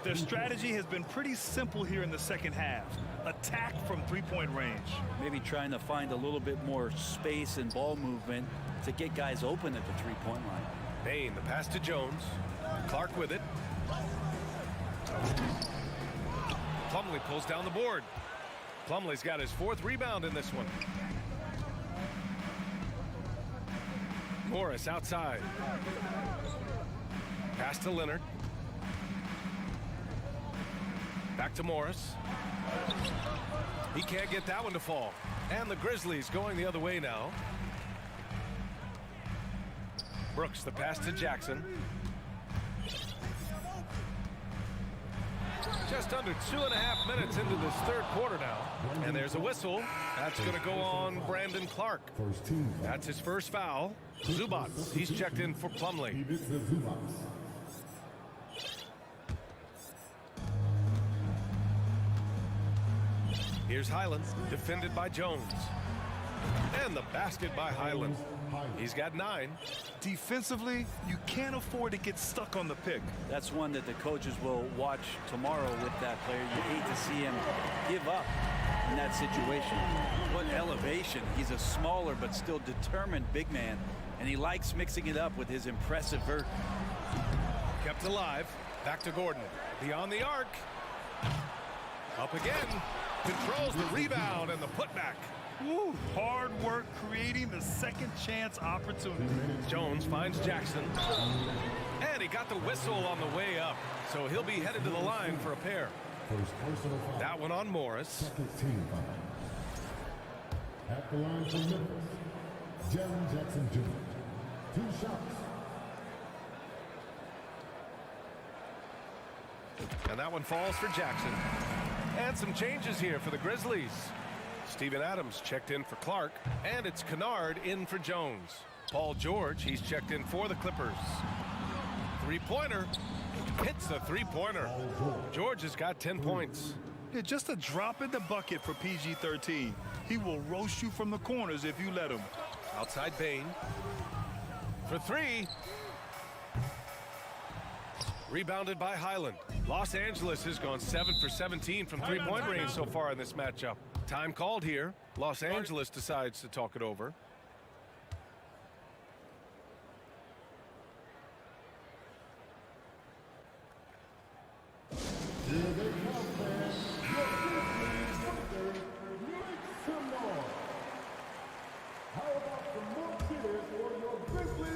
Their strategy has been pretty simple here in the second half. Attack from three-point range. Maybe trying to find a little bit more space and ball movement to get guys open at the three-point line. Payne, the pass to Jones. Clark with it. Plumlee pulls down the board. Plumlee's got his fourth rebound in this one. Morris outside. Pass to Leonard. Back to Morris. He can't get that one to fall. And the Grizzlies going the other way now. Brooks, the pass to Jackson. Just under 2.5 minutes into this third quarter now. And there's a whistle. That's going to go on Brandon Clark. That's his first foul. Zubats, he's checked in for Plumlee. Here's Highland, defended by Jones. And the basket by Highland. He's got 9. Defensively, you can't afford to get stuck on the pick. That's one that the coaches will watch tomorrow with that player. You hate to see him give up in that situation. What elevation. He's a smaller but still determined big man, and he likes mixing it up with his impressive vert. Kept alive. Back to Gordon. Beyond the arc. Up again. Controls the rebound and the putback. Woo, hard work creating the second chance opportunity. Jones finds Jackson. And he got the whistle on the way up. So he'll be headed to the line for a pair. That one on Morris. At the line for Memphis, Jaren Jackson Jr. 2 shots. And that one falls for Jackson. And some changes here for the Grizzlies. Steven Adams checked in for Clark, and it's Kennard in for Jones. Paul George, he's checked in for the Clippers. Three-pointer, hits the three-pointer. George has got 10 points. Yeah, just a drop in the bucket for PG-13. He will roast you from the corners if you let him. Outside Payne. For 3. Rebounded by Highland. Los Angeles has gone 7 for 17 from three-point range so far in this matchup. Time called here. Los Angeles decides to talk it over.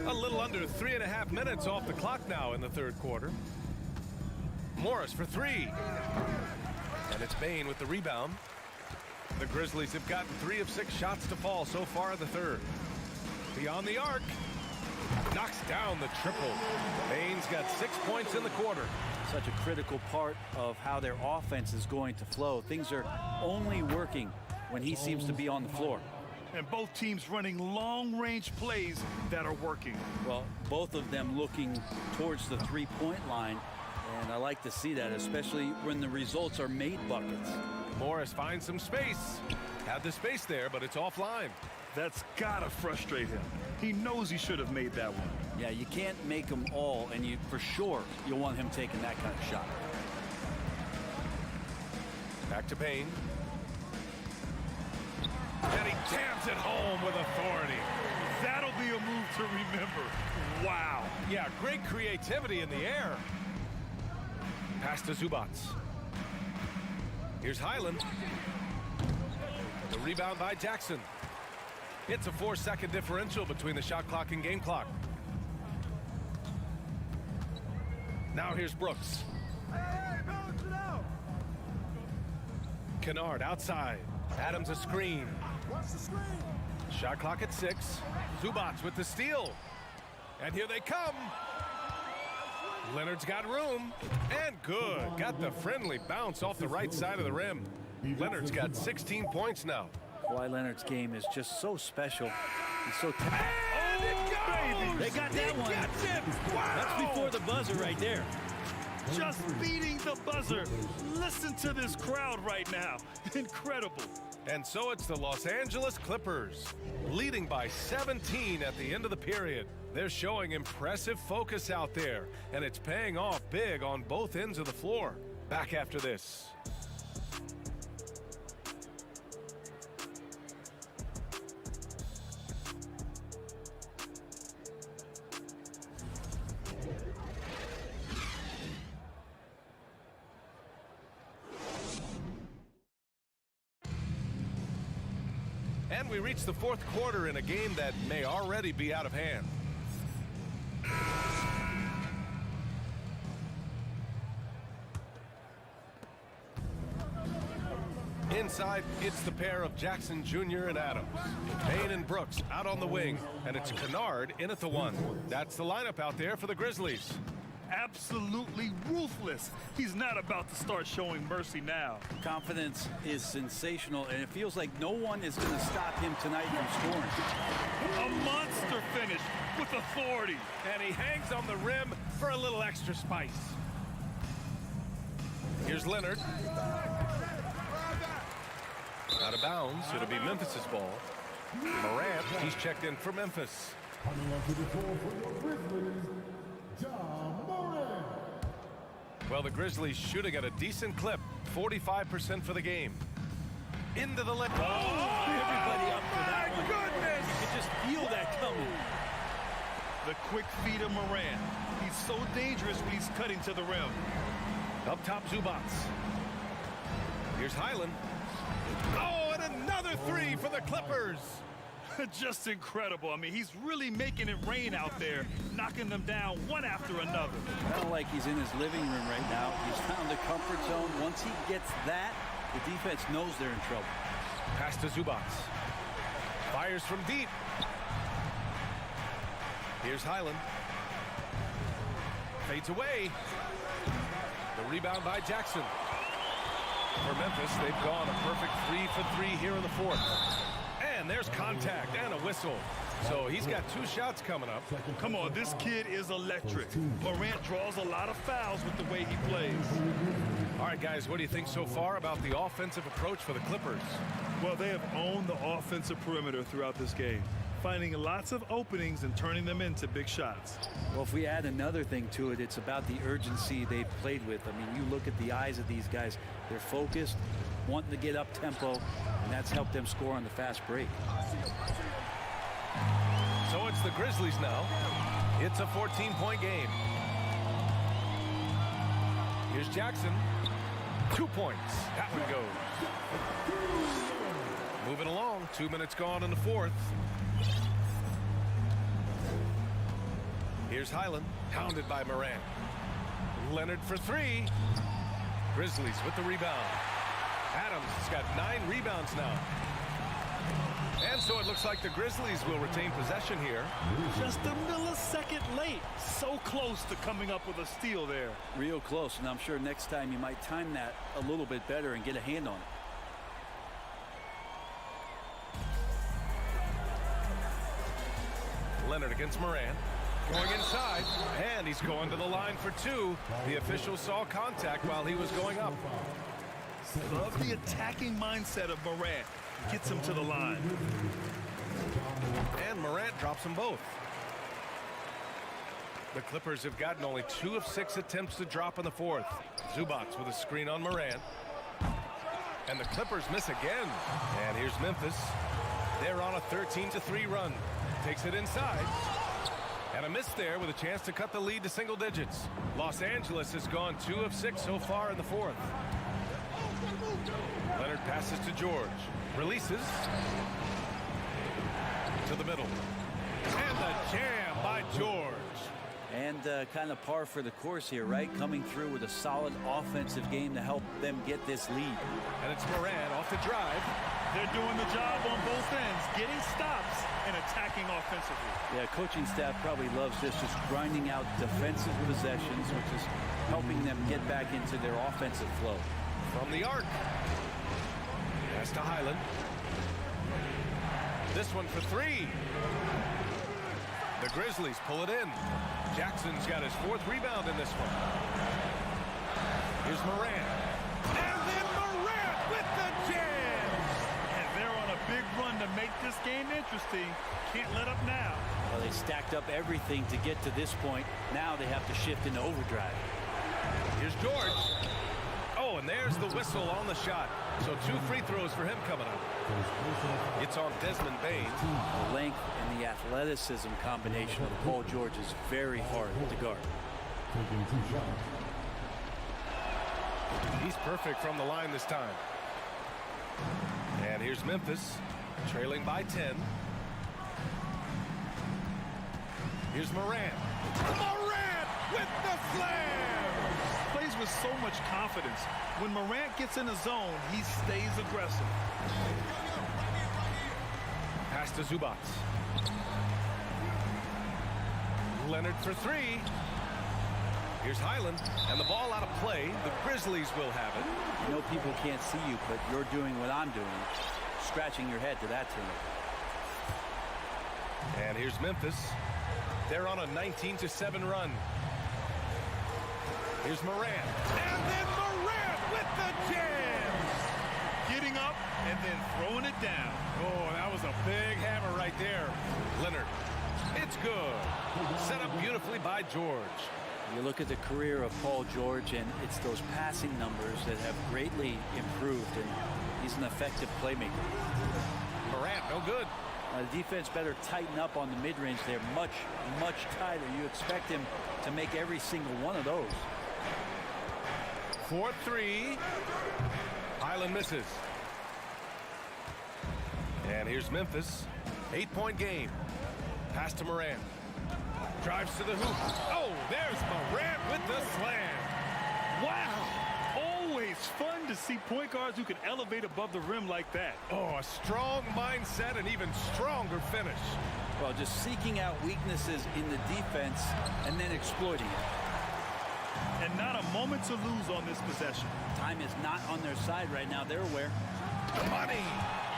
A little under 3.5 minutes off the clock now in the third quarter. Morris for 3. And it's Payne with the rebound. The Grizzlies have gotten 3 of 6 shots to fall so far in the third. Beyond the arc. Knocks down the triple. Payne's got 6 points in the quarter. Such a critical part of how their offense is going to flow. Things are only working when he seems to be on the floor. And both teams running long-range plays that are working. Well, both of them looking towards the three-point line. And I like to see that, especially when the results are made buckets. Morris finds some space. Had the space there, but it's offline. That's gotta frustrate him. He knows he should have made that one. Yeah, you can't make them all, and for sure you'll want him taking that kind of shot. Back to Payne. And he jams it home with authority. That'll be a move to remember. Wow. Yeah, great creativity in the air. Pass to Zubats. Here's Highland. The rebound by Jackson. It's a 4-second differential between the shot clock and game clock. Now here's Brooks. Kennard outside. Adams a screen. Shot clock at 6. Zubac with the steal. And here they come. Leonard's got room. And good. Got the friendly bounce off the right side of the rim. Leonard's got 16 points now. Kawhi Leonard's game is just so special. He's so talented. And it goes! They got that one. Gets it! Wow! That's before the buzzer right there. Just beating the buzzer. Listen to this crowd right now. Incredible. And so it's the Los Angeles Clippers, leading by 17 at the end of the period. They're showing impressive focus out there, and it's paying off big on both ends of the floor. Back after this. And we reach the fourth quarter in a game that may already be out of hand. Inside, it's the pair of Jackson Jr. and Adams. Payne and Brooks out on the wing, and it's Kennard in at the 1. That's the lineup out there for the Grizzlies. Absolutely ruthless. He's not about to start showing mercy now. Confidence is sensational, and it feels like no one is going to stop him tonight from scoring. A monster finish with authority. And he hangs on the rim for a little extra spice. Here's Leonard. Out of bounds. It'll be Memphis's ball. Morant, he's checked in for Memphis. Coming onto the floor for your Grizzlies, Morant. Well, the Grizzlies shooting at a decent clip, 45% for the game. Into the left. Everybody up for that one. Goodness! You can just feel that coming. The quick feed of Morant. He's so dangerous when he's cutting to the rim. Up top, Zubac. Here's Highland. Oh, and another 3 for the Clippers. Just incredible. I mean, he's really making it rain out there, knocking them down one after another. Kind of like he's in his living room right now. He's found the comfort zone. Once he gets that, the defense knows they're in trouble. Pass to Zubac. Fires from deep. Here's Highland. Fades away. The rebound by Jackson. For Memphis, they've gone a perfect 3 for 3 here in the fourth. And there's contact and a whistle. So he's got 2 shots coming up. Come on, this kid is electric. Morant draws a lot of fouls with the way he plays. All right, guys, what do you think so far about the offensive approach for the Clippers? Well, they have owned the offensive perimeter throughout this game, finding lots of openings and turning them into big shots. Well, if we add another thing to it, it's about the urgency they've played with. I mean, you look at the eyes of these guys. They're focused, wanting to get up tempo, and that's helped them score on the fast break. So it's the Grizzlies now. It's a 14-point game. Here's Jackson. 2 points. That one goes. Moving along. 2 minutes gone in the fourth. Here's Highland. Hounded by Morant. Leonard for 3. Grizzlies with the rebound. Adams has got 9 rebounds now. And so it looks like the Grizzlies will retain possession here. Just a millisecond late. So close to coming up with a steal there. Real close, and I'm sure next time you might time that a little bit better and get a hand on it. Leonard against Morant. Going inside, and he's going to the line for 2. The official saw contact while he was going up. Love the attacking mindset of Morant. Gets him to the line. And Morant drops them both. The Clippers have gotten only 2 of 6 attempts to drop in the fourth. Zubac with a screen on Morant. And the Clippers miss again. And here's Memphis. They're on a 13-3 run. Takes it inside. And a miss there with a chance to cut the lead to single digits. Los Angeles has gone 2 of 6 so far in the fourth. Leonard passes to George. Releases. To the middle. And the jam by George. And kind of par for the course here, right? Coming through with a solid offensive game to help them get this lead. And it's Moran off the drive. They're doing the job on both ends, getting stops and attacking offensively. Yeah, coaching staff probably loves this, just grinding out defensive possessions, which is helping them get back into their offensive flow. From the arc. Pass to Highland. This one for three. The Grizzlies pull it in. Jackson's got his 4th rebound in this one. Here's Moran. And then Moran with the jam. And they're on a big run to make this game interesting. Can't let up now. Well, they stacked up everything to get to this point. Now they have to shift into overdrive. Here's George. Oh, and there's the whistle on the shot. So 2 free throws for him coming up. It's on Desmond Bain. The length and the athleticism combination of Paul George is very hard to guard. He's perfect from the line this time. And here's Memphis, trailing by 10. Here's Moran. Moran with the slam! Plays with so much confidence. When Morant gets in the zone, he stays aggressive. Pass to Zubats. Leonard for 3. Here's Highland, and the ball out of play. The Grizzlies will have it. You know people can't see you, but you're doing what I'm doing. Scratching your head to that turnover. And here's Memphis. They're on a 19-7 run. Here's Moran. And then Moran with the jam. Getting up and then throwing it down. Oh, that was a big hammer right there. Leonard. It's good. Set up beautifully by George. You look at the career of Paul George, and it's those passing numbers that have greatly improved, and he's an effective playmaker. Morant, no good. The defense better tighten up on the mid-range. They're much, much tighter. You expect him to make every single one of those. 4-3. Highland misses. And here's Memphis. 8-point game. Pass to Moran. Drives to the hoop. Oh, there's Moran with the slam. Wow. Always fun to see point guards who can elevate above the rim like that. Oh, a strong mindset and even stronger finish. Well, just seeking out weaknesses in the defense and then exploiting it. And not a moment to lose on this possession. Time is not on their side right now. They're aware. Money.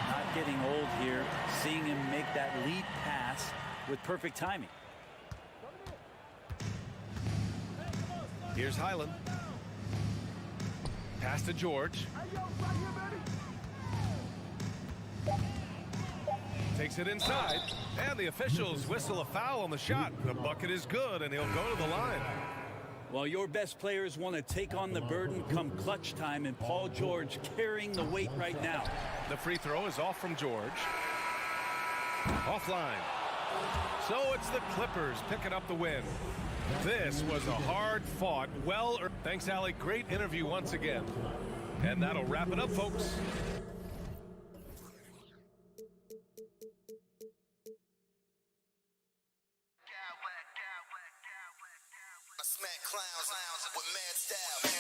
Not getting old here. Seeing him make that lead pass with perfect timing. Here's Highland. Pass to George. Takes it inside. And the officials whistle a foul on the shot. The bucket is good, and he'll go to the line. Well, your best players want to take on the burden come clutch time, and Paul George carrying the weight right now. The free throw is off from George. Offline. So it's the Clippers picking up the win. This was a hard-fought, thanks, Allie. Great interview once again. And that'll wrap it up, folks. I smack clowns with mad style.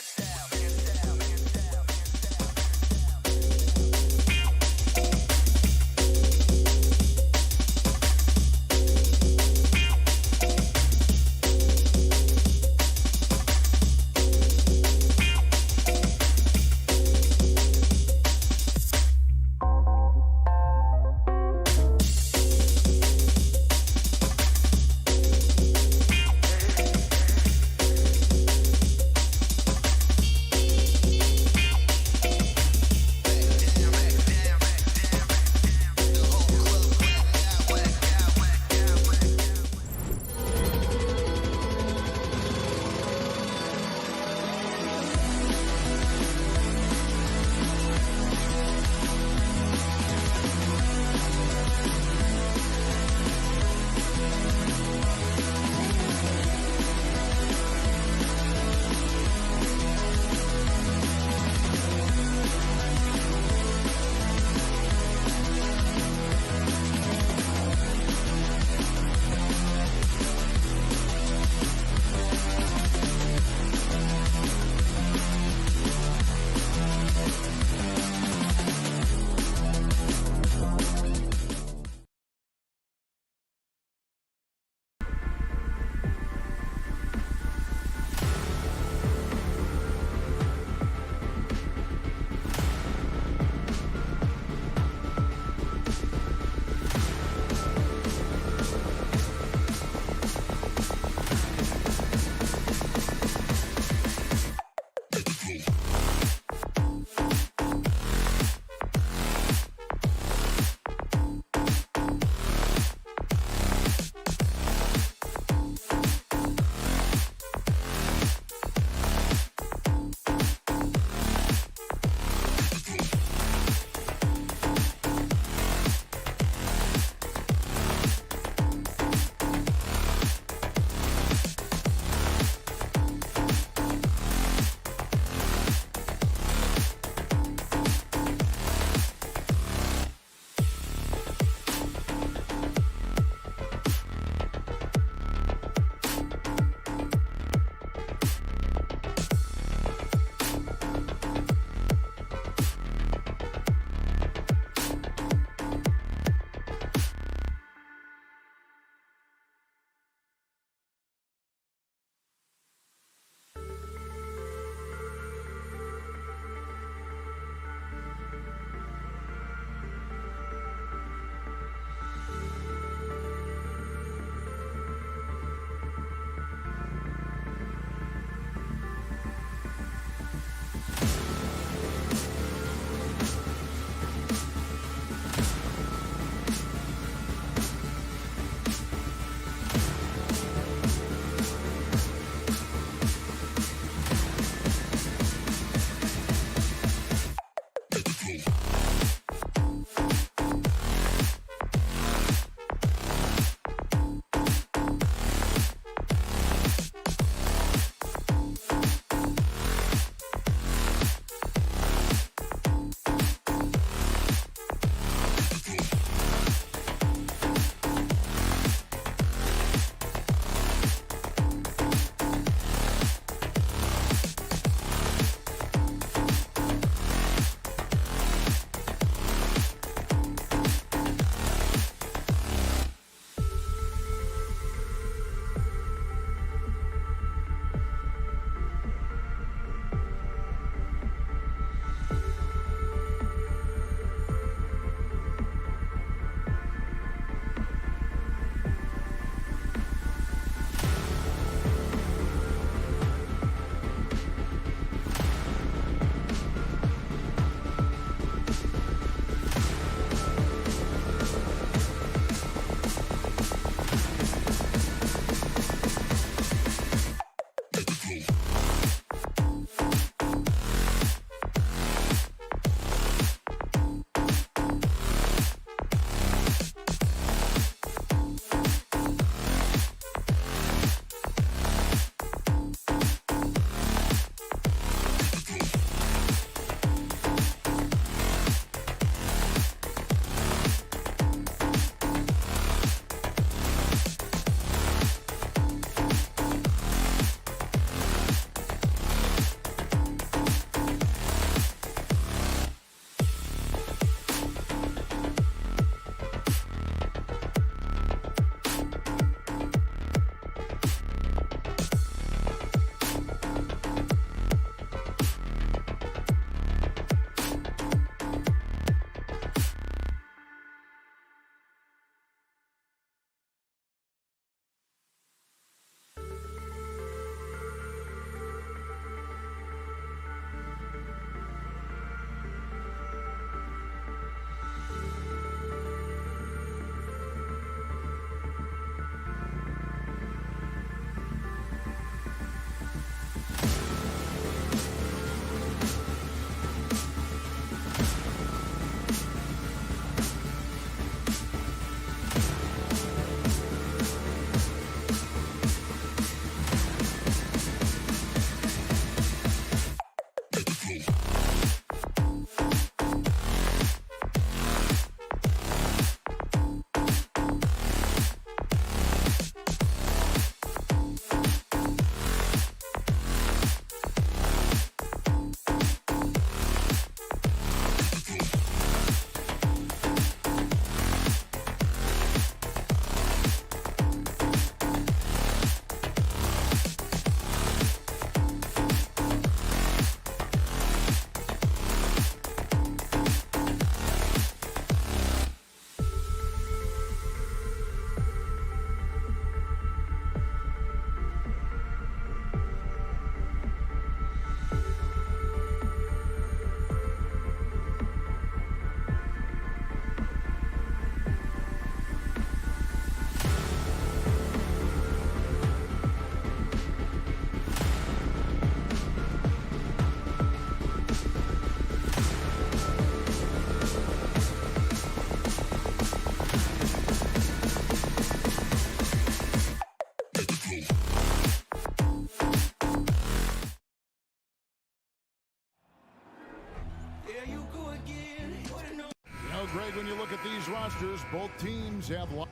Greg, when you look at these rosters, both teams have lots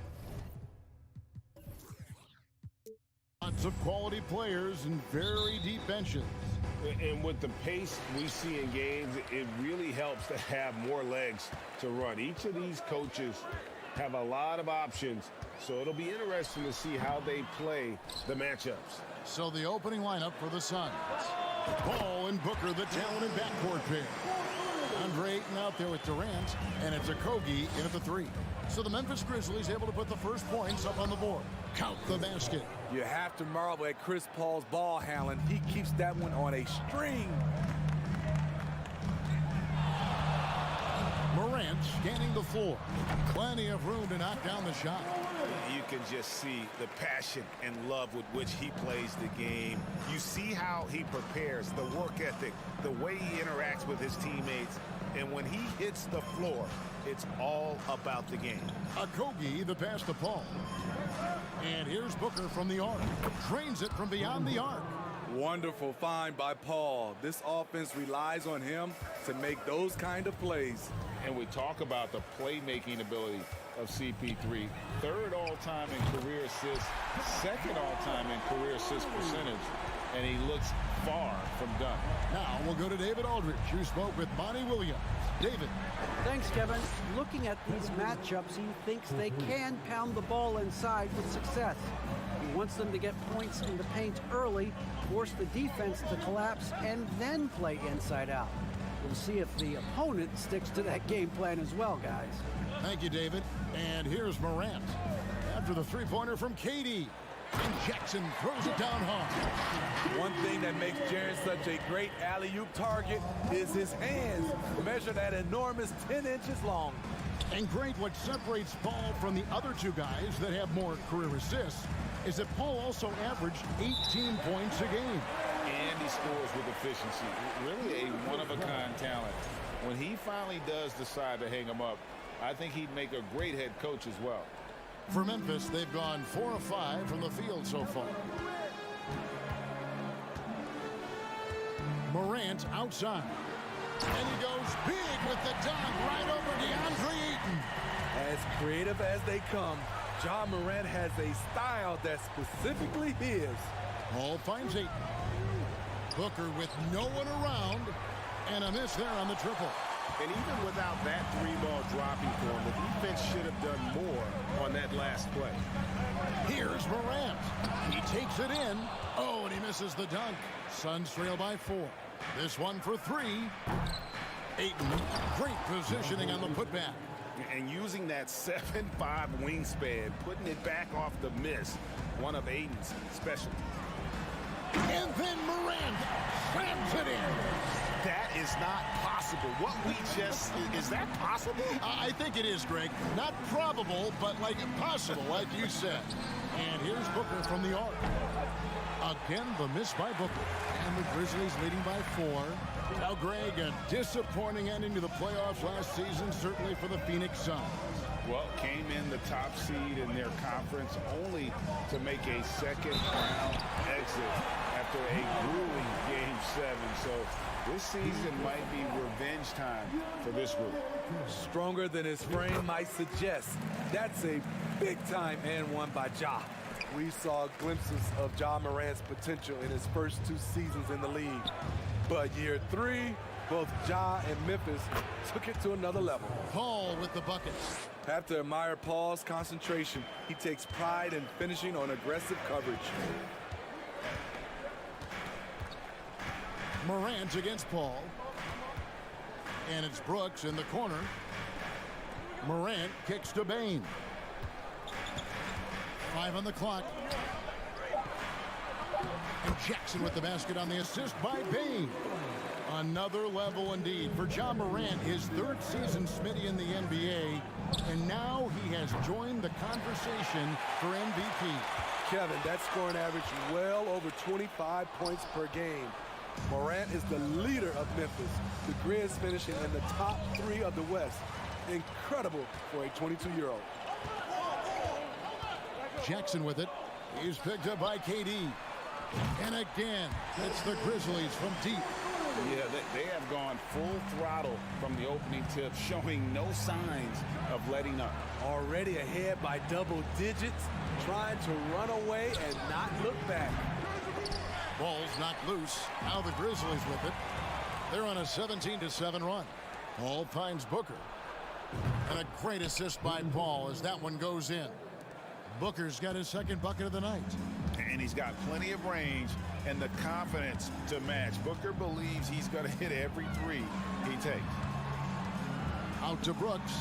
of quality players and very deep benches. And with the pace we see in games, it really helps to have more legs to run. Each of these coaches have a lot of options, so it'll be interesting to see how they play the matchups. So the opening lineup for the Suns. Paul and Booker, the talented backcourt pair. Andre Ayton out there with Durant, and it's Okogie in at the 3. So the Memphis Grizzlies able to put the first points up on the board. Count the basket. You have to marvel at Chris Paul's ball handling. He keeps that one on a string. Morant scanning the floor. Plenty of room to knock down the shot. You can just see the passion and love with which he plays the game. You see how he prepares, the work ethic, the way he interacts with his teammates. And when he hits the floor, it's all about the game. Okogie, the pass to Paul. And here's Booker from the arc. Drains it from beyond the arc. Wonderful find by Paul. This offense relies on him to make those kind of plays. And we talk about the playmaking ability of CP3. 3rd all-time in career assists, 2nd all-time in career assist percentage, and he looks far from done. Now we'll go to David Aldridge, who spoke with Monty Williams. David. Thanks, Kevin. Looking at these matchups, he thinks they can pound the ball inside with success. He wants them to get points in the paint early, force the defense to collapse, and then play inside out. We'll see if the opponent sticks to that game plan as well, guys. Thank you, David. And here's Morant. After the three-pointer from KD. And Jackson throws it down hard. One thing that makes Jaren such a great alley-oop target is his hands, measured at enormous 10 inches long. And great, what separates Paul from the other two guys that have more career assists is that Paul also averaged 18 points a game. And he scores with efficiency. Really a one-of-a-kind talent. When he finally does decide to hang him up, I think he'd make a great head coach as well. For Memphis, they've gone 4 of 5 from the field so far. Morant outside. And he goes big with the dunk right over DeAndre Ayton. As creative as they come, Ja Morant has a style that's specifically his. Paul finds Ayton. Booker with no one around. And a miss there on the triple. And even without that 3-ball dropping for him, the defense should have done more on that last play. Here's Morant. He takes it in. Oh, and he misses the dunk. Suns trail by 4. This one for 3. Ayton, great positioning on the putback. And using that 7'5" wingspan, putting it back off the miss, one of Ayton's specialties. And then Morant slams it in. That is not possible. What we just, is that possible? I think it is, Greg. Not probable, but like possible, like you said. And here's Booker from the arc. Again, the miss by Booker. And the Grizzlies leading by 4. Now, Greg, a disappointing ending to the playoffs last season, certainly for the Phoenix Suns. Well, came in the top seed in their conference only to make a second-round exit after a grueling Game 7. So this season might be revenge time for this group. Stronger than his frame might suggest. That's a big-time and one by Ja. We saw glimpses of Ja Morant's potential in his first 2 seasons in the league. But year 3, both Ja and Memphis took it to another level. Paul with the buckets. Have to admire Paul's concentration. He takes pride in finishing on aggressive coverage. Morant against Paul. And it's Brooks in the corner. Morant kicks to Bane. 5 on the clock. And Jackson with the basket on the assist by Bane. Another level indeed for Ja Morant, his 3rd season Smitty in the NBA. And now he has joined the conversation for MVP. Kevin, that scoring average well over 25 points per game. Morant is the leader of Memphis. The Grizz finishing in the top 3 of the West. Incredible for a 22-year-old. Jackson with it. He's picked up by KD. And again, it's the Grizzlies from deep. Yeah, they have gone full throttle from the opening tip, showing no signs of letting up. Already ahead by double digits, trying to run away and not look back. Ball's knocked loose. Now the Grizzlies with it. They're on a 17-7 run. Paul finds Booker. And a great assist by Paul as that one goes in. Booker's got his second bucket of the night. And he's got plenty of range and the confidence to match. Booker believes he's going to hit every three he takes. Out to Brooks.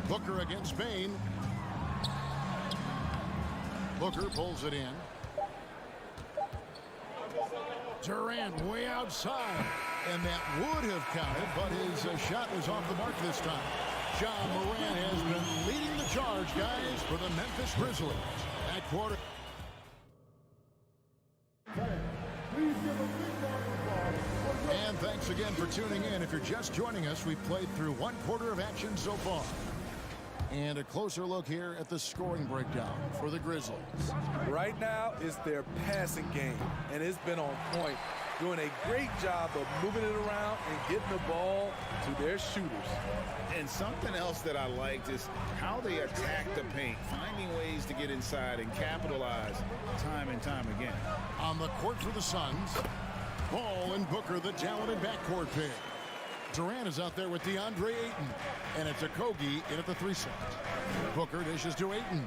Booker against Bain. Booker pulls it in. Durant way outside. And that would have counted, but his shot was off the mark this time. John Moran has been leading the charge, guys, for the Memphis Grizzlies. That quarter. And thanks again for tuning in. If you're just joining us, we've played through one quarter of action so far. And a closer look here at the scoring breakdown for the Grizzlies. Right now, it's their passing game, and it's been on point. Doing a great job of moving it around and getting the ball to their shooters. And something else that I liked is how they attack the paint, finding ways to get inside and capitalize time and time again. On the court for the Suns, Paul and Booker, the talented backcourt pair. Durant is out there with DeAndre Ayton, and it's a Kogi in at the 3 slot. Booker dishes to Ayton.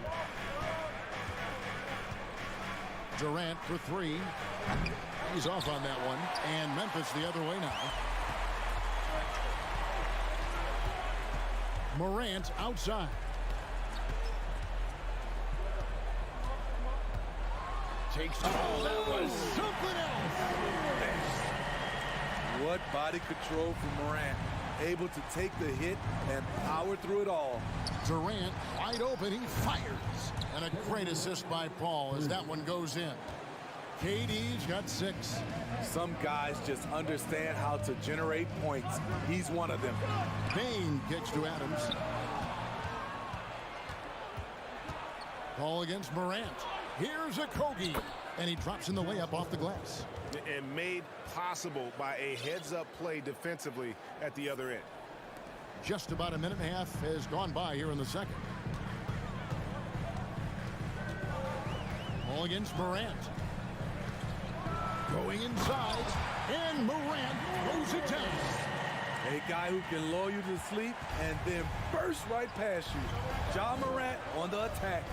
Durant for 3. He's off on that one, and Memphis the other way now. Morant outside. Takes the ball. That was something else. What body control from Morant. Able to take the hit and power through it all. Durant wide open. He fires. And a great assist by Paul as that one goes in. KD's got 6. Some guys just understand how to generate points. He's one of them. Bain kicks to Adams. Paul against Morant. Here's a Kogi. And he drops in the layup off the glass. And made possible by a heads-up play defensively at the other end. Just about a minute and a half has gone by here in the second. Paul against Morant. Going inside, and Morant throws it down. A guy who can lull you to sleep and then burst right past you. John Morant on the attack.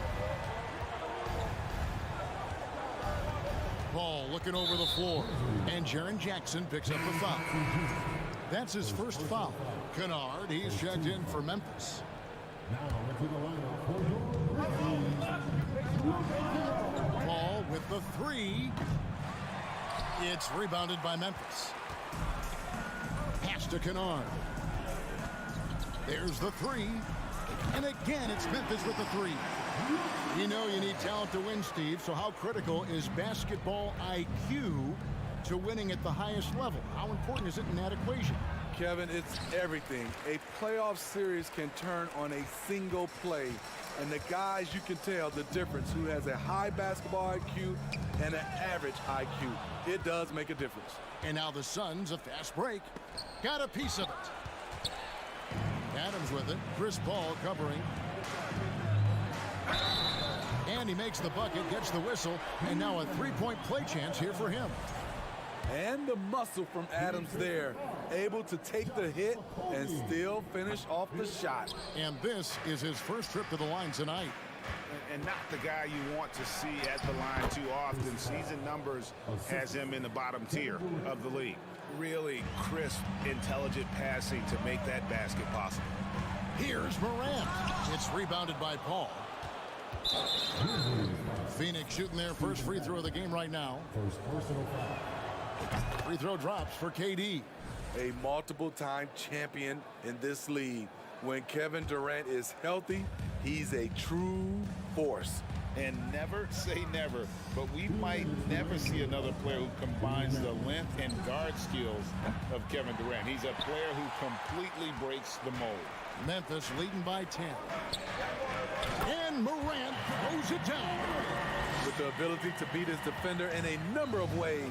Paul looking over the floor, and Jaren Jackson picks up the foul. That's his first foul. Kennard, he's checked in for Memphis. Paul with the 3. It's rebounded by Memphis. Pass to Kennard. There's the 3. And again, it's Memphis with the 3. You know you need talent to win, Steve, so how critical is basketball IQ to winning at the highest level? How important is it in that equation? Kevin, it's everything. A playoff series can turn on a single play. And the guys, you can tell the difference who has a high basketball IQ and an average IQ. It does make a difference. And now the Suns, a fast break. Got a piece of it. Adams with it. Chris Paul covering. And he makes the bucket, gets the whistle, and now a 3-point play chance here for him. And the muscle from Adams there, able to take the hit and still finish off the shot. And this is his first trip to the line tonight. And not the guy you want to see at the line too often. Season numbers has him in the bottom tier of the league. Really crisp, intelligent passing to make that basket possible. Here's Morant. It's rebounded by Paul. Phoenix shooting their first free throw of the game right now. Free throw drops for KD. A multiple-time champion in this league. When Kevin Durant is healthy, he's a true force. And never say never, but we might never see another player who combines the length and guard skills of Kevin Durant. He's a player who completely breaks the mold. Memphis leading by 10. And Morant throws it down. With the ability to beat his defender in a number of ways.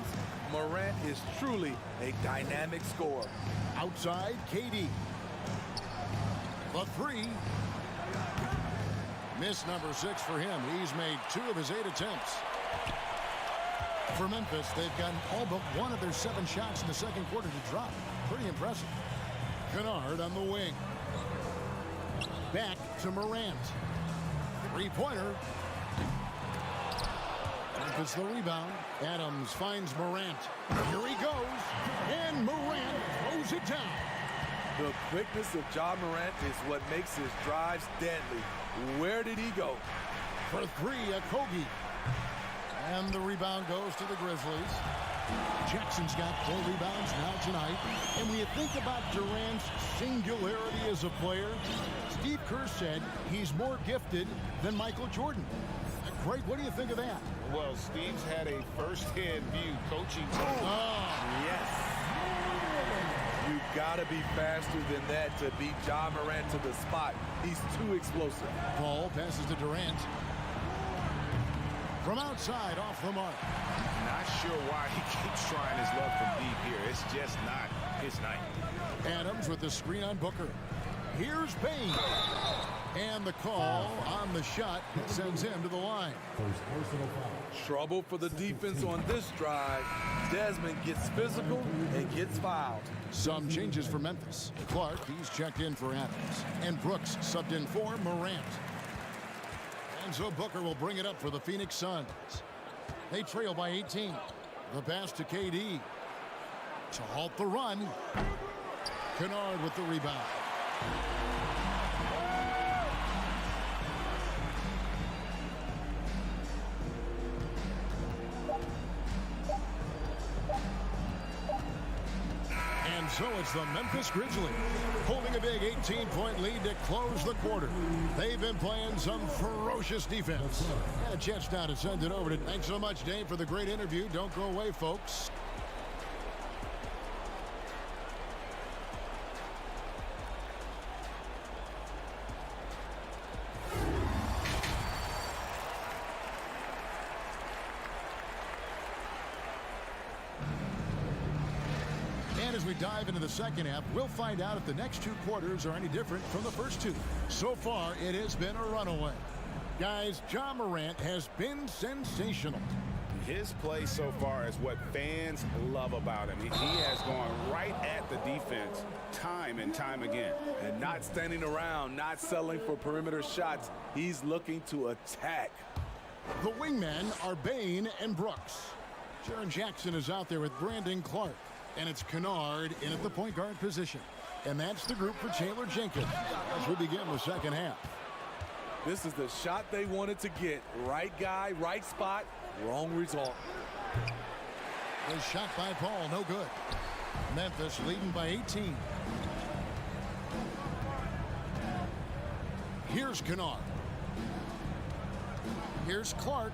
Morant is truly a dynamic scorer. Outside, KD. The three. Miss number 6 for him. He's made 2 of his 8 attempts. For Memphis, they've gotten all but 1 of their 7 shots in the second quarter to drop. Pretty impressive. Kennard on the wing. Back to Morant. Three-pointer. Memphis the rebound. Adams finds Morant. Here he goes. And Morant throws it down. The quickness of Ja Morant is what makes his drives deadly. Where did he go? For 3, Okogie. And the rebound goes to the Grizzlies. Jackson's got 4 rebounds now tonight. And when you think about Durant's singularity as a player, Steve Kerr said he's more gifted than Michael Jordan. Great, what do you think of that? Well, Steve's had a first-hand view coaching. Yes. You gotta be faster than that to beat Ja Morant to the spot. He's too explosive. Paul passes to Durant. From outside, off the mark. Not sure why he keeps trying his luck from deep here. It's just not his night. Adams with the screen on Booker. Here's Payne. And the call on the shot sends him to the line. Trouble for the defense on this drive. Desmond gets physical and gets fouled. Some changes for Memphis. Clark, he's checked in for Adams. And Brooks subbed in for Morant. And so Booker will bring it up for the Phoenix Suns. They trail by 18. The pass to KD. To halt the run. Kennard with the rebound. And so it's the Memphis Grizzlies holding a big 18-point lead to close the quarter. They've been playing some ferocious defense. And a chance now to send it over to... Thanks so much, Dave, for the great interview. Don't go away, folks. And as we dive into the second half, we'll find out if the next 2 quarters are any different from the first 2. So far, it has been a runaway. Guys, Ja Morant has been sensational. His play so far is what fans love about him. He has gone right at the defense time and time again. And not standing around, not settling for perimeter shots. He's looking to attack. The wingmen are Bain and Brooks. Jaren Jackson is out there with Brandon Clark. And it's Kennard in at the point guard position. And that's the group for Taylor Jenkins as we begin the second half. This is the shot they wanted to get. Right guy, right spot, wrong result. The shot by Paul, no good. Memphis leading by 18. Here's Kennard. Here's Clark.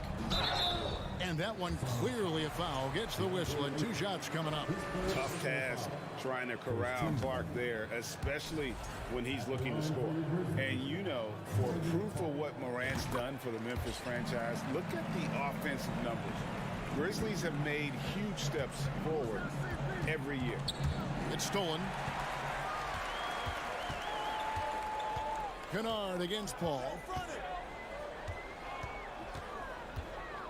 And that one clearly a foul. Gets the whistle and 2 shots coming up. Tough task trying to corral Clark there, especially when he's looking to score. And you know, for proof of what Morant's done for the Memphis franchise, look at the offensive numbers. Grizzlies have made huge steps forward every year. It's stolen. Kennard against Paul.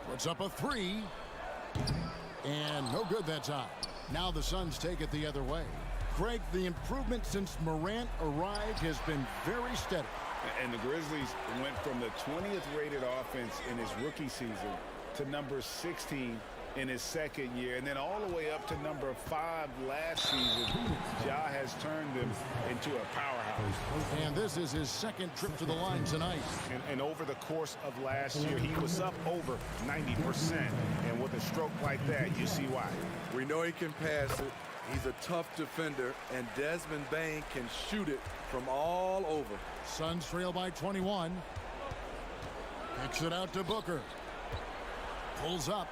Puts up a 3. And no good that time. Now the Suns take it the other way. Greg, the improvement since Morant arrived has been very steady. And the Grizzlies went from the 20th rated offense in his rookie season to number 16 in his second year, and then all the way up to number 5 last season. Ja has turned them into a powerhouse. And this is his second trip to the line tonight. And over the course of last year, he was up over 90%. And with a stroke like that, you see why. We know he can pass it. He's a tough defender, and Desmond Bain can shoot it from all over. Suns trail by 21. Kicks it out to Booker. Pulls up.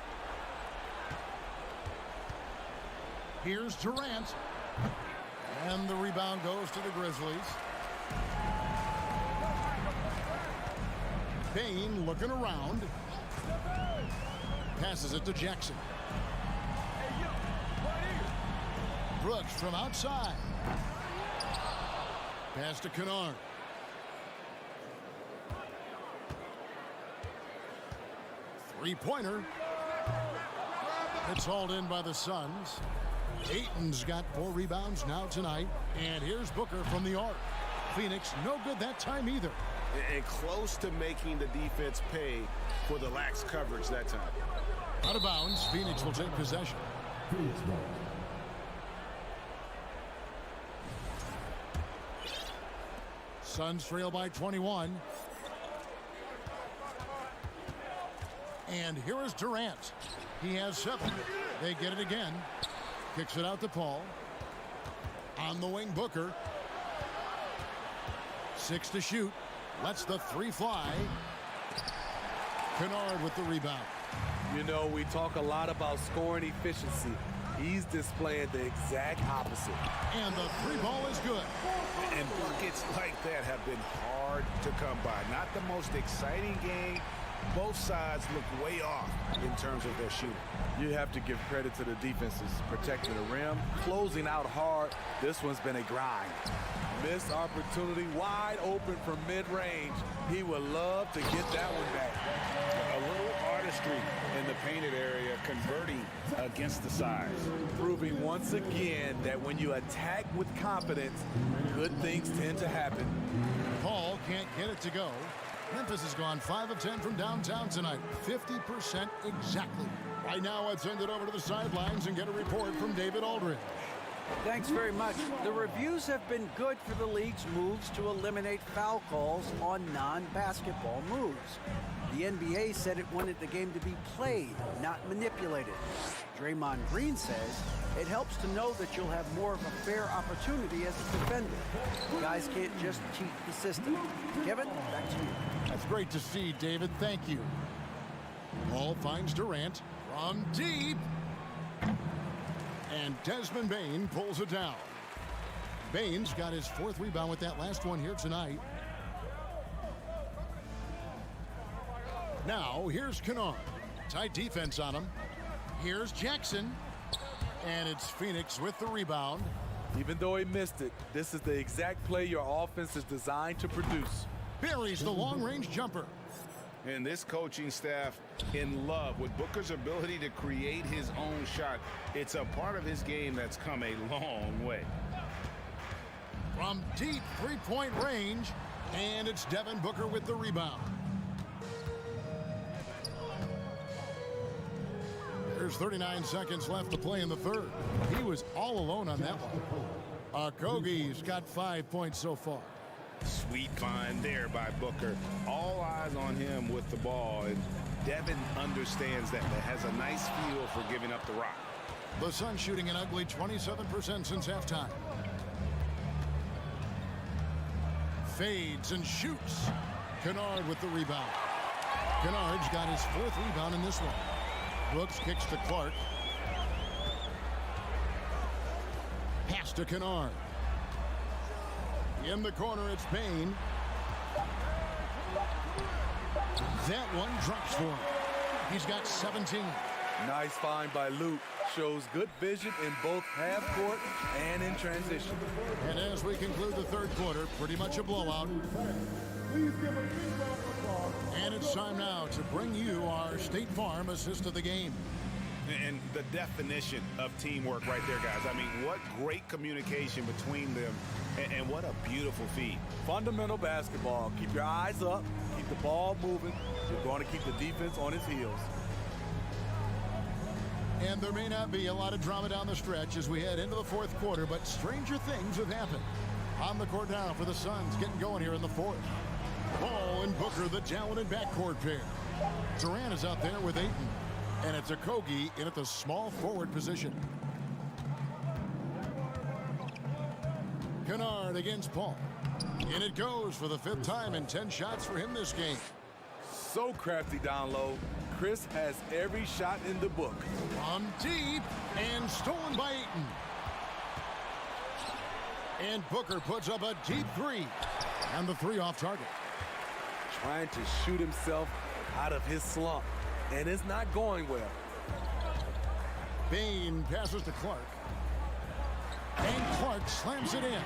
Here's Durant. And the rebound goes to the Grizzlies. Bain looking around. Passes it to Jackson. Brooks from outside. Pass to Kennard. Three-pointer. It's hauled in by the Suns. Ayton's got 4 rebounds now tonight. And here's Booker from the arc. Phoenix no good that time either. And close to making the defense pay for the lax coverage that time. Out of bounds. Phoenix will take possession. Suns trail by 21. And here is Durant. He has 7. They get it again. Kicks it out to Paul. On the wing, Booker. 6 to shoot. Lets the 3 fly. Kennard with the rebound. You know, we talk a lot about scoring efficiency. He's displaying the exact opposite. And the 3 ball is good. And buckets like that have been hard to come by. Not the most exciting game. Both sides look way off in terms of their shooting. You have to give credit to the defenses. Protecting the rim, closing out hard. This one's been a grind. Missed opportunity, wide open from mid-range. He would love to get that one back. A little artistry in the painted area, converting against the size. Proving once again that when you attack with confidence, good things tend to happen. Paul can't get it to go. Memphis has gone 5 of 10 from downtown tonight. 50% exactly. Right now, let's send it over to the sidelines and get a report from David Aldridge. Thanks very much. The reviews have been good for the league's moves to eliminate foul calls on non-basketball moves. The NBA said it wanted the game to be played, not manipulated. Draymond Green says it helps to know that you'll have more of a fair opportunity as a defender. Guys can't just cheat the system. Kevin, back to you. That's great to see, David. Thank you. Paul finds Durant from deep. And Desmond Bane pulls it down. Bane's got his 4th rebound with that last one here tonight. Now, here's Kennard. Tight defense on him. Here's Jackson. And it's Phoenix with the rebound. Even though he missed it, this is the exact play your offense is designed to produce. Buries the long-range jumper. And this coaching staff in love with Booker's ability to create his own shot. It's a part of his game that's come a long way. From deep 3-point range, and it's Devin Booker with the rebound. There's 39 seconds left to play in the third. He was all alone on that one. Okogie's got 5 points so far. Sweet find there by Booker. All eyes on him with the ball, and Devin understands that, but has a nice feel for giving up the rock. The Suns shooting an ugly 27% since halftime. Fades and shoots. Kennard with the rebound. Kennard's got his 4th rebound in this one. Brooks kicks to Clark. Pass to Kennard. In the corner, it's Bane. That one drops for him. He's got 17. Nice find by Luke. Shows good vision in both half court and in transition. And as we conclude the third quarter, pretty much a blowout. And it's time now to bring you our State Farm assist of the game. And the definition of teamwork right there, guys. I mean, what great communication between them, and what a beautiful feed. Fundamental basketball. Keep your eyes up. Keep the ball moving. You're going to keep the defense on its heels. And there may not be a lot of drama down the stretch as we head into the fourth quarter, but stranger things have happened. On the court now for the Suns, getting going here in the fourth. Paul and Booker, the talented backcourt pair. Durant is out there with Ayton. And it's Okogie in at the small forward position. Kennard against Paul. In it goes for the 5th time and 10 shots for him this game. So crafty down low. Chris has every shot in the book. From deep and stolen by Ayton. And Booker puts up a deep 3. And the 3 off target. Trying to shoot himself out of his slump. and it's not going well. Bain passes to Clark. And Clark slams it in.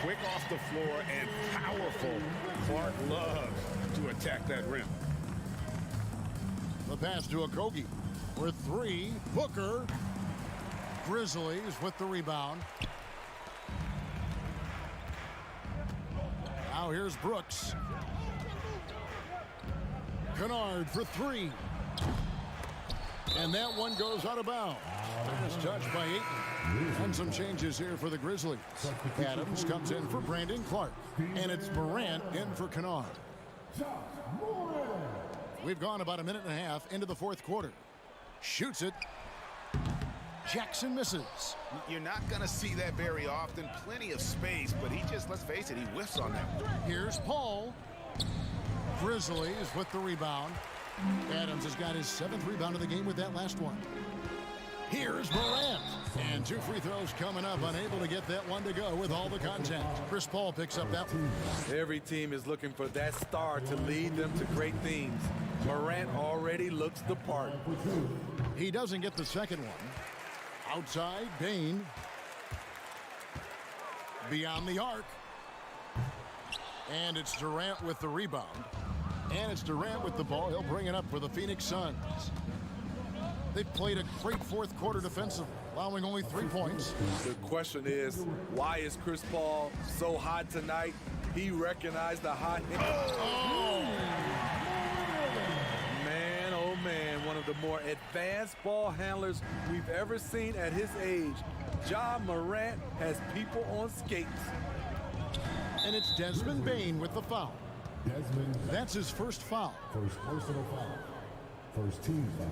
Quick off the floor and powerful. Clark loves to attack that rim. The pass to Okogie for three. Booker. Grizzlies with the rebound. Now here's Brooks. Kennard for three. And that one goes out of bounds. Last touch by Ayton. And some changes here for the Grizzlies. Adams comes in for Brandon Clark. And it's Morant in for Kennard. We've gone about a minute and a half into the fourth quarter. Shoots it. Jackson misses. You're not going to see that very often. Plenty of space, but he just, let's face it, he whiffs on that. Here's Paul. Grizzlies with the rebound. Adams has got his 7th rebound of the game with that last one. Here's Morant. And 2 free throws coming up, unable to get that one to go with all the contact. Chris Paul picks up that one. Every team is looking for that star to lead them to great things. Morant already looks the part. He doesn't get the second one. Outside, Bain. Beyond the arc. And it's Durant with the rebound. And it's Durant with the ball. He'll bring it up for the Phoenix Suns. They've played a great fourth quarter defensively, allowing only 3 points. The question is, why is Chris Paul so hot tonight? He recognized the hot hit. Oh! Man, oh man, one of the more advanced ball handlers we've ever seen at his age. Ja Morant has people on skates. And it's Desmond Bain with the foul. That's his first foul. First personal foul. First team foul.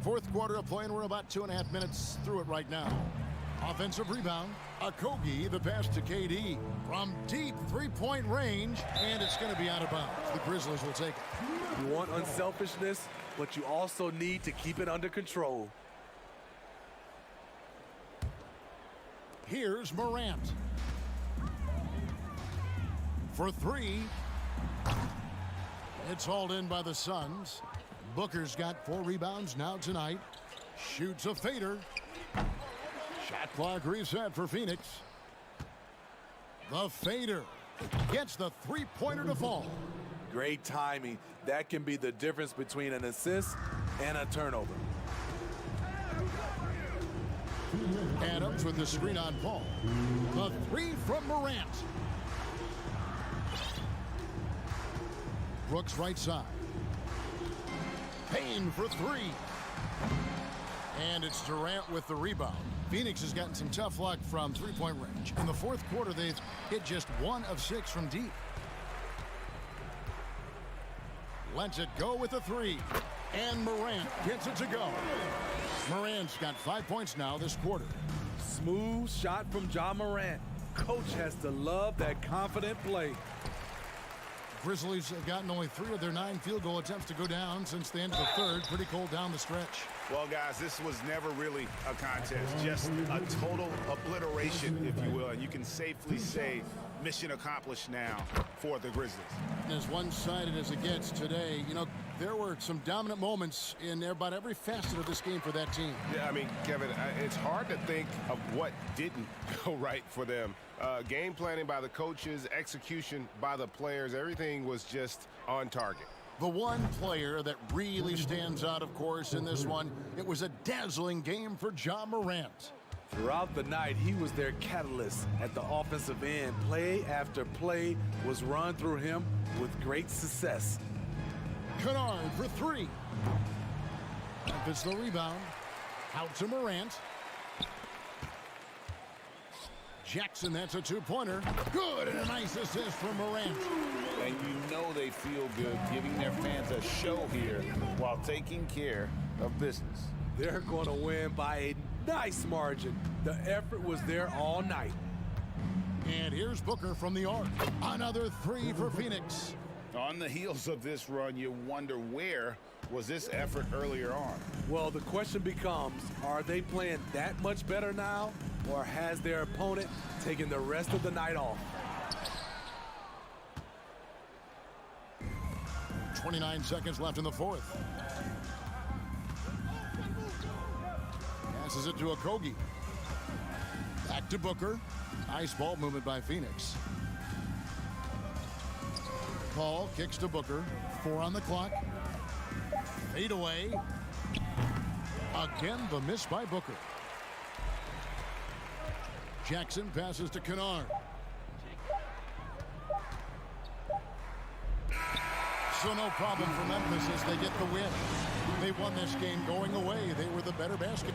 Fourth quarter of play, and we're about 2.5 minutes through it right now. Offensive rebound. Okogie, the pass to KD. From deep three-point range, and it's going to be out of bounds. The Grizzlies will take it. You want unselfishness, but you also need to keep it under control. Here's Morant. For three. It's hauled in by the Suns. Booker's got 4 rebounds now tonight. Shoots a fader. Shot clock reset for Phoenix. The fader gets the three-pointer to fall. Great timing. That can be the difference between an assist and a turnover. Adams with the screen on Paul. The three from Morant. Brooks right side. Payne for three. And it's Durant with the rebound. Phoenix has gotten some tough luck from three-point range. In the fourth quarter, they've hit just 1 of 6 from deep. Lets it go with a three. And Morant gets it to go. Morant's got 5 points now this quarter. Smooth shot from Ja Morant. Coach has to love that confident play. Grizzlies have gotten only 3 of their 9 field goal attempts to go down since the end of the third. Pretty cold down the stretch. Well, guys, this was never really a contest. Just a total obliteration, if you will. And you can safely say mission accomplished now for the Grizzlies. As one-sided as it gets today, you know, there were some dominant moments in about every facet of this game for that team. Yeah, I mean, Kevin, it's hard to think of what didn't go right for them. Game planning by the coaches, execution by the players, everything was just on target. The one player that really stands out, of course, in this one, it was a dazzling game for Ja Morant. Throughout the night, he was their catalyst at the offensive end. Play after play was run through him with great success. Kennard for three. Memphis the rebound. Out to Morant. Jackson, that's a two-pointer. Good, and a nice assist from Morant. And you know they feel good giving their fans a show here while taking care of business. They're going to win by a nice margin. The effort was there all night. And here's Booker from the arc. Another three for Phoenix. On the heels of this run, you wonder where was this effort earlier on? Well, the question becomes, are they playing that much better now, or has their opponent taken the rest of the night off? 29 seconds left in the fourth. Passes it to Okogie. Back to Booker. Nice ball movement by Phoenix. Paul kicks to Booker. 4 on the clock. Fade away. Again, the miss by Booker. Jackson passes to Kennard. So no problem for Memphis as they get the win. They won this game going away. They were the better basket.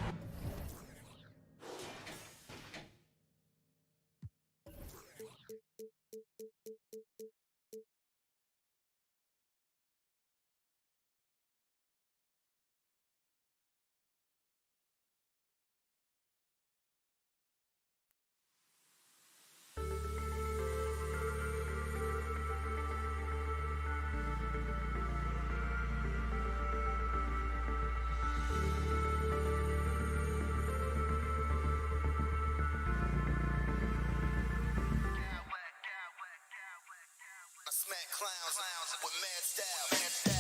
Smack clowns with mad style.